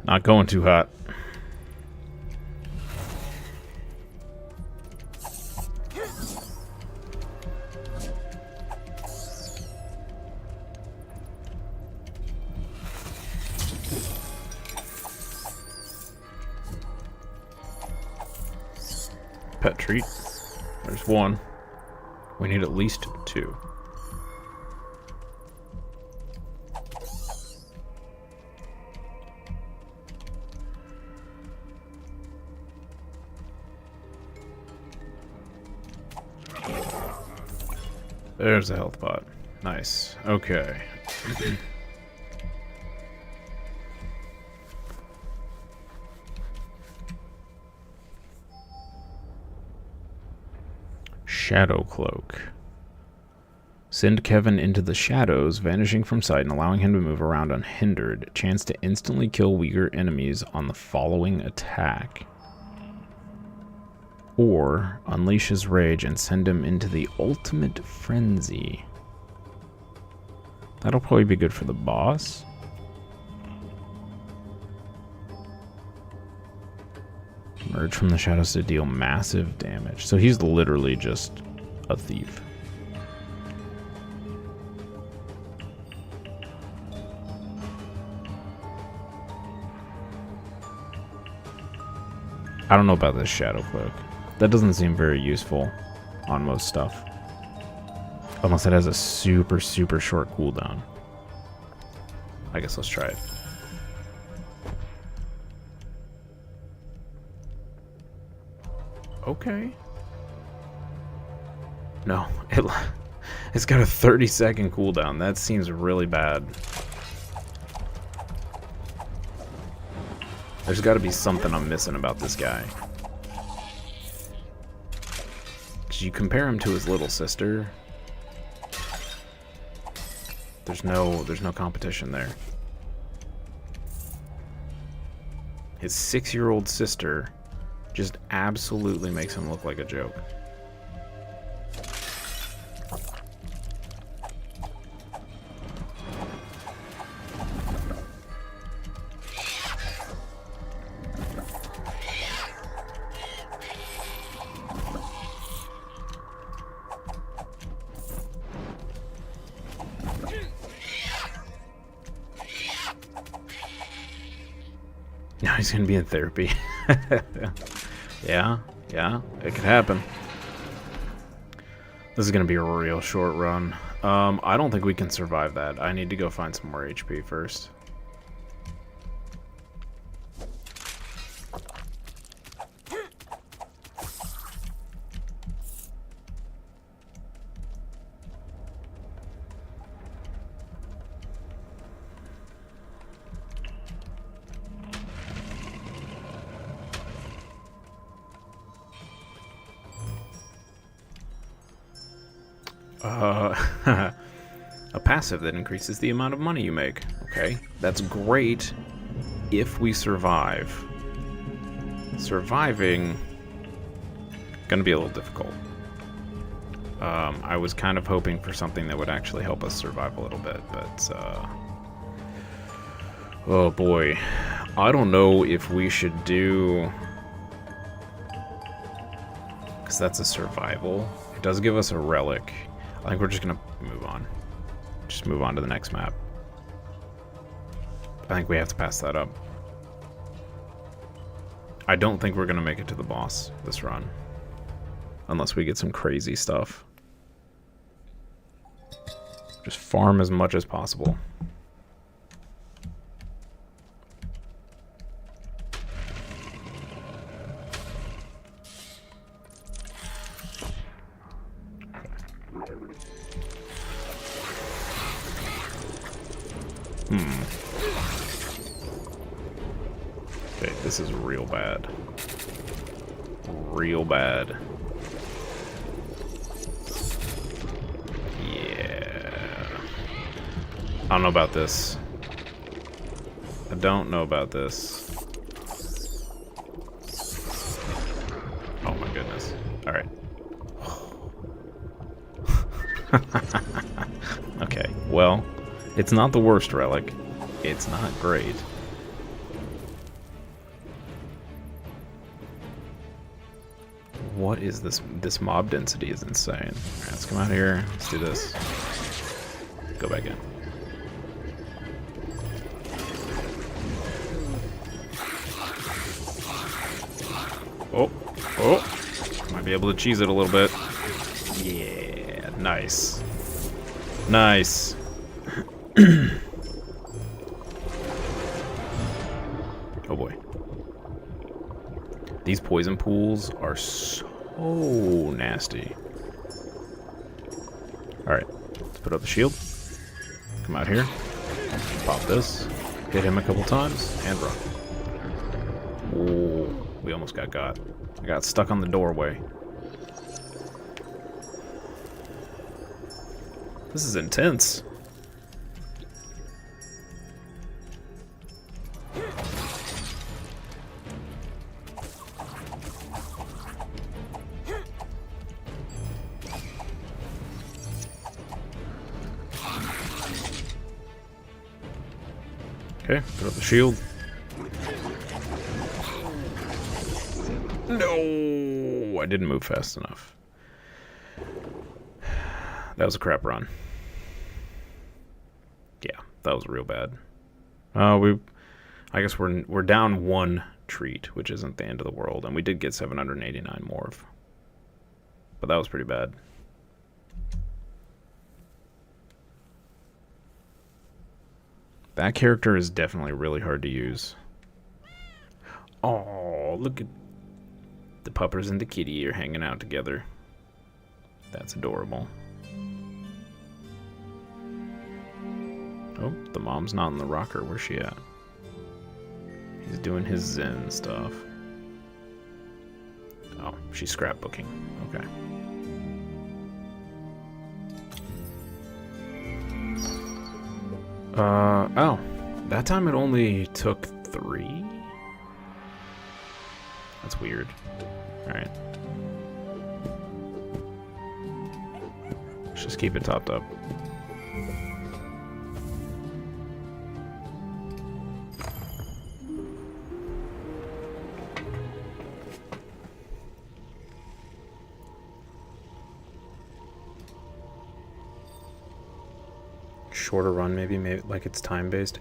Not going too hot. Pet treat. There's one. We need at least 2. There's the health pot. Nice. Okay. Shadow Cloak. Send Kevin into the shadows, vanishing from sight and allowing him to move around unhindered. Chance to instantly kill weaker enemies on the following attack. Or unleash his rage and send him into the ultimate frenzy. That'll probably be good for the boss. Emerge from the shadows to deal massive damage. So he's literally just a thief. I don't know about this Shadow Cloak. That doesn't seem very useful on most stuff. Unless it has a super, super short cooldown. I guess let's try it. Okay. No, it's got a 30-second cooldown. That seems really bad. There's got to be something I'm missing about this guy. Because you compare him to his little sister. There's no competition there. His 6-year-old sister just absolutely makes him look like a joke. Now he's gonna be in therapy. Yeah, it could happen. This is gonna be a real short run. I don't think we can survive that. I need to go find some more HP first. A passive that increases the amount of money you make. Okay, that's great if we survive. Surviving gonna be a little difficult. I was kind of hoping for something that would actually help us survive a little bit, but oh boy, I don't know if we should do, because that's a survival. It does give us a relic. I think we're just gonna move on. Just move on to the next map. I think we have to pass that up. I don't think we're gonna make it to the boss this run. Unless we get some crazy stuff. Just farm as much as possible. Okay, this is real bad. Real bad. Yeah. I don't know about this. I don't know about this. Oh my goodness. Alright. Okay, well, it's not the worst relic. It's not great. What is this? This mob density is insane. Alright, let's come out here. Let's do this. Go back in. Oh. Might be able to cheese it a little bit. Yeah, nice. Nice. Oh boy. These poison pools are so nasty. Alright, let's put up the shield. Come out here. Pop this. Hit him a couple times. And run. Ooh, we almost got. I got stuck on the doorway. This is intense. Okay, put up the shield. No, I didn't move fast enough. That was a crap run. Yeah, that was real bad. I guess we're down one treat, which isn't the end of the world, and we did get 789 morph. But that was pretty bad. That character is definitely really hard to use. Oh, look at... The puppers and the kitty are hanging out together. That's adorable. Oh, the mom's not in the rocker. Where's she at? He's doing his Zen stuff. Oh, she's scrapbooking. Okay. Oh. That time it only took 3? That's weird. Alright. Let's just keep it topped up. Shorter run, maybe like it's time-based.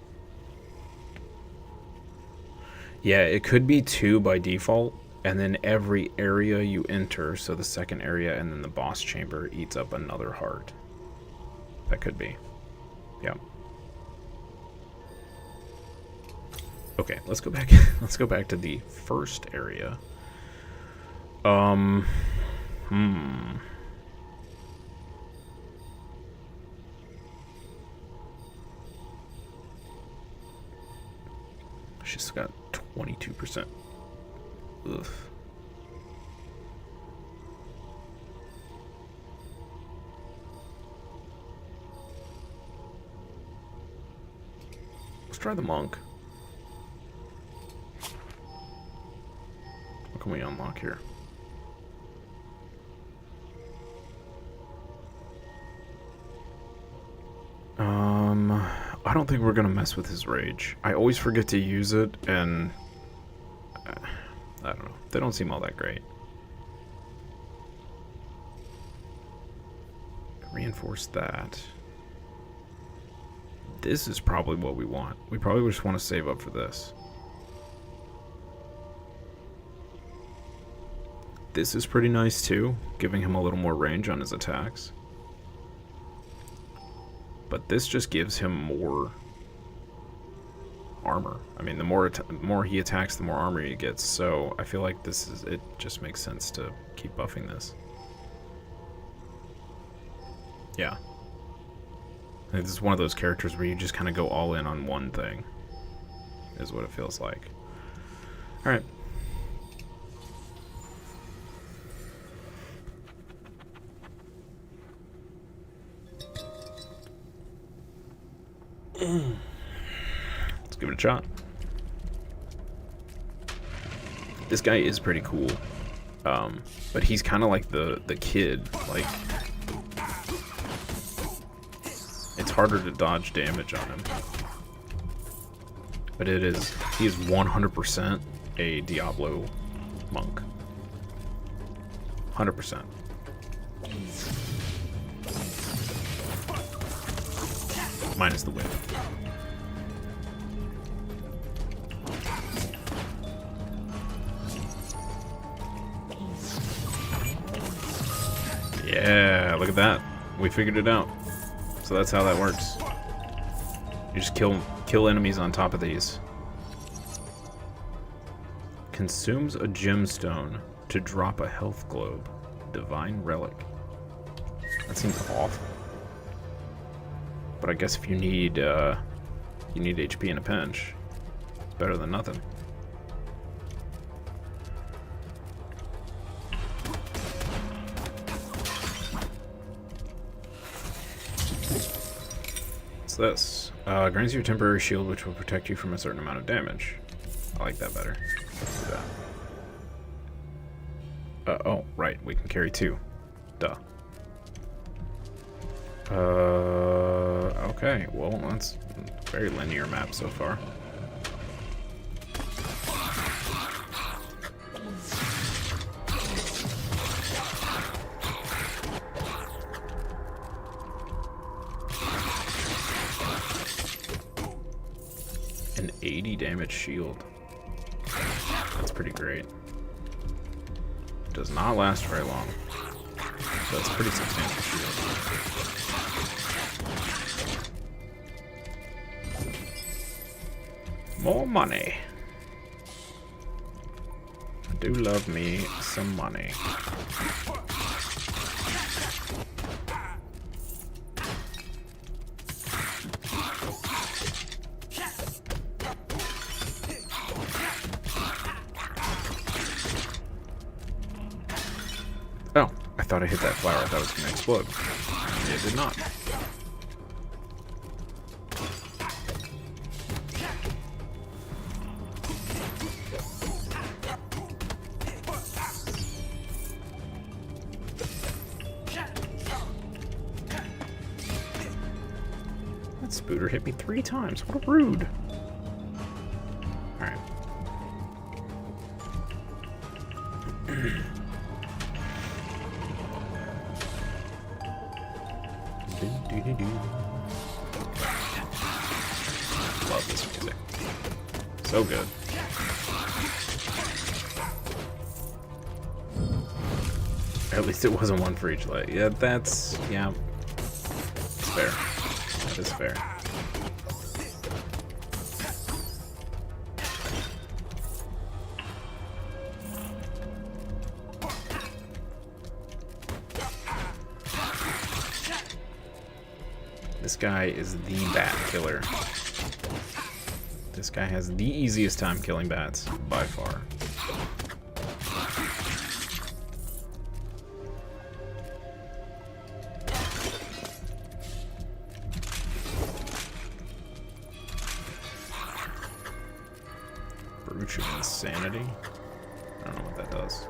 Yeah, it could be 2 by default, and then every area you enter, so the second area and then the boss chamber eats up another heart. That could be. Yeah. Okay, let's go back. Let's go back to the first area. She's got 22%. Ugh. Let's try the monk. What can we unlock here? I don't think we're gonna mess with his rage. I always forget to use it, and I don't know. They don't seem all that great. Reinforce that. This is probably what we want. We probably just want to save up for this. This is pretty nice too, giving him a little more range on his attacks. But this just gives him more armor. I mean, the more he attacks, the more armor he gets. So I feel like it just makes sense to keep buffing this. Yeah. I think this is one of those characters where you just kind of go all in on one thing, is what it feels like. All right. Let's give it a shot. This guy is pretty cool, but he's kind of like the kid. Like, it's harder to dodge damage on him, but he is 100% a Diablo monk. 100%. Minus the whip. Yeah, look at that. We figured it out. So that's how that works. You just kill enemies on top of these. Consumes a gemstone to drop a health globe. Divine relic. That seems awful. But I guess if you need HP in a pinch, it's better than nothing. What's this? Grants you a temporary shield which will protect you from a certain amount of damage. I like that better. Let's do that. Oh, right. We can carry 2. Duh. Okay, well, that's a very linear map so far. An 80 damage shield. That's pretty great. Does not last very long. So it's a pretty substantial shield. More money. do love me some money. Oh, I thought I hit that flower. I thought it was going to explode. It did not. That spooter hit me 3 times. What a rude. Alright. Love this music. So good. At least it wasn't one for each leg. Yeah, that's... yeah. It's fair. That is fair. This guy is the bat killer. This guy has the easiest time killing bats, by far. Brooch of Insanity? I don't know what that does.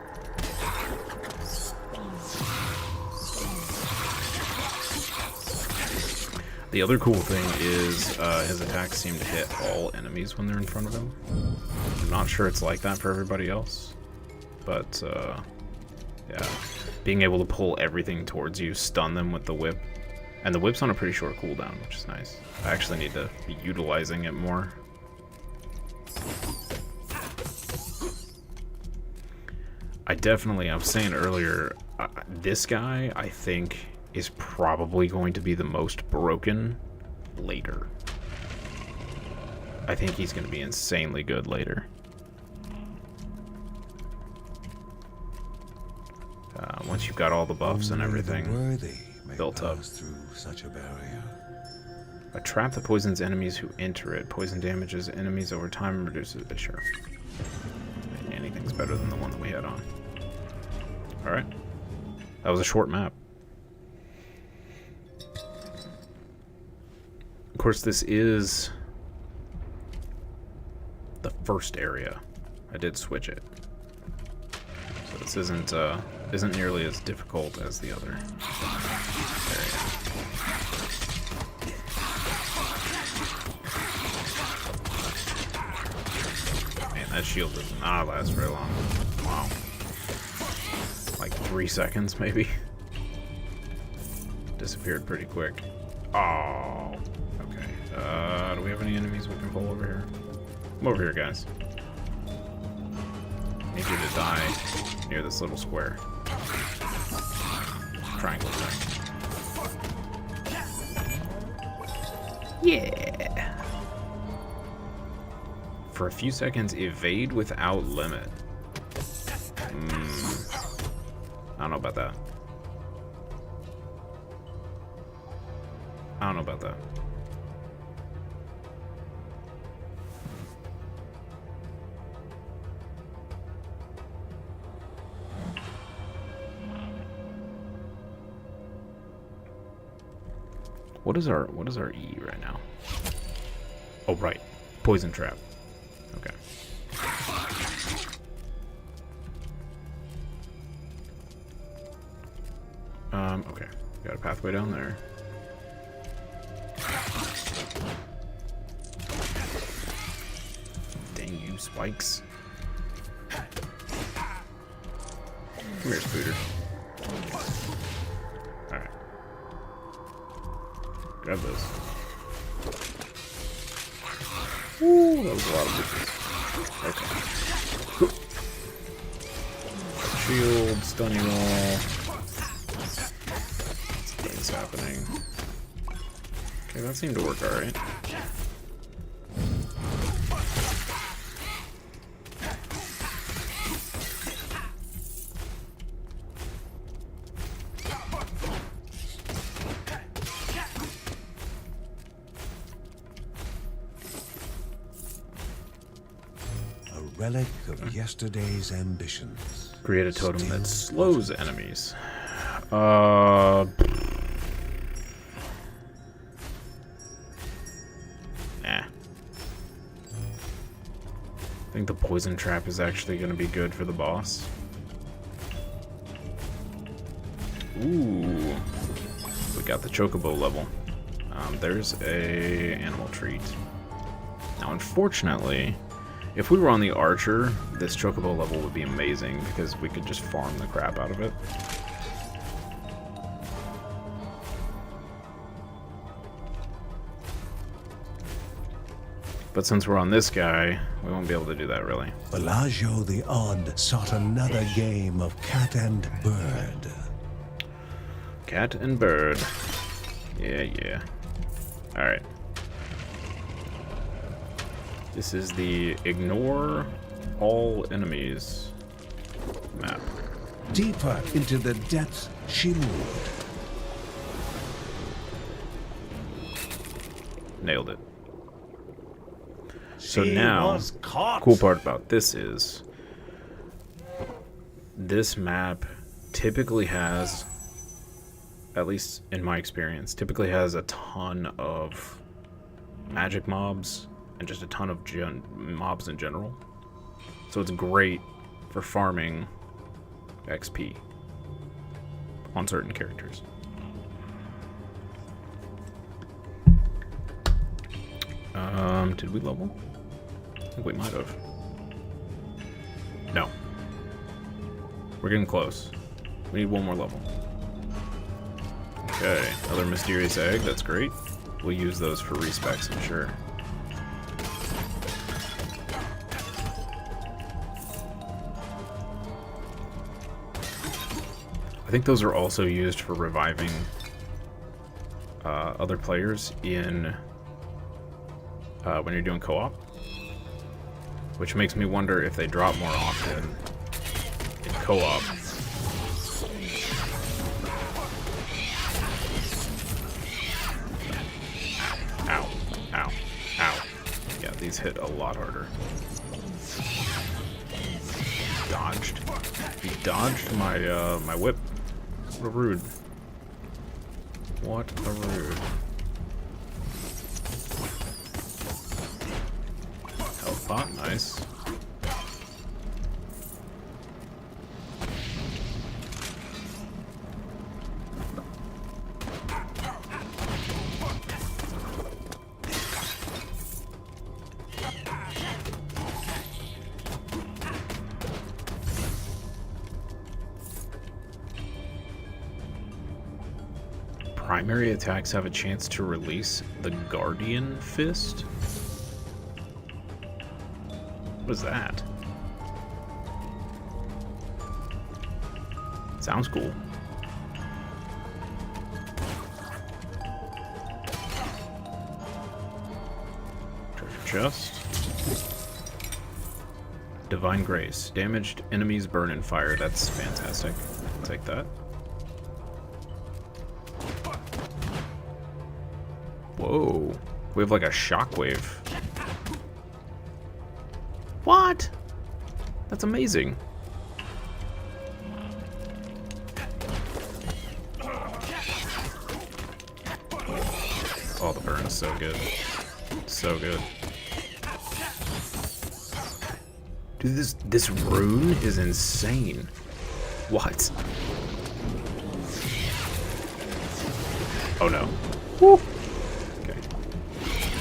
The other cool thing is his attacks seem to hit all enemies when they're in front of him. I'm not sure it's like that for everybody else, but yeah, being able to pull everything towards you, stun them with the whip, and the whip's on a pretty short cooldown, which is nice. I actually need to be utilizing it more. I was saying earlier, this guy, I think, is probably going to be the most broken later. I think he's going to be insanely good later. Once you've got all the buffs and everything built up. Through such a barrier. A trap that poisons enemies who enter it. Poison damages enemies over time and reduces it. Sure. Anything's better than the one that we had on. Alright. That was a short map. Of course, this is the first area. I did switch it. So this isn't nearly as difficult as the other area. Man, that shield does not last very long. Wow. Like 3 seconds, maybe. Disappeared pretty quick. Oh. Okay. Do we have any enemies we can pull over here? Come over here, guys. Need you to die near this little square. Triangle thing. Yeah. For a few seconds, evade without limit. I don't know about that. I don't know about that. What is our E right now? Oh, right. Poison trap. Okay. Okay. Got a pathway down there. Dang you, spikes. Come here, Spooter. Alright. Grab those. Ooh, that was a lot of bitches. Okay. Shield, stunning wall. Things happening. Okay, that seemed to work alright. relic of yesterday's ambitions. Create a totem that slows enemies. Nah. I think the poison trap is actually going to be good for the boss. Ooh. We got the chocobo level. There's a animal treat. Now, unfortunately, if we were on the archer, this chocobo level would be amazing because we could just farm the crap out of it. But since we're on this guy, we won't be able to do that, really. Bellagio the Odd sought another game of cat and bird. Cat and bird. Yeah. Alright. This is the ignore all enemies map. Deeper into the depths she moved. Nailed it. So now, cool part about this is, this map typically has, at least in my experience, typically has a ton of magic mobs and just a ton of mobs in general. So it's great for farming XP on certain characters. Did we level? I think we might have. No. We're getting close. We need one more level. Okay, another mysterious egg, that's great. We'll use those for respecs, I'm sure. I think those are also used for reviving other players in when you're doing co-op, which makes me wonder if they drop more often in co-op. Ow, ow, ow. Yeah, these hit a lot harder. Dodged. He dodged my my whip. What a rude. What a rude. Health pot, nice. Primary attacks have a chance to release the Guardian Fist? What is that? Sounds cool. Treasure chest. Divine Grace. Damaged enemies burn in fire. That's fantastic. I'll take that. Whoa. We have like a shockwave. What? That's amazing. Oh, the burn is so good. So good. Dude, this rune is insane. What? Oh no. Woo. Okay.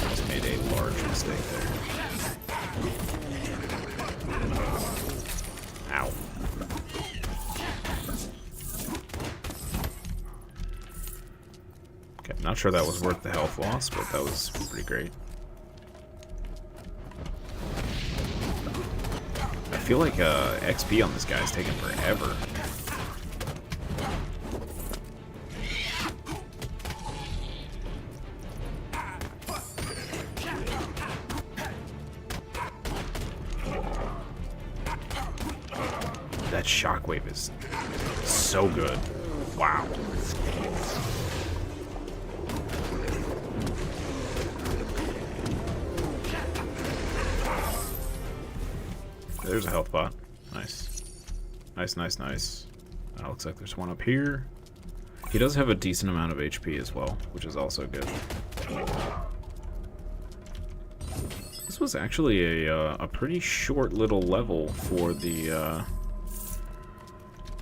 Just made a large mistake there. Ow. Okay, not sure that was worth the health loss, but that was pretty great. I feel like XP on this guy is taking forever. That shockwave is so good. Wow. There's a health pot. Nice. Nice, nice, nice. Looks like there's one up here. He does have a decent amount of HP as well, which is also good. This was actually a pretty short little level for the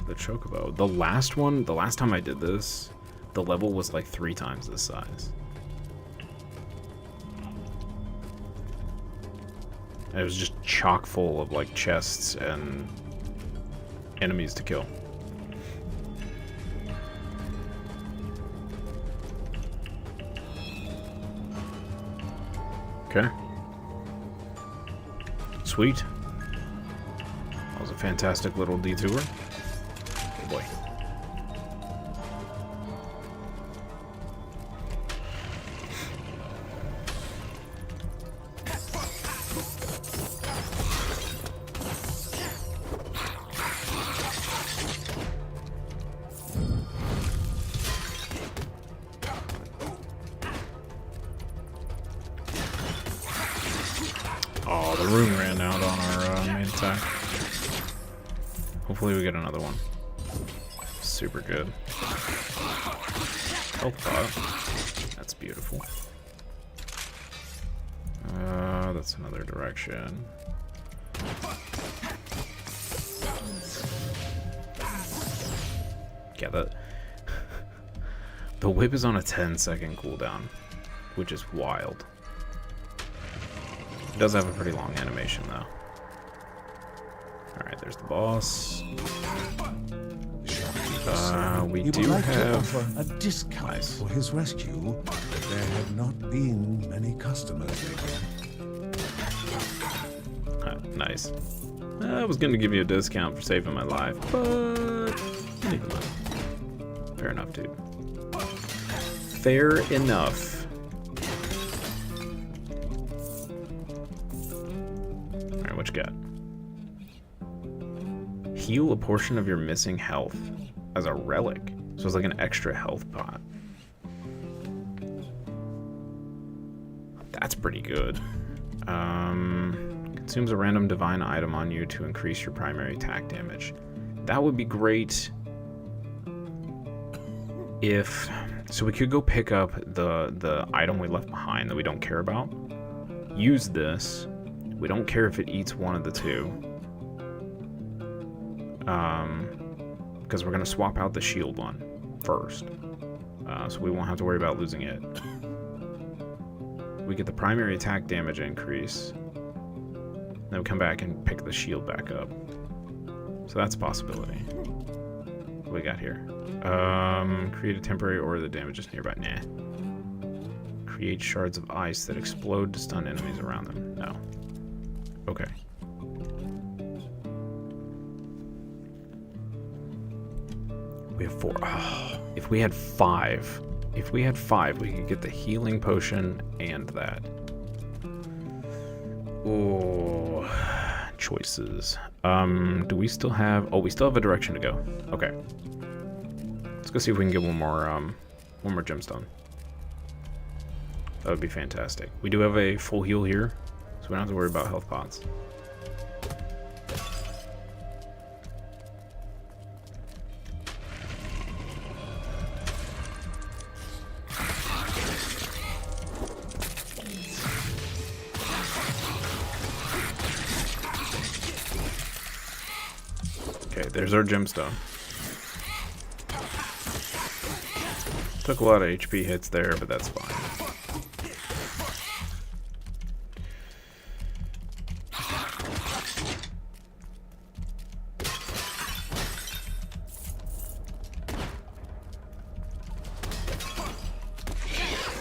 Chocobo. The last one, the last time I did this, the level was like 3 times this size. And it was just chock full of like chests and enemies to kill. Okay. Sweet. That was a fantastic little detour. Oh boy. Oh, the rune ran out on our main attack. Hopefully we get another one. Super good. Health pot. That's beautiful. That's another direction. Yeah, that... The whip is on a 10-second cooldown, which is wild. It does have a pretty long animation, though. Alright, there's the boss. We do have a discount for his rescue. There have not been many customers lately. Nice. I was going to give you a discount for saving my life, but never mind. Fair enough, dude. Fair enough. Alright, what you got? Heal a portion of your missing health as a relic. So it's like an extra health pot. That's pretty good. Consumes a random divine item on you to increase your primary attack damage. That would be great if... So we could go pick up the item we left behind that we don't care about. Use this. We don't care if it eats one of the two. Because we're going to swap out the shield one first. So we won't have to worry about losing it. We get the primary attack damage increase. Then we come back and pick the shield back up. So that's a possibility. What do we got here? Create a temporary aura that damages nearby. Nah. Create shards of ice that explode to stun enemies around them. No. Okay. We have 4. Oh, if we had 5. If we had 5, we could get the healing potion and that. Oh, choices. Do we still have... Oh, we still have a direction to go. Okay. Let's go see if we can get one more gemstone. That would be fantastic. We do have a full heal here, so we don't have to worry about health pots. Okay, there's our gemstone. Took a lot of HP hits there, but that's fine.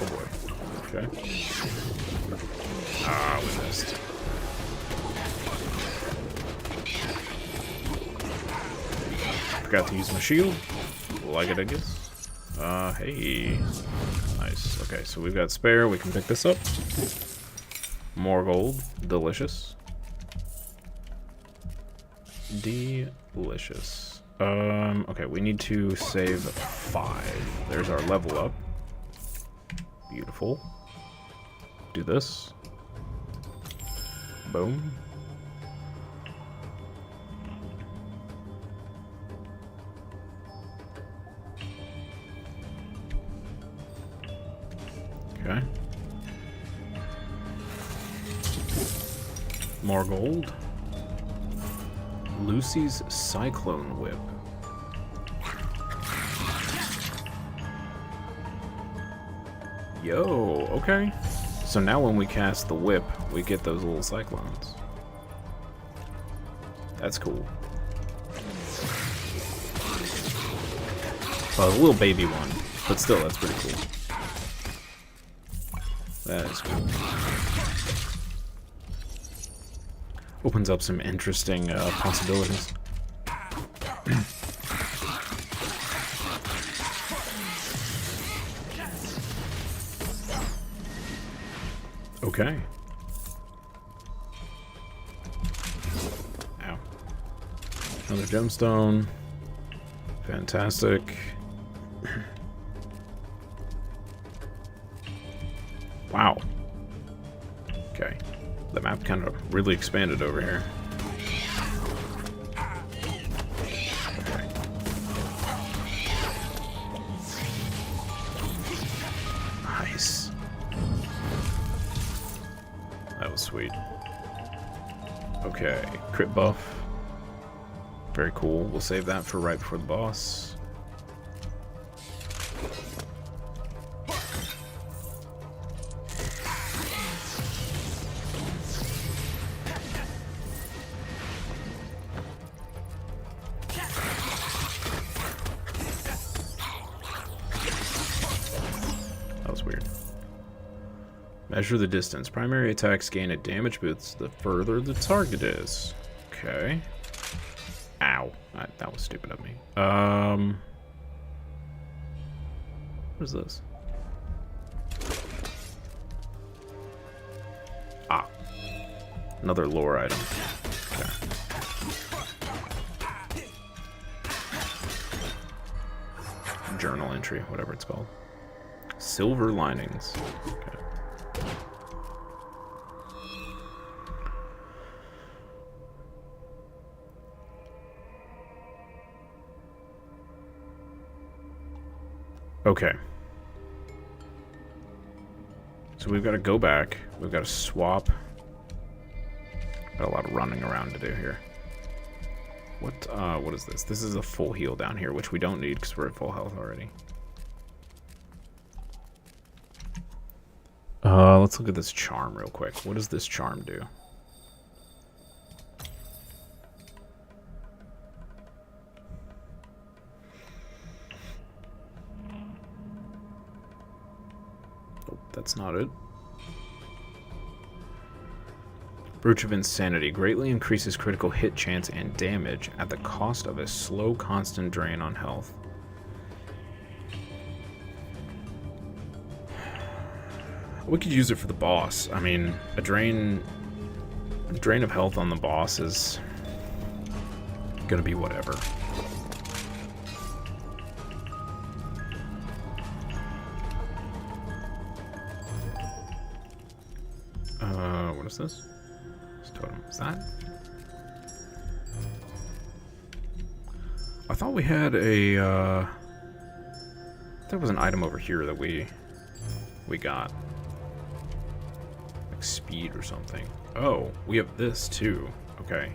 Oh boy. Okay. Ah, we missed. Forgot to use my shield. Like it, I guess. Hey. Nice. Okay, so we've got spare. We can pick this up. More gold. Delicious. Delicious. Okay, we need to save 5. There's our level up. Beautiful. Do this. Boom. more gold. Lucy's Cyclone Whip. Yo, okay. So now when we cast the whip, we get those little cyclones. That's cool. Well, a little baby one, but still, that's pretty cool. That is cool. Opens up some interesting possibilities. Okay. Ow. Another gemstone. Fantastic. Wow. Okay. The map kind of really expanded over here. Okay. Nice. That was sweet. Okay, crit buff. Very cool. We'll save that for right before the boss. Measure the distance. Primary attacks gain a damage boost the further the target is. Okay. Ow. That was stupid of me. What is this? Ah. Another lore item. Okay. Journal entry, whatever it's called. Silver linings. Okay. Okay. So we've got to go back. We've got to swap. Got a lot of running around to do here. What is this? This is a full heal down here, which we don't need because we're at full health already. Let's look at this charm real quick. What does this charm do? Oh, that's not it. Brooch of Insanity greatly increases critical hit chance and damage at the cost of a slow, constant drain on health. We could use it for the boss. I mean, a drain of health on the boss is gonna be whatever. What is this? This totem. Is that? I thought we had a, there was an item over here that we got. Like speed or something. Oh, we have this too. Okay.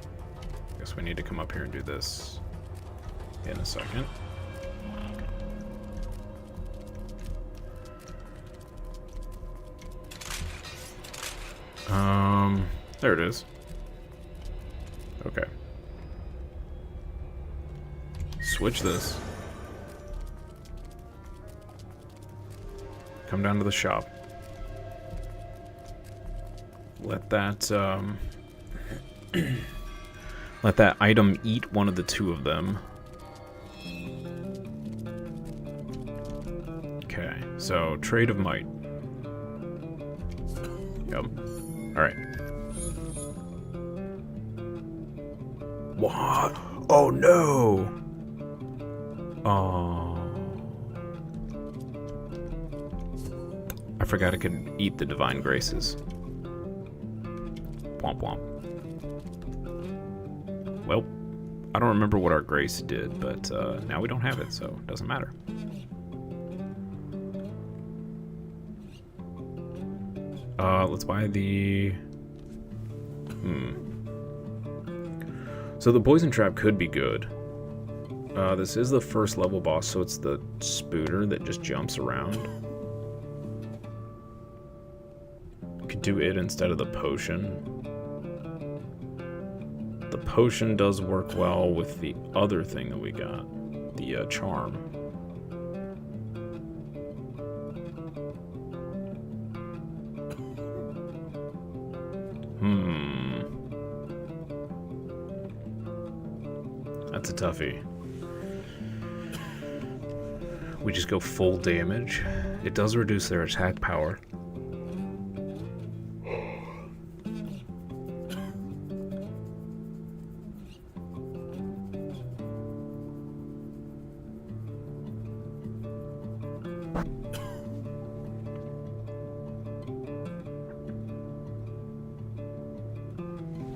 Guess we need to come up here and do this in a second. There it is. Okay. Switch this. Come down to the shop. Let that, let that item eat one of the two of them. Okay, so Trade of Might. Yep. Alright. What? Oh no! Oh. I forgot I could eat the Divine Graces. Womp womp. Well, I don't remember what our grace did, but now we don't have it, so it doesn't matter. Let's buy the So the poison trap could be good. This is the first level boss, so it's the spooter that just jumps around. Could do it instead of the potion. The potion does work well with the other thing that we got, the charm. That's a toughie. We just go full damage. It does reduce their attack power.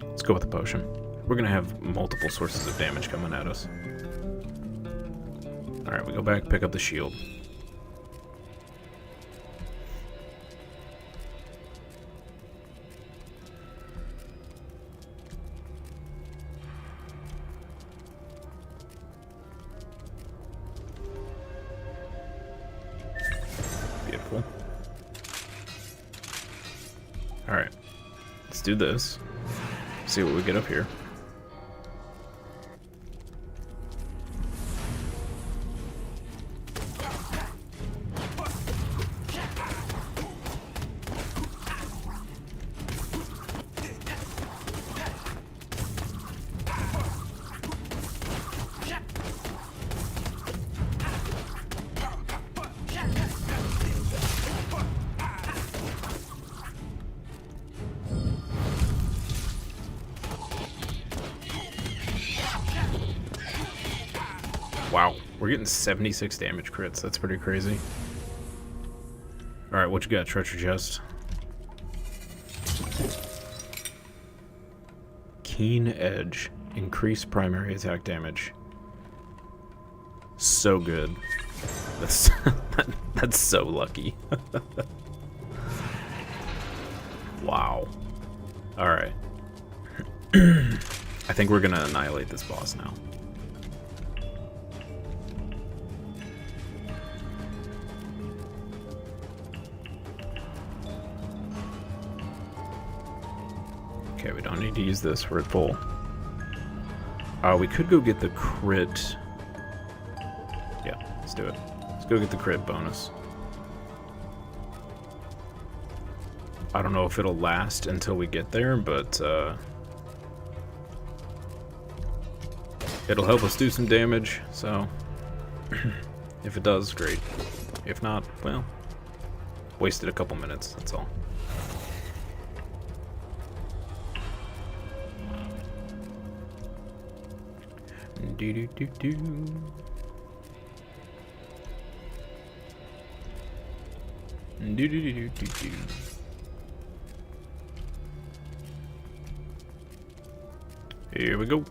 Let's go with the potion. We're gonna have multiple sources of damage coming at us. Alright, we go back, pick up the shield. Beautiful. Alright, let's do this. See what we get up here. Wow, we're getting 76 damage crits. That's pretty crazy. Alright, what you got? Treasure chest. Keen Edge. Increase primary attack damage. So good. That's, that's so lucky. Wow. Alright. I think we're gonna annihilate this boss now. Okay, we don't need to use this. We're at full. We could go get the crit. Yeah, let's do it. Let's go get the crit bonus. I don't know if it'll last until we get there, but it'll help us do some damage, so if it does, great. If not, well, wasted a couple minutes, that's all. Do do do do. Do do do do do do. Here we go.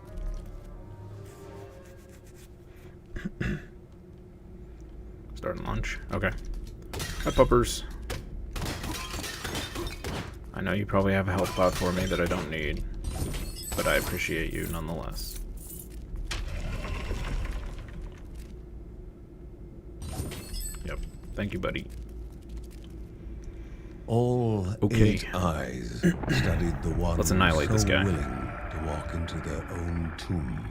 Starting lunch. Okay. Hi, puppers. I know you probably have a health pot for me that I don't need, but I appreciate you nonetheless. Yep. Thank you, buddy. All Okay. 8 eyes studied the one Let's annihilate so this guy. willing to walk into their own tomb.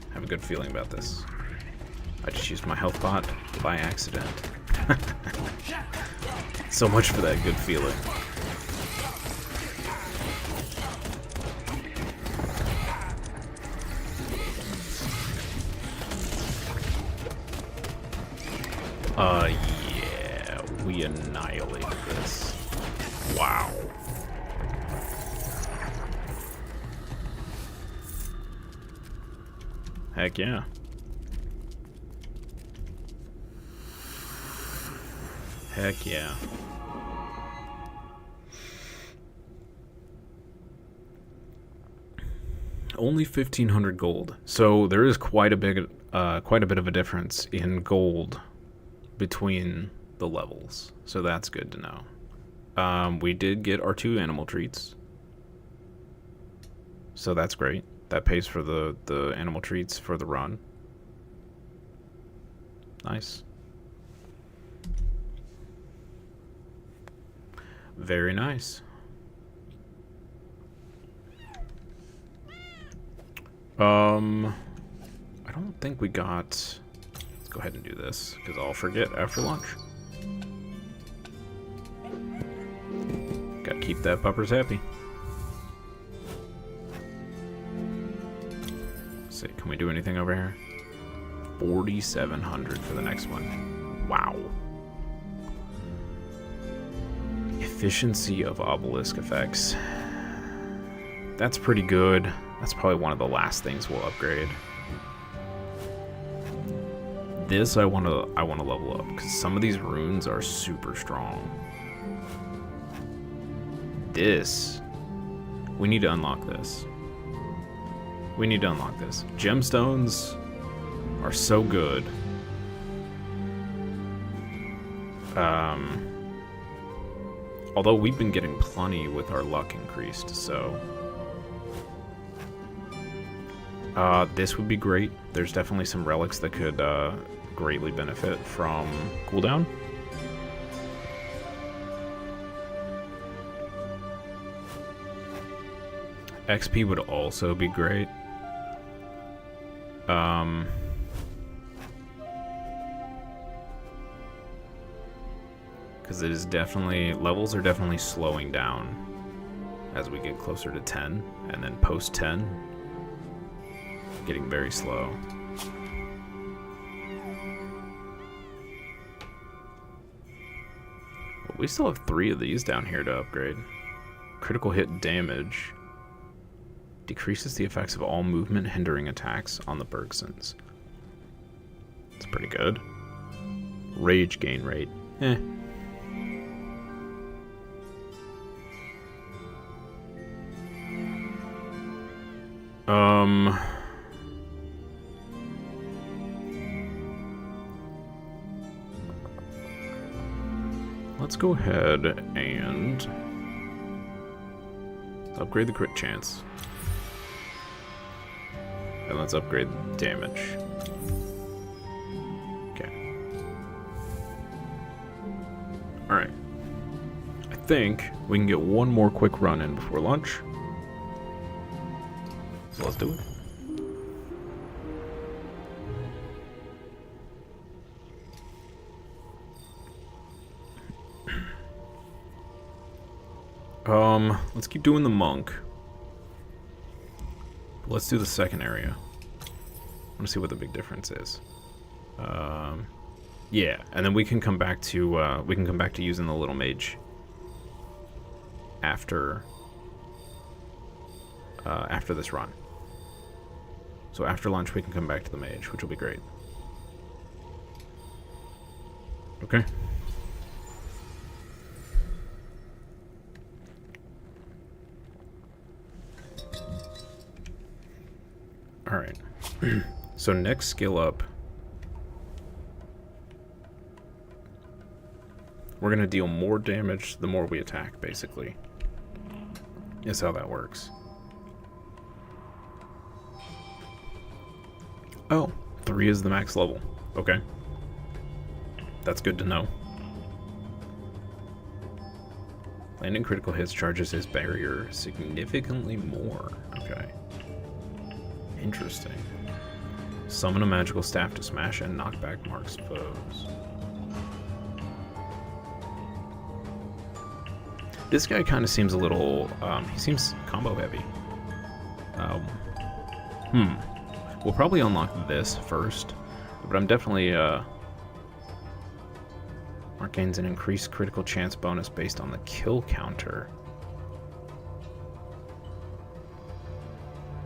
I have a good feeling about this. I just used my health pot by accident. So much for that good feeling. Yeah, we annihilated this. Wow. Heck yeah. Heck yeah. Only 1,500 gold. So there is quite a bit of a difference in gold between the levels. So that's good to know. We did get our 2 animal treats. So that's great. That pays for the animal treats for the run. Nice. Very nice. I don't think we got... Let's go ahead and do this, because I'll forget after lunch. Gotta keep that puppers happy. Let's see, can we do anything over here? 4,700 for the next one. Wow. Efficiency of obelisk effects. That's pretty good. That's probably one of the last things we'll upgrade. This I want to level up because some of these runes are super strong. This, we need to unlock this. We need to unlock this. Gemstones are so good. Although we've been getting plenty with our luck increased, so this would be great. There's definitely some relics that could greatly benefit from cooldown. XP would also be great. Because it is definitely, levels are definitely slowing down as we get closer to 10, and then post 10, getting very slow. Well, we still have 3 of these down here to upgrade. Critical hit damage decreases the effects of all movement hindering attacks on the Bergsons. It's pretty good. Rage gain rate. Let's go ahead and upgrade the crit chance. And let's upgrade damage. Okay. Alright. I think we can get one more quick run in before lunch. So let's do it. Let's keep doing the monk. Let's do the second area. I want to see what the big difference is. Yeah, and then we can come back to using the little mage after this run. So after lunch we can come back to the mage, which will be great. Okay. Alright. So next skill up, we're going to deal more damage the more we attack, basically. Is how that works. Oh, 3 is the max level. Okay. That's good to know. Landing critical hits charges his barrier significantly more. Okay. Interesting. Summon a magical staff to smash and knock back Mark's foes. This guy kind of seems a little, he seems combo heavy. We'll probably unlock this first, but I'm definitely, Mark gains an increased critical chance bonus based on the kill counter.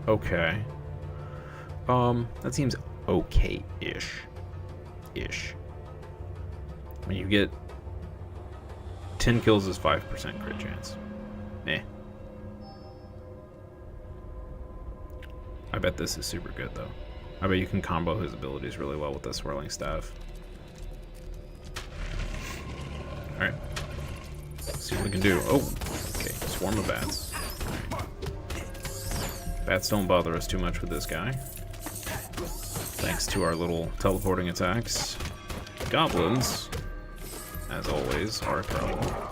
Okay. That seems okay-ish. When you get 10 kills is 5% crit chance. I bet this is super good, though. I bet you can combo his abilities really well with the swirling staff. Alright. Let's see what we can do. Oh, okay. Swarm of bats. Bats don't bother us too much with this guy. Thanks to our little teleporting attacks. Goblins, as always, are a problem.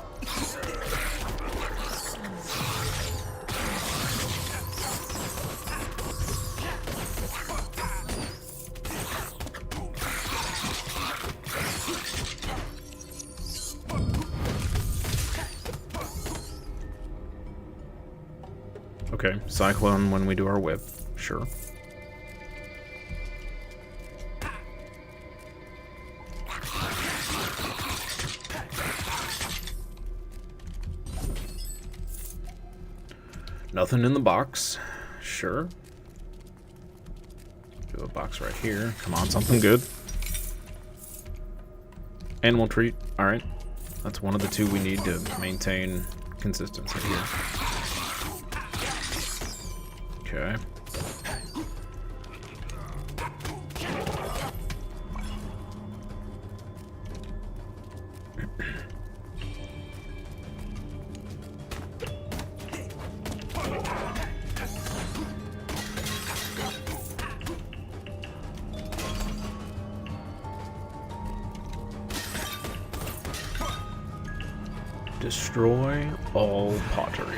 Okay, Cyclone when we do our whip, sure. Nothing in the box, sure. Do a box right here. Come on, something good. Animal treat, alright. That's one of the two we need to maintain consistency here. Okay. Destroy all pottery.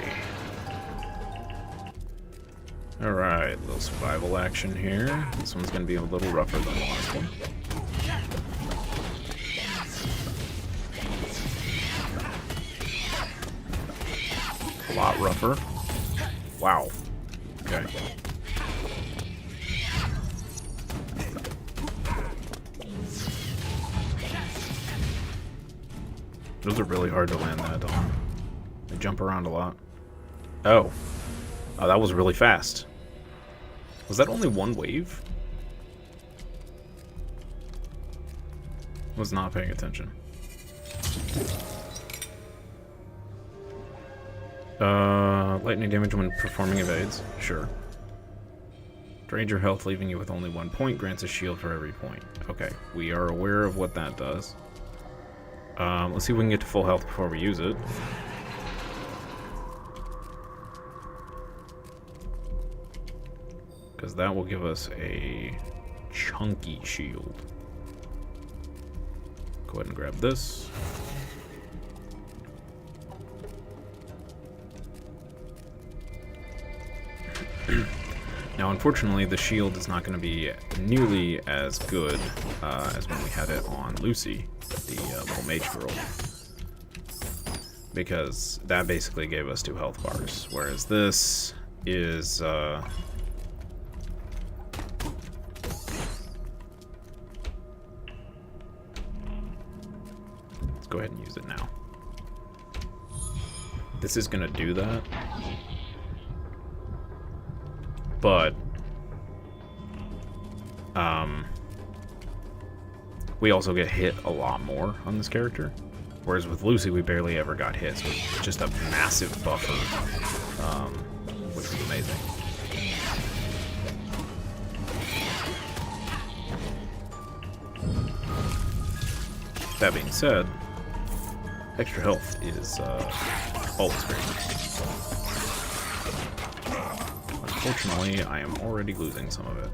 Alright, little survival action here. This one's gonna be a little rougher than the last one. A lot rougher. Wow. Okay. Those are really hard to land that on. They jump around a lot. Oh. Oh, that was really fast. Was that only one wave? Was not paying attention. Lightning damage when performing evades. Sure. Drains your health, leaving you with only 1 point. Grants a shield for every point. Okay, we are aware of what that does. Let's see if we can get to full health before we use it. Because that will give us a chunky shield. Go ahead and grab this. Now, unfortunately, the shield is not going to be nearly as good as when we had it on Lucy, the little mage girl. Because that basically gave us 2 health bars, whereas this is... let's go ahead and use it now. This is going to do that. But we also get hit a lot more on this character, whereas with Lucy we barely ever got hit, so it's just a massive buffer, which was amazing. That being said, extra health is always great. Unfortunately, I am already losing some of it.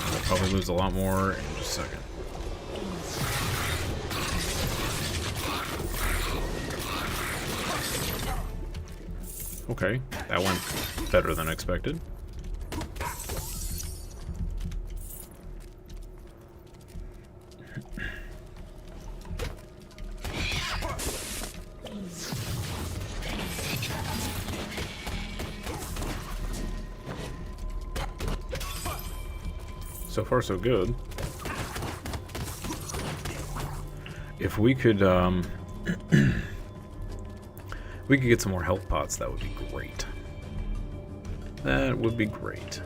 We'll probably lose a lot more in just a second. Okay, that went better than expected. So far, so good. If we could, we could get some more health pots, that would be great. That would be great.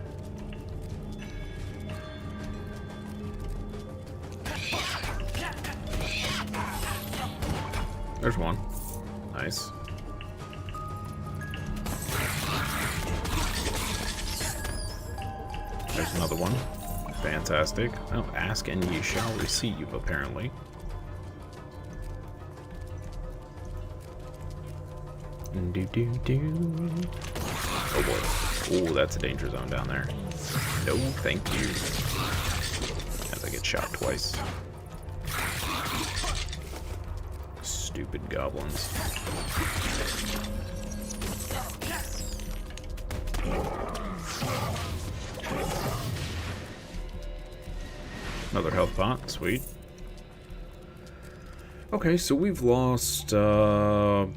There's one. Nice. There's another another one. Fantastic. Oh, ask and ye shall receive, apparently. Oh boy. Oh, that's a danger zone down there. No, thank you. As I get shot twice. Stupid goblins. Another health pot, sweet. Okay, so we've lost 18,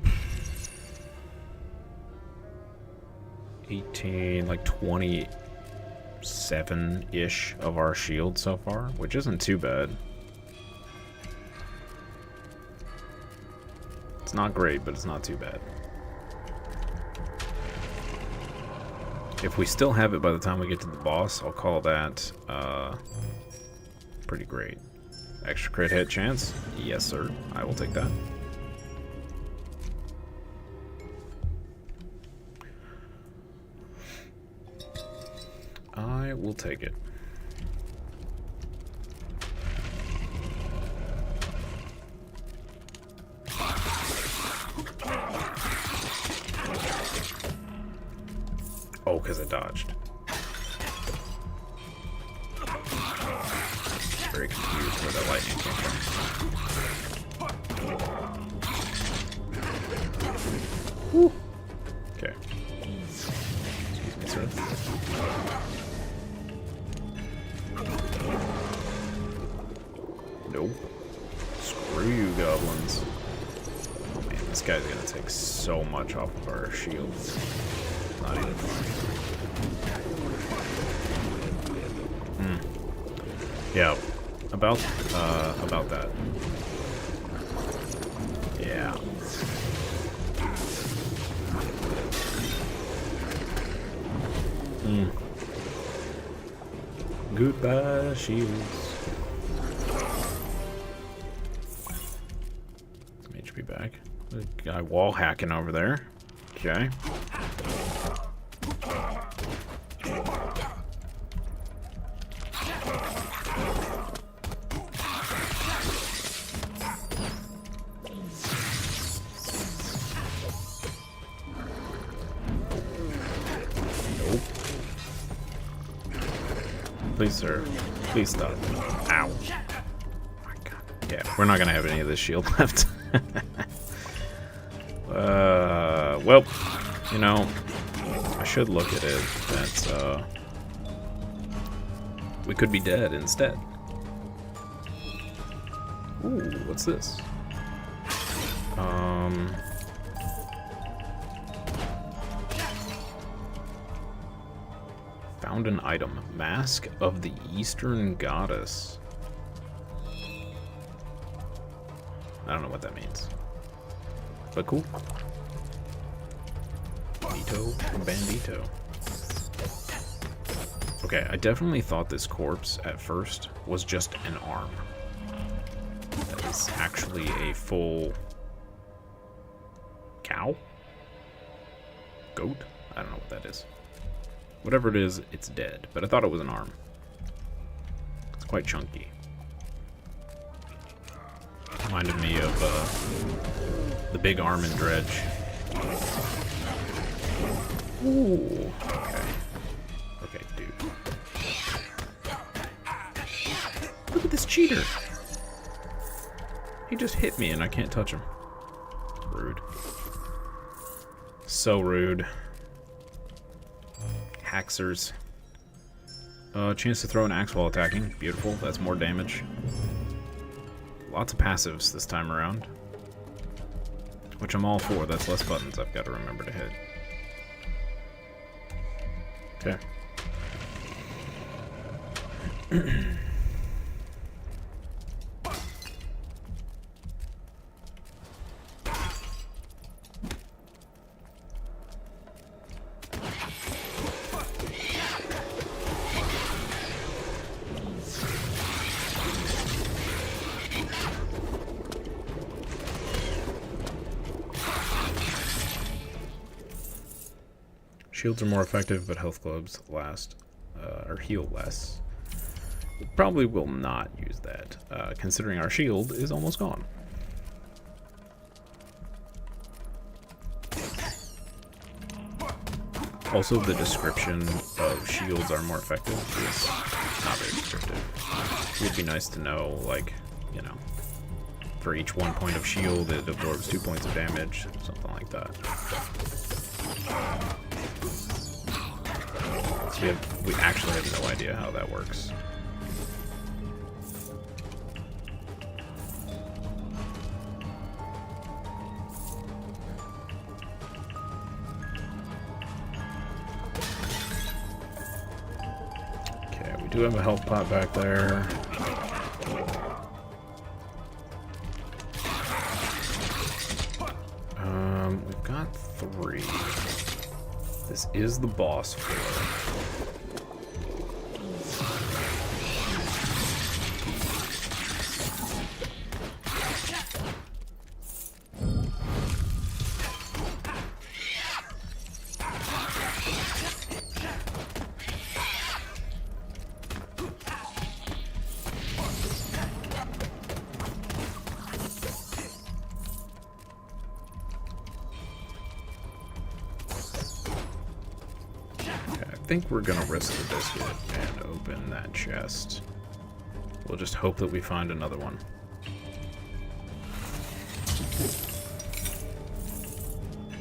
like 27-ish of our shield so far, which isn't too bad. It's not great, but it's not too bad. If we still have it by the time we get to the boss, I'll call that pretty great. Extra crit hit chance? Yes, sir. I will take that. I will take it. Oh, because I dodged. Very confused where that lightning came from. Whew. Okay. Excuse me, sir. Nope. Screw you, goblins. Oh man, this guy's gonna take so much off of our shields. Not even funny. Yeah, about that. Yeah. Goodbye, shields. Some HP back. There's a guy wall hacking over there. Okay. Please, sir. Please stop. Ow. Oh my God. Yeah, we're not gonna have any of this shield left. Well, you know, I should look at it that, we could be dead instead. Ooh, what's this? Found an item. Mask of the Eastern Goddess. I don't know what that means. But cool. Bandito. Okay, I definitely thought this corpse at first was just an arm. That is actually a full cow? Goat? I don't know what that is. Whatever it is, it's dead, but I thought it was an arm. It's quite chunky. Reminded me of the big arm in Dredge. Ooh, okay. Okay, dude. Look at this cheater! He just hit me and I can't touch him. Rude. So rude. Haxers. Chance to throw an axe while attacking. Beautiful. That's more damage. Lots of passives this time around. Which I'm all for. That's less buttons I've got to remember to hit. Okay. Shields are more effective, but health globes last or heal less. We probably will not use that, considering our shield is almost gone. Also, the description of shields are more effective is not very descriptive. It would be nice to know, like, you know, for each 1 point of shield, it absorbs 2 points of damage, something like that. So we actually have no idea how that works. We do have a health pot back there. We've got 3. This is the boss floor. I think we're gonna risk the biscuit and open that chest. We'll just hope that we find another one.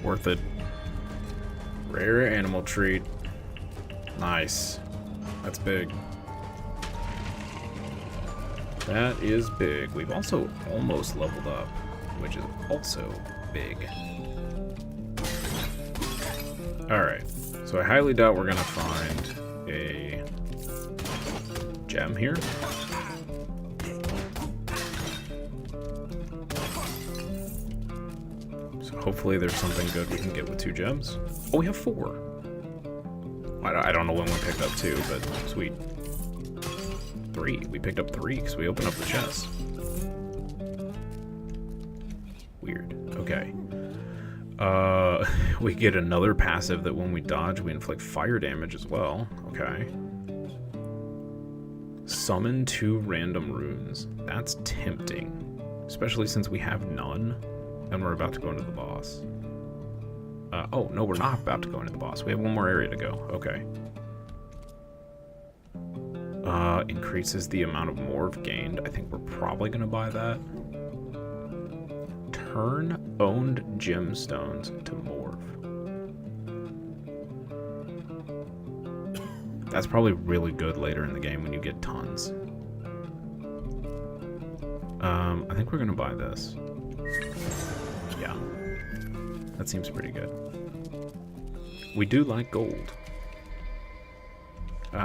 Worth it. Rare animal treat. Nice. That's big. That is big. We've also almost leveled up, which is also big. Alright. So I highly doubt we're gonna find a gem here. So hopefully there's something good we can get with 2 gems. Oh, we have 4. I don't know when we picked up 2, but sweet. 3. We picked up 3 because we opened up the chest. Weird. Okay. We get another passive that when we dodge, we inflict fire damage as well. Okay. Summon 2 random runes. That's tempting. Especially since we have none, and we're about to go into the boss. Oh, no, we're not about to go into the boss. We have 1 more area to go. Okay. Increases the amount of morph gained. I think we're probably going to buy that. Turn owned gemstones to morph. That's probably really good later in the game when you get tons. I think we're gonna buy this. Yeah. That seems pretty good. We do like gold.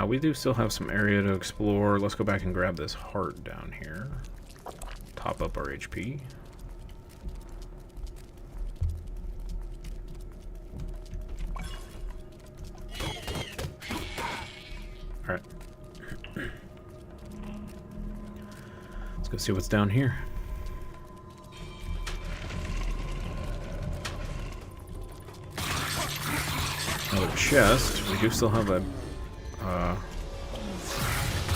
We do still have some area to explore. Let's go back and grab this heart down here. Top up our HP. Alright. Let's go see what's down here. Another chest. We do still have a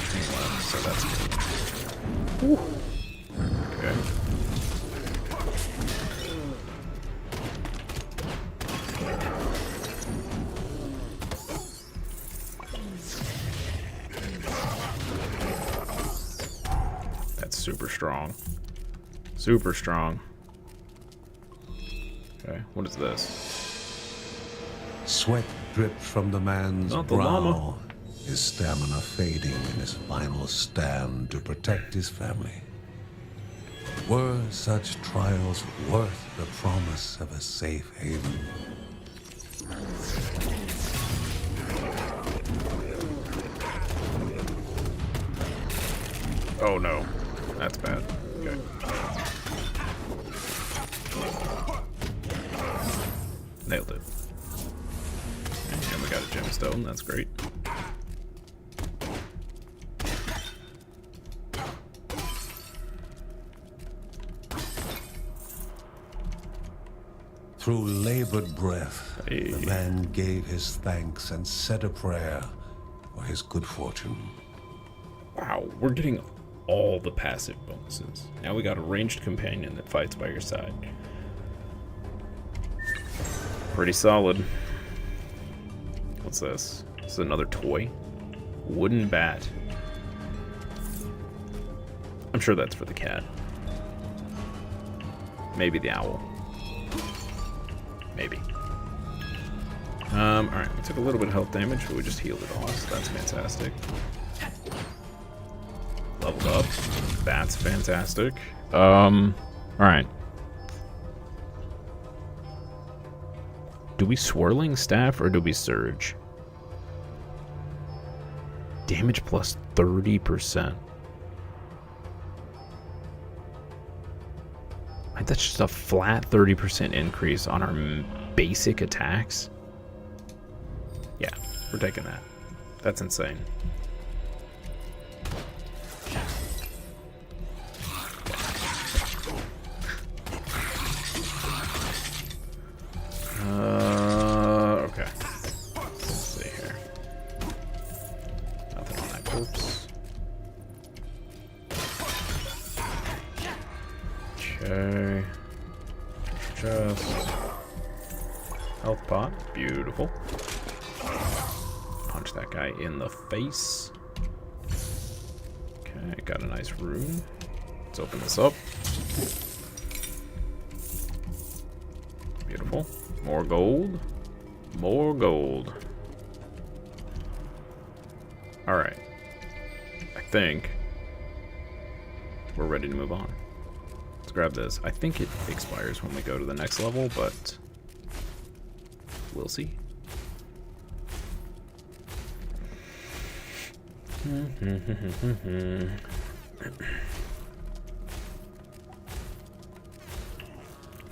thing left, so that's good. Ooh. Okay. That's super strong. Super strong. Okay, what is this? Sweat dripped from the man's Not the brow, llama. his stamina fading in his final stand to protect his family. Were such trials worth the promise of a safe haven? Oh no, that's bad. Okay. Nailed it. And we got a gemstone, that's great. Through labored breath, Hey. the man gave his thanks and said a prayer for his good fortune. Wow, we're getting all the passive bonuses. Now we got a ranged companion that fights by your side. Pretty solid. What's this? This is another toy. Wooden bat. I'm sure that's for the cat. Maybe the owl. Maybe. Alright, we took a little bit of health damage, but we just healed it all, so that's fantastic. Leveled up. That's fantastic. Alright. Do we swirling staff or do we surge? Damage plus 30%. Like, that's just a flat 30% increase on our basic attacks. Yeah, we're taking that. That's insane. Okay. Let's see here. Nothing on that corpse. Okay. Just health pot. Beautiful. Punch that guy in the face. Okay, got a nice room. Let's open this up. Beautiful. More gold. More gold. Alright. I think we're ready to move on. Let's grab this. I think it expires when we go to the next level, but we'll see.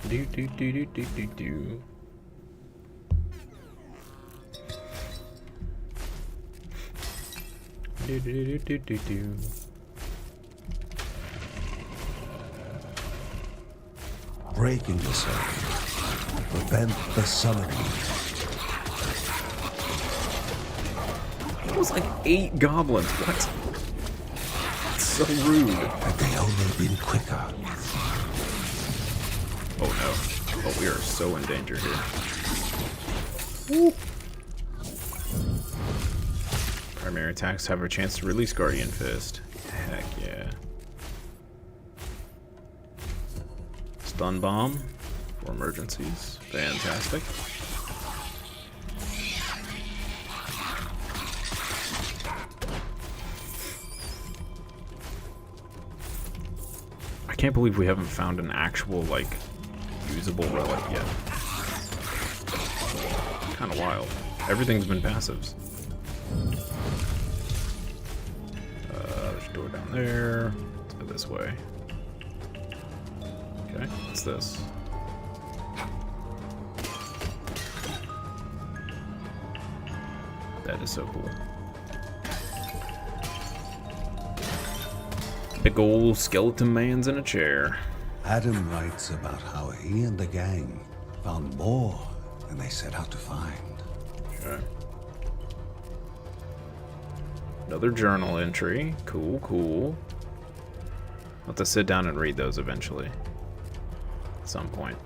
Do do do do do do do. Do do do do do do. Breaking the circle. Prevent the summoning. It was like 8 goblins. What? That's so rude. Had they only been quicker. Oh no. Oh, we are so in danger here. Woo. Primary attacks have a chance to release Guardian Fist. Heck yeah. Stun Bomb for emergencies. Fantastic. I can't believe we haven't found an actual, like, usable relic yet. Kind of wild. Everything's been passives. There's a door down there. Let's go this way. Okay, what's this? That is so cool. Big ol' skeleton man's in a chair. Adam writes about how he and the gang found more than they set out to find. Okay. Another journal entry. Cool, cool. I'll have to sit down and read those eventually. At some point.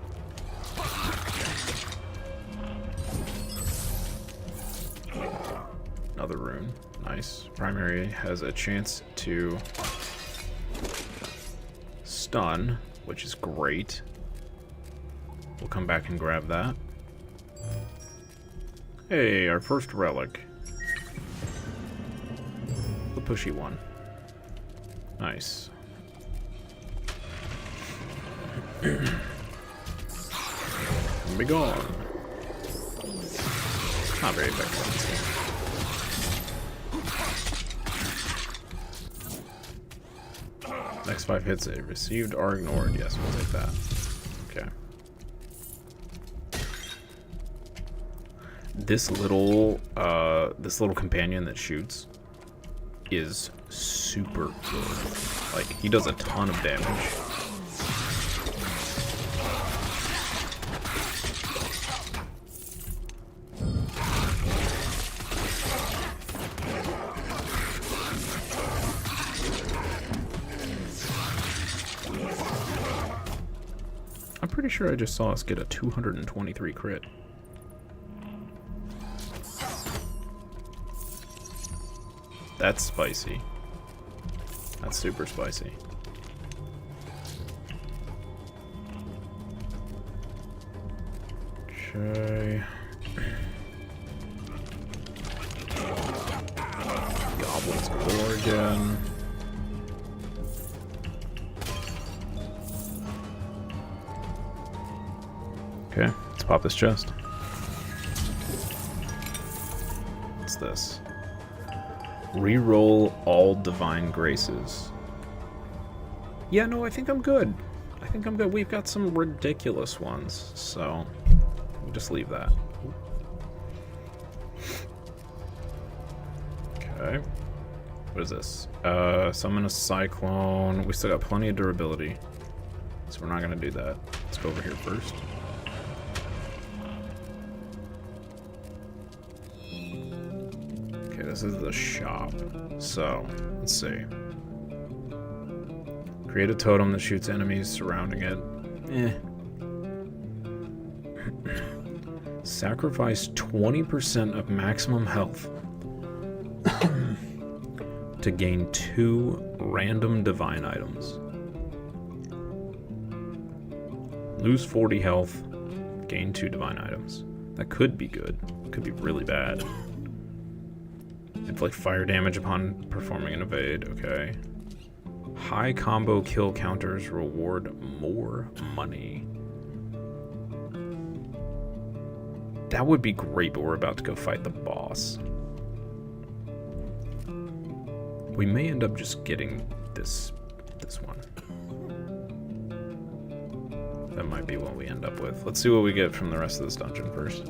Another rune. Nice. Primary has a chance to stun, which is great. We'll come back and grab that. Hey, our first relic. The pushy one. Nice. Be gone. Not very effective. Next 5 hits received are ignored. Yes, we'll take that. Okay. This little companion that shoots is super good. Like, he does a ton of damage. I'm pretty sure I just saw us get a 223 crit. That's spicy. That's super spicy. Okay. Goblins galore again. Okay, let's pop this chest. What's this? Reroll all divine graces. Yeah, no, I think I'm good. I think I'm good. We've got some ridiculous ones, so we'll just leave that. Okay. What is this? Summon a cyclone. We still got plenty of durability, so we're not gonna do that. Let's go over here first. Okay, this is the shop. So, let's see. Create a totem that shoots enemies surrounding it. Sacrifice 20% of maximum health to gain 2 random divine items. Lose 40 health, gain 2 divine items. That could be good. Could be really bad. Inflict fire damage upon performing an evade. Okay. High combo kill counters reward more money. That would be great, but we're about to go fight the boss. We may end up just getting this one. That might be what we end up with. Let's see what we get from the rest of this dungeon first.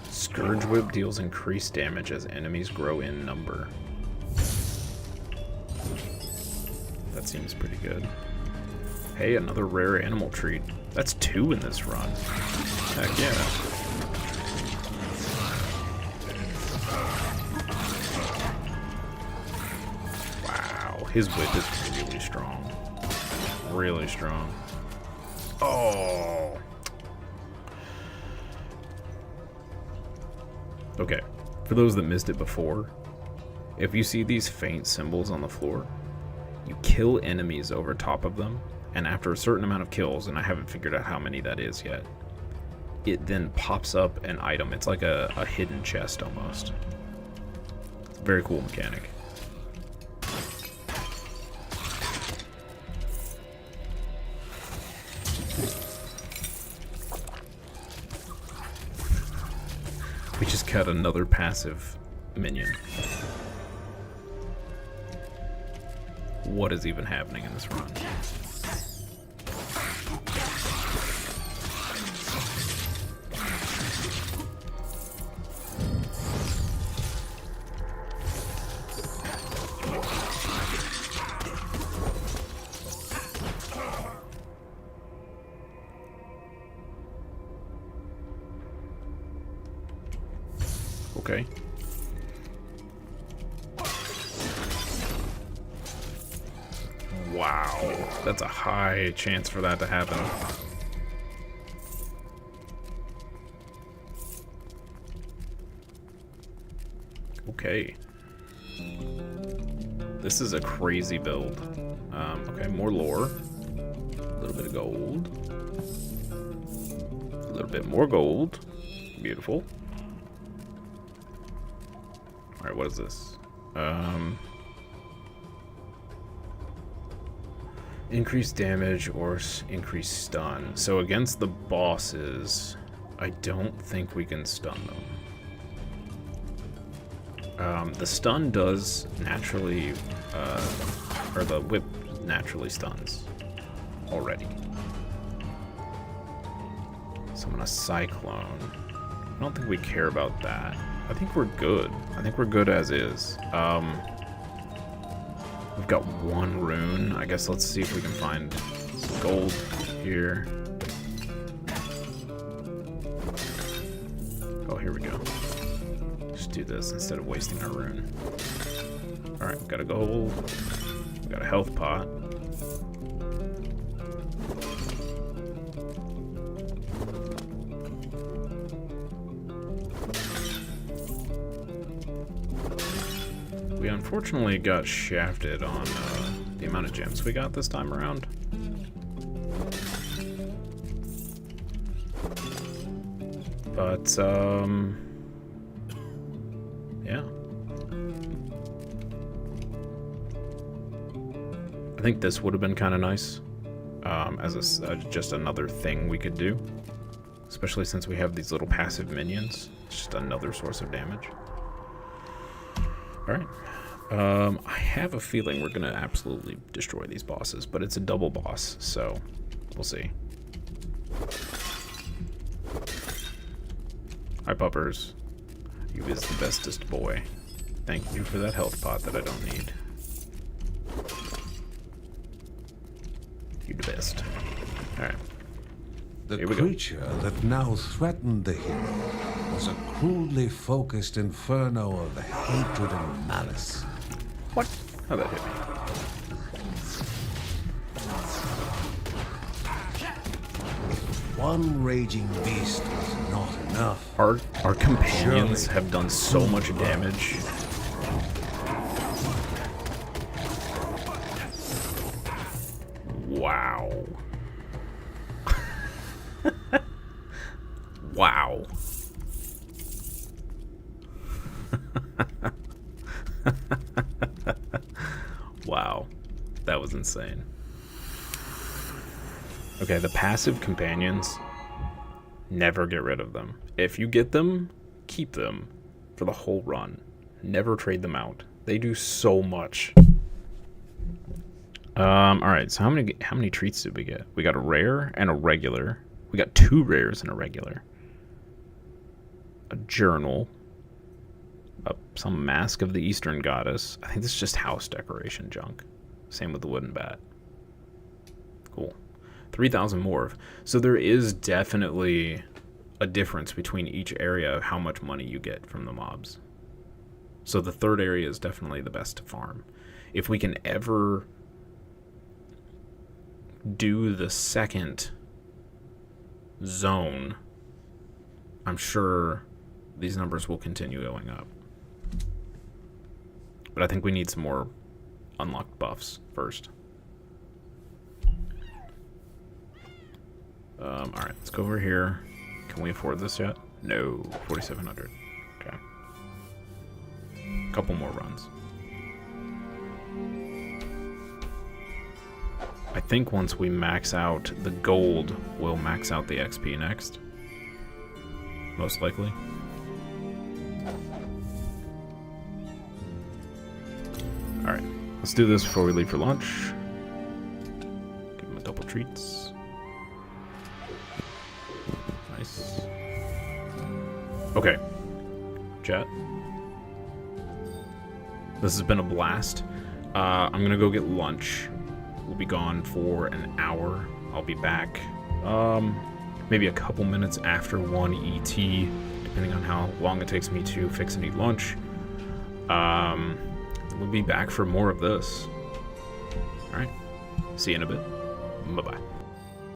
Scourge Whip deals increased damage as enemies grow in number. That seems pretty good. Hey, another rare animal treat. That's 2 in this run. Heck yeah. Wow, his whip is really strong. Really strong. Oh. Okay, for those that missed it before, if you see these faint symbols on the floor, you kill enemies over top of them, and after a certain amount of kills, and I haven't figured out how many that is yet, it then pops up an item. It's like a hidden chest almost. Very cool mechanic. We just got another passive minion. What is even happening in this run? Okay. Wow, that's a high chance for that to happen. Okay. This is a crazy build. Okay, more lore. A little bit of gold. A little bit more gold. Beautiful. Alright, what is this? Increased damage or increased stun. So against the bosses, I don't think we can stun them. The stun does naturally, or the whip naturally stuns already. Summon a cyclone. I don't think we care about that. I think we're good. I think we're good as is. We've got one rune. I guess let's see if we can find some gold here. Oh, here we go. Just do this instead of wasting our rune. Alright, got a gold. We got a health pot. We unfortunately got shafted on the amount of gems we got this time around. But, yeah. I think this would have been kind of nice as just another thing we could do. Especially since we have these little passive minions. It's just another source of damage. Alright. I have a feeling we're gonna absolutely destroy these bosses, but it's a double boss, so we'll see. Hi, puppers. You is the bestest boy. Thank you for that health pot that I don't need. You the best. Alright. The Here we go. creature that now threatened the hero was a crudely focused inferno of hatred and malice. What? How'd that hit me? One raging beast was not enough. Our companions Surely. have done so much damage. Wow. Wow. Wow. That was insane. Okay, the passive companions, never get rid of them. If you get them, keep them for the whole run. Never trade them out. They do so much. Alright, so how many treats did we get? We got a rare and a regular. We got 2 rares and a regular. A journal. Some mask of the Eastern Goddess. I think this is just house decoration junk. Same with the wooden bat. Cool. 3,000 more. So there is definitely a difference between each area of how much money you get from the mobs. So the third area is definitely the best to farm. If we can ever do the second zone, I'm sure these numbers will continue going up. But I think we need some more unlocked buffs first. Alright, let's go over here. Can we afford this yet? No, 4,700. Okay. Couple more runs. I think once we max out the gold, we'll max out the XP next. Most likely. Alright, let's do this before we leave for lunch. Give him a couple treats. Nice. Okay. Chat. This has been a blast. I'm gonna go get lunch. We'll be gone for an hour. I'll be back maybe a couple minutes after 1 ET, depending on how long it takes me to fix and eat lunch. We'll be back for more of this. Alright. See you in a bit. Bye-bye.